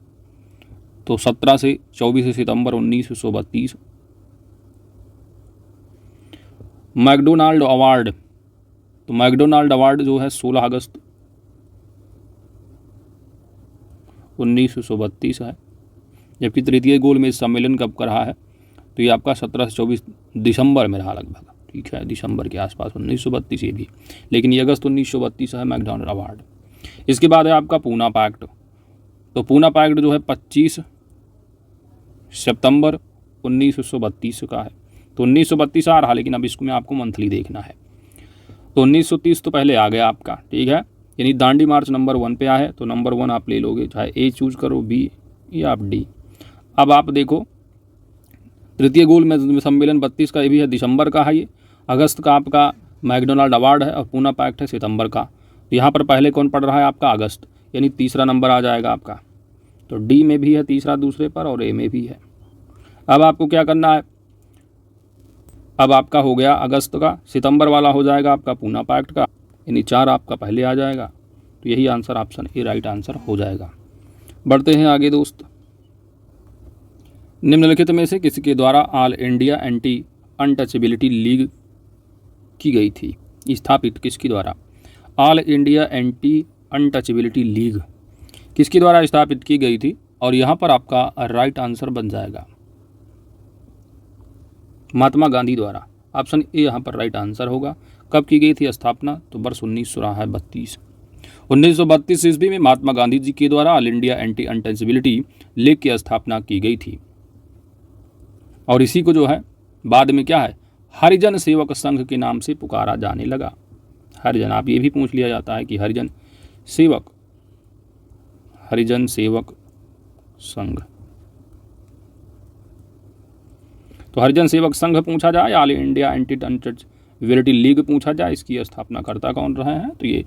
तो 17 से 24 सितंबर 1932। मैकडोनाल्ड अवार्ड, तो मैकडोनाल्ड अवार्ड जो है 16 अगस्त 1932 है। जबकि तृतीय गोलमेज सम्मेलन कब का रहा है? तो ये आपका 17 से 24 दिसंबर में रहा लगभग, ठीक है, दिसंबर के आसपास 1932 ये भी, लेकिन ये अगस्त 1932 है मैकडोनाल्ड अवार्ड। इसके बाद है आपका पूना पैक्ट। तो पूना पैक्ट जो है 25 सितंबर 1932 का है। तो 1932 आ रहा, लेकिन अब इसको में आपको मंथली देखना है। तो 1930 तो पहले आ गया आपका, ठीक है, यानी दांडी मार्च नंबर 1 पे आया है, तो नंबर 1 आप ले लोगे, चाहे ए चूज करो, बी या आप डी। अब आप देखो तृतीय गोलमेज सम्मेलन 32 का ये भी है, दिसंबर का है, ये अगस्त का आपका मैकडोनाल्ड अवार्ड है, और पूना पैक्ट है सितंबर का। तो यहाँ पर पहले कौन पड़ रहा है आपका? अगस्त, यानी तीसरा नंबर आ जाएगा आपका। तो डी में भी है तीसरा दूसरे पर, और ए में भी है। अब आपको क्या करना है? अब आपका हो गया अगस्त का, सितंबर वाला हो जाएगा आपका पूना पैक्ट का, यानी 4 आपका पहले आ जाएगा। तो यही answer option A right answer हो जाएगा। बढ़ते हैं आगे दोस्त। निम्नलिखित में से किसके द्वारा all India anti untouchability league की गई थी? स्थापित किसके द्वारा? All India anti untouchability league किसके द्वारा स्थापित की गई थी? और यहाँ पर आपका राइट आंसर बन जाएगा महात्मा गांधी द्वारा। ऑप्शन ए यहाँ पर राइट आंसर होगा। कब की गई थी स्थापना? तो वर्ष 1932 1932 ईस्वी में महात्मा गांधी जी के द्वारा all India anti untouchability league की स्थापना की गई थी। और इसी को जो है बाद में क्या है हरिजन सेवक संघ के नाम से पुकारा जाने लगा। हरिजन, आप ये भी पूछ लिया जाता है कि हरिजन सेवक संघ, तो हरिजन सेवक संघ पूछा जाए, all India anti untouchability league पूछा जाए, इसकी स्थापनाकर्ता कौन रहे हैं? तो ये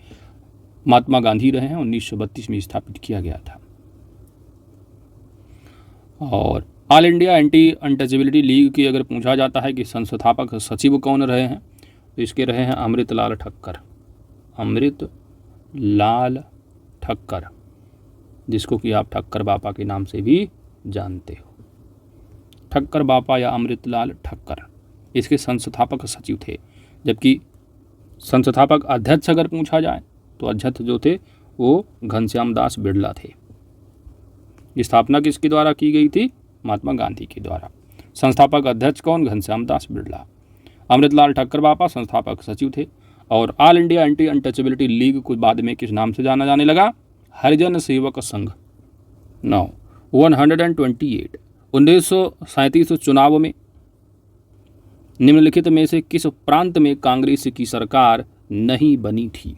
महात्मा गांधी रहे हैं, 1932 में स्थापित किया गया था। और all India anti untouchability league की अगर पूछा जाता है कि संस्थापक सचिव कौन रहे हैं, तो इसके रहे हैं अमृतलाल ठक्कर, जिसको कि आप ठक्कर बापा के नाम से भी जानते हो। ठक्कर बापा या अमृतलाल ठक्कर इसके संस्थापक सचिव थे। जबकि संस्थापक अध्यक्ष अगर पूछा जाए तो अध्यक्ष जो थे वो घनश्याम दास बिड़ला थे। स्थापना किसके द्वारा की गई थी? महात्मा गांधी के द्वारा। संस्थापक अध्यक्ष कौन? घनश्याम दास बिड़ला। अमृतलाल ठक्कर बापा संस्थापक सचिव थे। और all India anti untouchability league को बाद में किस नाम से जाना जाने लगा? हरिजन सेवक संघ। 128 1937 चुनाव में निम्नलिखित में से किस प्रांत में कांग्रेस की सरकार नहीं बनी थी?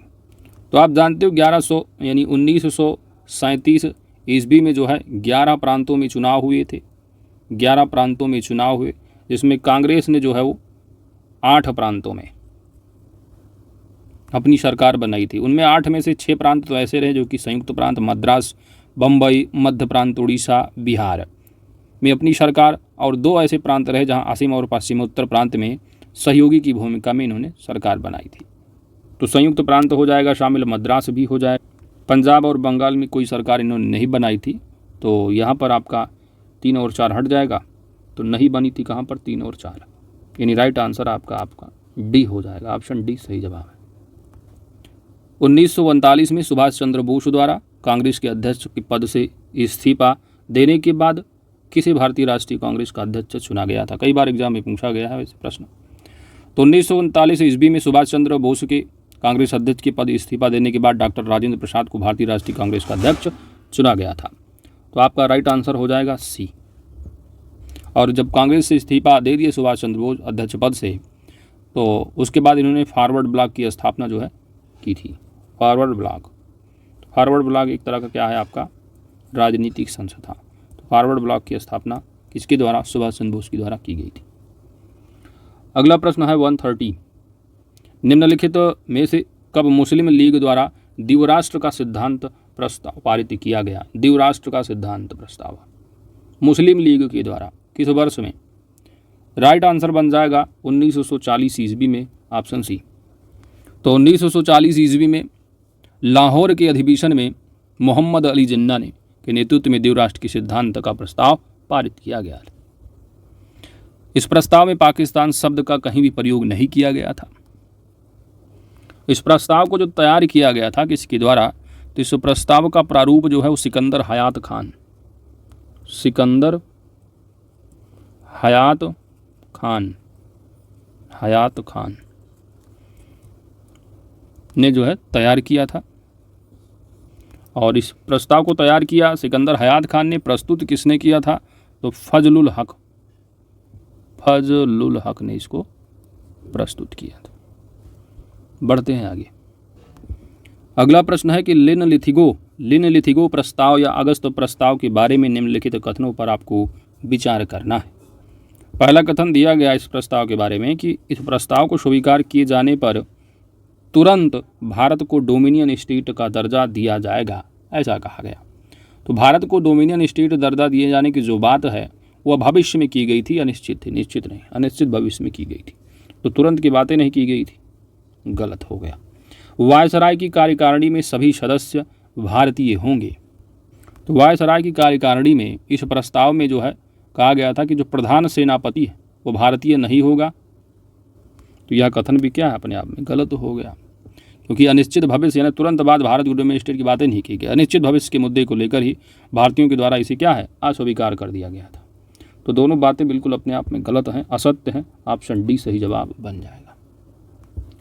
तो आप जानते हो 1937 ईस्वी में जो है 11 प्रांतों में चुनाव हुए थे। 11 प्रांतों में चुनाव हुए, जिसमें कांग्रेस ने जो है वो 8 प्रांतों में अपनी सरकार बनाई थी। उनमें 8 में से 6 प्रांत तो ऐसे रहे जो कि संयुक्त प्रांत मद्रास, बम्बई, मध्य प्रांत, उड़ीसा, बिहार में अपनी सरकार, और 2 ऐसे प्रांत रहे जहां असम और पश्चिमोत्तर प्रांत में सहयोगी की भूमिका में इन्होंने सरकार बनाई थी। तो संयुक्त प्रांत हो जाएगा शामिल, मद्रास भी हो जाए। पंजाब और बंगाल में कोई सरकार इन्होंने नहीं बनाई थी, तो यहाँ पर आपका 3 और 4 हट जाएगा। तो नहीं बनी थी कहाँ पर? 3 और 4, यानी राइट आंसर आपका डी हो जाएगा। ऑप्शन डी सही जवाब है। 1939 में सुभाष चंद्र बोस द्वारा कांग्रेस के अध्यक्ष के पद से इस्तीफा देने के बाद किसे भारतीय राष्ट्रीय कांग्रेस का अध्यक्ष चुना गया था? कई बार एग्जाम में पूछा गया है वैसे प्रश्न। तो 1939 ईस्वी में सुभाष चंद्र बोस के कांग्रेस अध्यक्ष के पद इस्तीफा देने के बाद डॉक्टर राजेंद्र प्रसाद को भारतीय राष्ट्रीय कांग्रेस का अध्यक्ष चुना गया था। तो आपका राइट आंसर हो जाएगा सी। और जब कांग्रेस से इस्तीफा दे दिए सुभाष चंद्र बोस अध्यक्ष पद से, तो उसके बाद इन्होंने फॉरवर्ड ब्लॉक की स्थापना जो है की थी। फॉरवर्ड ब्लॉक एक तरह का क्या है आपका? राजनीतिक संस्था। तो फॉरवर्ड ब्लॉक की स्थापना किसके द्वारा? सुभाष चंद्र बोस के द्वारा की गई थी। अगला प्रश्न है 130, निम्नलिखित में से कब मुस्लिम लीग द्वारा द्विराष्ट्र का सिद्धांत प्रस्ताव पारित किया गया? द्विराष्ट्र का सिद्धांत प्रस्ताव मुस्लिम लीग के द्वारा किस वर्ष में? राइट आंसर बन जाएगा 1940 ईस्वी में, ऑप्शन सी। तो 1940 ईस्वी में लाहौर के अधिवेशन में मोहम्मद अली जिन्ना ने के नेतृत्व में द्विराष्ट्र के सिद्धांत का प्रस्ताव पारित किया गया। इस प्रस्ताव में पाकिस्तान शब्द का कहीं भी प्रयोग नहीं किया गया था। इस प्रस्ताव को जो तैयार किया गया था किसके द्वारा? तो इस प्रस्ताव का प्रारूप जो है वो सिकंदर हयात खान ने जो है तैयार किया था। और इस प्रस्ताव को तैयार किया सिकंदर हयात खान ने। प्रस्तुत किसने किया था? तो फजलुल हक ने इसको प्रस्तुत किया था। बढ़ते हैं आगे। अगला प्रश्न है कि लिनलिथिगो प्रस्ताव या अगस्त प्रस्ताव के बारे में निम्नलिखित कथनों पर आपको विचार करना है। पहला कथन दिया गया इस प्रस्ताव के बारे में कि इस प्रस्ताव को स्वीकार किए जाने पर तुरंत भारत को डोमिनियन स्टेट का दर्जा दिया जाएगा, ऐसा कहा गया। तो भारत को डोमिनियन स्टेट दर्जा दिए जाने की जो बात है वह भविष्य में की गई थी, अनिश्चित थी, निश्चित नहीं, अनिश्चित भविष्य में की गई थी। तो तुरंत की बातें नहीं की गई थी, गलत हो गया। वायसराय की कार्यकारिणी में सभी सदस्य भारतीय होंगे। तो वायसराय की कार्यकारिणी में इस प्रस्ताव में जो है कहा गया था कि जो प्रधान सेनापति है वो भारतीय नहीं होगा। तो यह कथन भी क्या है? अपने आप में गलत हो गया, क्योंकि अनिश्चित भविष्य यानी तुरंत बाद भारत को डोमिनियन स्टेट की बातें नहीं की गई। अनिश्चित भविष्य के मुद्दे को लेकर ही भारतीयों के द्वारा इसे क्या है? अस्वीकार कर दिया गया था। तो दोनों बातें बिल्कुल अपने आप में गलत हैं, असत्य हैं। ऑप्शन डी सही जवाब बन जाएगा।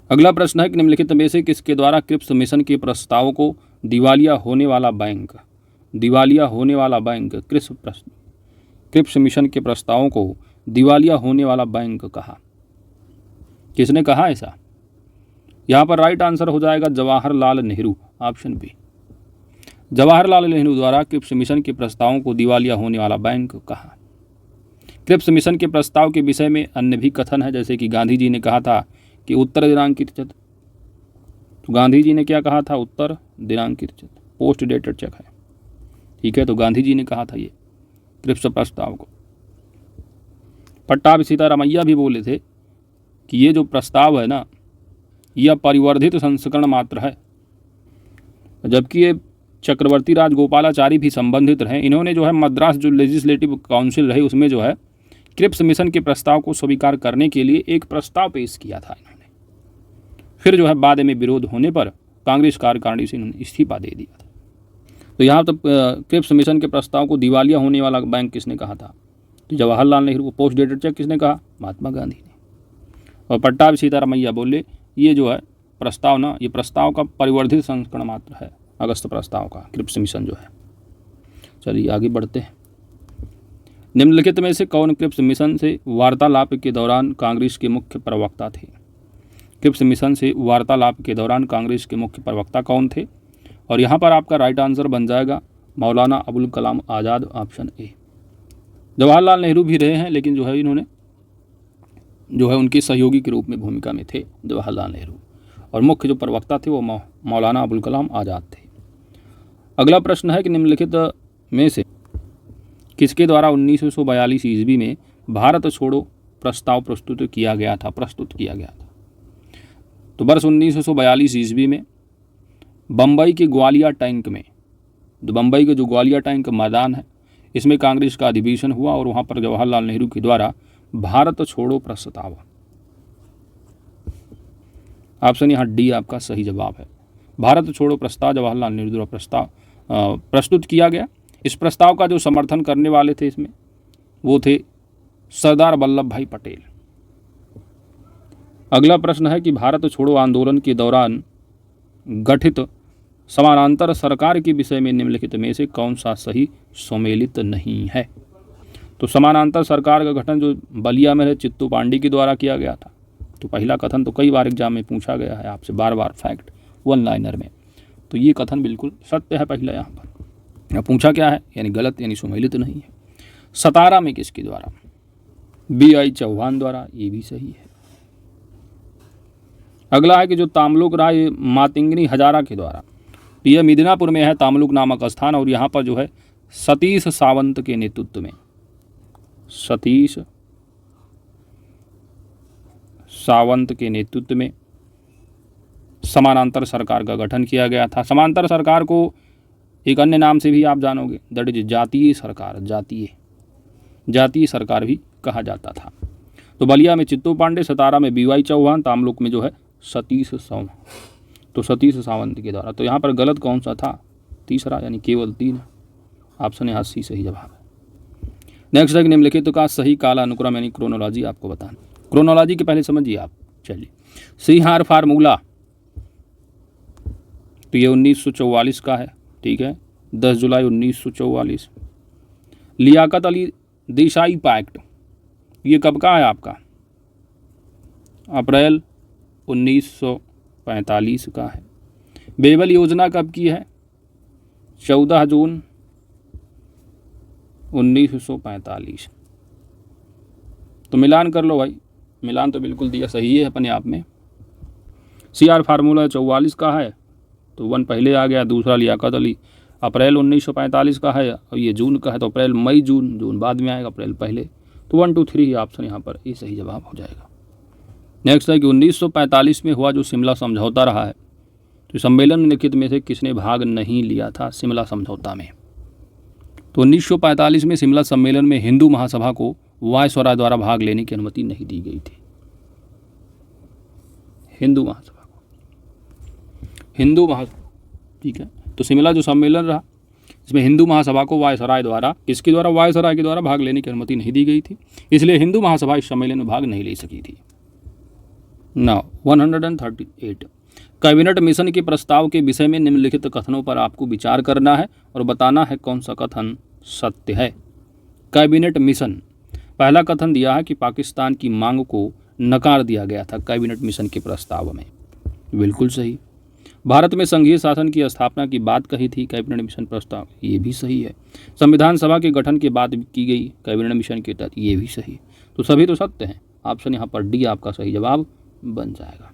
अगला प्रश्न है कि निम्नलिखित में से किसके द्वारा क्रिप्स मिशन के प्रस्ताव को दिवालिया होने वाला बैंक क्रिप्स मिशन के प्रस्तावों को दिवालिया होने वाला बैंक कहा? किसने कहा ऐसा? यहाँ पर राइट आंसर हो जाएगा जवाहरलाल नेहरू, ऑप्शन बी। जवाहरलाल नेहरू द्वारा क्रिप्स मिशन के प्रस्तावों को दिवालिया होने वाला बैंक कहा। क्रिप्स मिशन के प्रस्ताव के विषय में अन्य भी कथन है, जैसे कि गांधी जी ने कहा था कि उत्तर दिनांकित चेक। तो गांधी जी ने क्या कहा था? उत्तर दिनांकित चेक, पोस्ट डेटेड चेक है, ठीक है। तो गांधी जी ने कहा था ये क्रिप्स प्रस्ताव को। पट्टाभी सीतारामैया भी बोले थे कि ये जो प्रस्ताव है ना, यह परिवर्धित संस्करण मात्र है। जबकि ये चक्रवर्ती राजगोपालाचारी भी संबंधित रहे। इन्होंने जो है मद्रास जो लेजिस्लेटिव काउंसिल रही उसमें जो है क्रिप्स मिशन के प्रस्ताव को स्वीकार करने के लिए एक प्रस्ताव पेश किया था इन्होंने। फिर जो है बाद में विरोध होने पर कांग्रेस कार्यकारिणी से इन्होंने इस्तीफा दे दिया था। तो यहाँ तक क्रिप्स मिशन के प्रस्ताव को दिवालिया होने वाला बैंक किसने कहा था? तो Jawaharlal Nehru. Post dated cheque किसने कहा? महात्मा गांधी ने। और पट्टाभी सीतारामैया बोले ये जो है प्रस्ताव ना, ये प्रस्ताव का परिवर्धित संस्करण मात्र है अगस्त प्रस्ताव का, क्रिप्स मिशन जो है। चलिए आगे बढ़ते हैं। निम्नलिखित में से कौन क्रिप्स मिशन से वार्तालाप के दौरान कांग्रेस के मुख्य प्रवक्ता थे? क्रिप्स मिशन से वार्तालाप के दौरान कांग्रेस के मुख्य प्रवक्ता कौन थे? और यहाँ पर आपका राइट आंसर बन जाएगा मौलाना अबुल कलाम आज़ाद, ऑप्शन ए। जवाहरलाल नेहरू भी रहे हैं, लेकिन जो है इन्होंने जो है उनके सहयोगी के रूप में भूमिका में थे जवाहरलाल नेहरू, और मुख्य जो प्रवक्ता थे वो मौलाना अबुल कलाम आज़ाद थे। अगला प्रश्न है कि निम्नलिखित में से किसके द्वारा 1942 ईस्वी में भारत छोड़ो प्रस्ताव प्रस्तुत किया गया था? तो वर्ष 1942 ईस्वी में बम्बई के ग्वालिया टैंक में, बम्बई के जो ग्वालिया टैंक मैदान है, इसमें कांग्रेस का अधिवेशन हुआ और वहाँ पर जवाहरलाल नेहरू के द्वारा भारत छोड़ो प्रस्ताव, ऑप्शन यहाँ डी आपका सही जवाब है। भारत छोड़ो प्रस्ताव जवाहरलाल नेहरू द्वारा प्रस्ताव प्रस्तुत किया गया। इस प्रस्ताव का जो समर्थन करने वाले थे इसमें वो थे सरदार वल्लभ भाई पटेल। अगला प्रश्न है कि भारत छोड़ो आंदोलन के दौरान गठित समानांतर सरकार के विषय में निम्नलिखित में से कौन सा सही सम्मिलित नहीं है? तो समानांतर सरकार का गठन जो बलिया में है चित्तू पांडे के द्वारा किया गया था। तो पहला कथन तो कई बार एग्जाम में पूछा गया है आपसे, बार बार फैक्ट वन लाइनर में। तो ये कथन बिल्कुल सत्य है। पहला यहाँ पर पूछा क्या है, यानी गलत, यानी सम्मिलित नहीं है। सतारा में किसके द्वारा? BI चौहान द्वारा, ये भी सही है। अगला है कि जो तामलुक राय मातंगिनी हजारा के द्वारा, यह मिदनापुर में है तामलुक नामक स्थान, और यहाँ पर जो है सतीश सावंत के नेतृत्व में, सतीश सावंत के नेतृत्व में समानांतर सरकार का गठन किया गया था। समानांतर सरकार को एक अन्य नाम से भी आप जानोगे, दैट इज जातीय सरकार, जातीय सरकार भी कहा जाता था। तो बलिया में चित्तू पांडे, सतारा में BY चौहान, तामलुक में जो है सतीश सावंत, तो सतीश सावंत के द्वारा। तो यहाँ पर गलत कौन सा था? तीसरा, यानी केवल 3। ऑप्शन यहाँ C सही जवाब है। नेक्स्ट है निम्नलिखित का सही काला अनुक्रम यानी क्रोनोलॉजी आपको बताना। क्रोनोलॉजी के पहले समझिए आप। चलिए, CR फार्मूला, तो ये 1944 का है, ठीक है, 10 जुलाई 1944। लियाकत अली देसाई पैक्ट, ये कब का है आपका? अप्रैल 1945 का है। बेबल योजना कब की है? 14 जून 1945। तो मिलान कर लो भाई, मिलान तो बिल्कुल दिया सही है अपने आप में। CR फार्मूला 44 का है, तो 1 पहले आ गया। दूसरा लियाकत अली अप्रैल 1945 का है, और ये जून का है, तो अप्रैल मई जून बाद में आएगा, अप्रैल पहले। तो 1 2 3 ऑप्शन यहाँ पर ये सही जवाब हो जाएगा। नेक्स्ट है कि 1945 में हुआ जो शिमला समझौता रहा है, तो सम्मेलन निम्नलिखित में से किसने भाग नहीं लिया था शिमला समझौता में? तो 1945 में शिमला सम्मेलन में हिंदू महासभा को वायसराय द्वारा भाग लेने की अनुमति नहीं दी गई थी। हिंदू महासभा को, ठीक है। तो शिमला जो सम्मेलन रहा, इसमें हिंदू महासभा को वायसराय द्वारा, किसके द्वारा? वायसराय के द्वारा भाग लेने की अनुमति नहीं दी गई थी, इसलिए हिंदू महासभा इस सम्मेलन में भाग नहीं ले सकी थी। नाउ 138, कैबिनेट मिशन के प्रस्ताव के विषय में निम्नलिखित कथनों पर आपको विचार करना है और बताना है कौन सा कथन सत्य है। कैबिनेट मिशन, पहला कथन दिया है कि पाकिस्तान की मांग को नकार दिया गया था कैबिनेट मिशन के प्रस्ताव में, बिल्कुल सही। भारत में संघीय शासन की स्थापना की बात कही थी कैबिनेट मिशन प्रस्ताव, ये भी सही है। संविधान सभा के गठन के बाद की गई कैबिनेट मिशन के तहत, ये भी सही। तो सभी तो सत्य हैं। ऑप्शन यहाँ पर D आपका सही जवाब बन जाएगा।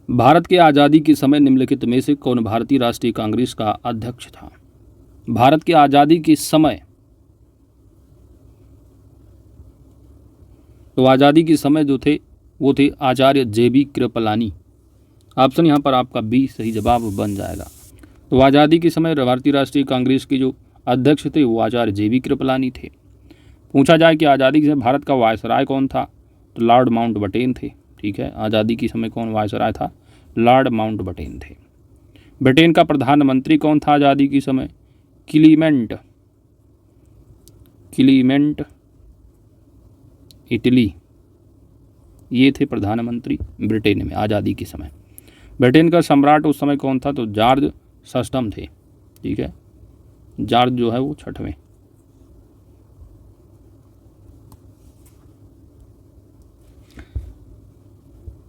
भारत के आज़ादी के समय निम्नलिखित में से कौन भारतीय राष्ट्रीय कांग्रेस का अध्यक्ष था? भारत के आज़ादी के समय, तो आज़ादी के समय जो थे वो थे आचार्य JB कृपलानी। ऑप्शन यहाँ पर आपका B सही जवाब बन जाएगा। तो आज़ादी के समय भारतीय राष्ट्रीय कांग्रेस के जो अध्यक्ष थे वो आचार्य JB कृपलानी थे। पूछा जाए कि आज़ादी के समय भारत का वायसराय कौन था, तो लॉर्ड माउंटबेटन थे, ठीक है। आज़ादी के समय कौन वायसराय था? लॉर्ड माउंटबेटन थे। ब्रिटेन का प्रधानमंत्री कौन था आज़ादी के समय? क्लीमेंट इटली, ये थे प्रधानमंत्री ब्रिटेन में आज़ादी के समय। ब्रिटेन का सम्राट उस समय कौन था? तो जॉर्ज सस्टम थे, ठीक है। जॉर्ज जो है वो 6वें।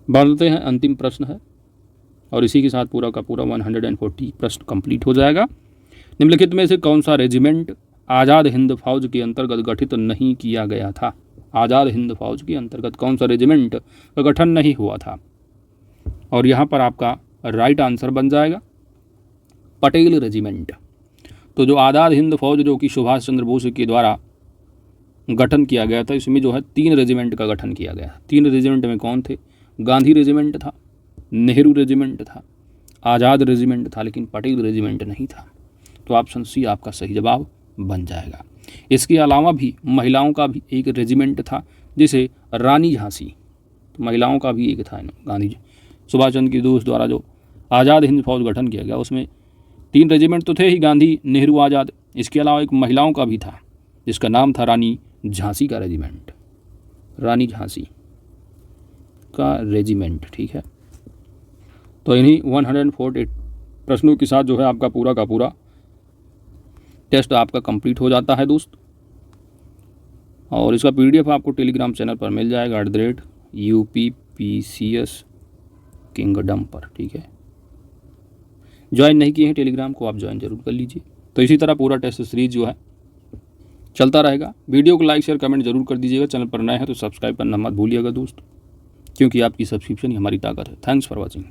बढ़ते हैं, अंतिम प्रश्न है और इसी के साथ पूरा का पूरा 140 प्रश्न कंप्लीट हो जाएगा। निम्नलिखित में से कौन सा रेजिमेंट आज़ाद हिंद फौज के अंतर्गत गठित नहीं किया गया था? आज़ाद हिंद फौज के अंतर्गत कौन सा रेजिमेंट का गठन नहीं हुआ था? और यहाँ पर आपका राइट आंसर बन जाएगा पटेल रेजिमेंट। तो जो आज़ाद हिंद फौज जो कि सुभाष चंद्र बोस के द्वारा गठन किया गया था, इसमें जो है 3 रेजिमेंट का गठन किया गया। 3 रेजिमेंट में कौन थे? गांधी रेजिमेंट था, नेहरू रेजिमेंट था, आज़ाद रेजिमेंट था, लेकिन पटेल रेजिमेंट नहीं था। तो ऑप्शन C आपका सही जवाब बन जाएगा। इसके अलावा भी महिलाओं का भी एक रेजिमेंट था, जैसे रानी झांसी, तो महिलाओं का भी एक था। गांधी सुभाष चंद्र के दोस्त द्वारा जो आज़ाद हिंद फौज गठन किया गया, उसमें 3 रेजिमेंट तो थे ही, गांधी, नेहरू, आज़ाद। इसके अलावा एक महिलाओं का भी था जिसका नाम था रानी झांसी का रेजिमेंट, रानी झांसी का रेजिमेंट, ठीक है। तो इन्हीं 148 प्रश्नों के साथ जो है आपका पूरा का पूरा टेस्ट आपका कंप्लीट हो जाता है दोस्त। और इसका PDF आपको टेलीग्राम चैनल पर मिल जाएगा @UPPCS किंगडम पर, ठीक है। ज्वाइन नहीं किए हैं टेलीग्राम को, आप ज्वाइन जरूर कर लीजिए। तो इसी तरह पूरा टेस्ट सीरीज जो है चलता रहेगा। वीडियो को लाइक शेयर कमेंट जरूर कर दीजिएगा। चैनल पर नए हैं तो सब्सक्राइब करना मत भूलिएगा दोस्त, क्योंकि आपकी सब्सक्रिप्शन ही हमारी ताकत है। Thanks for watching.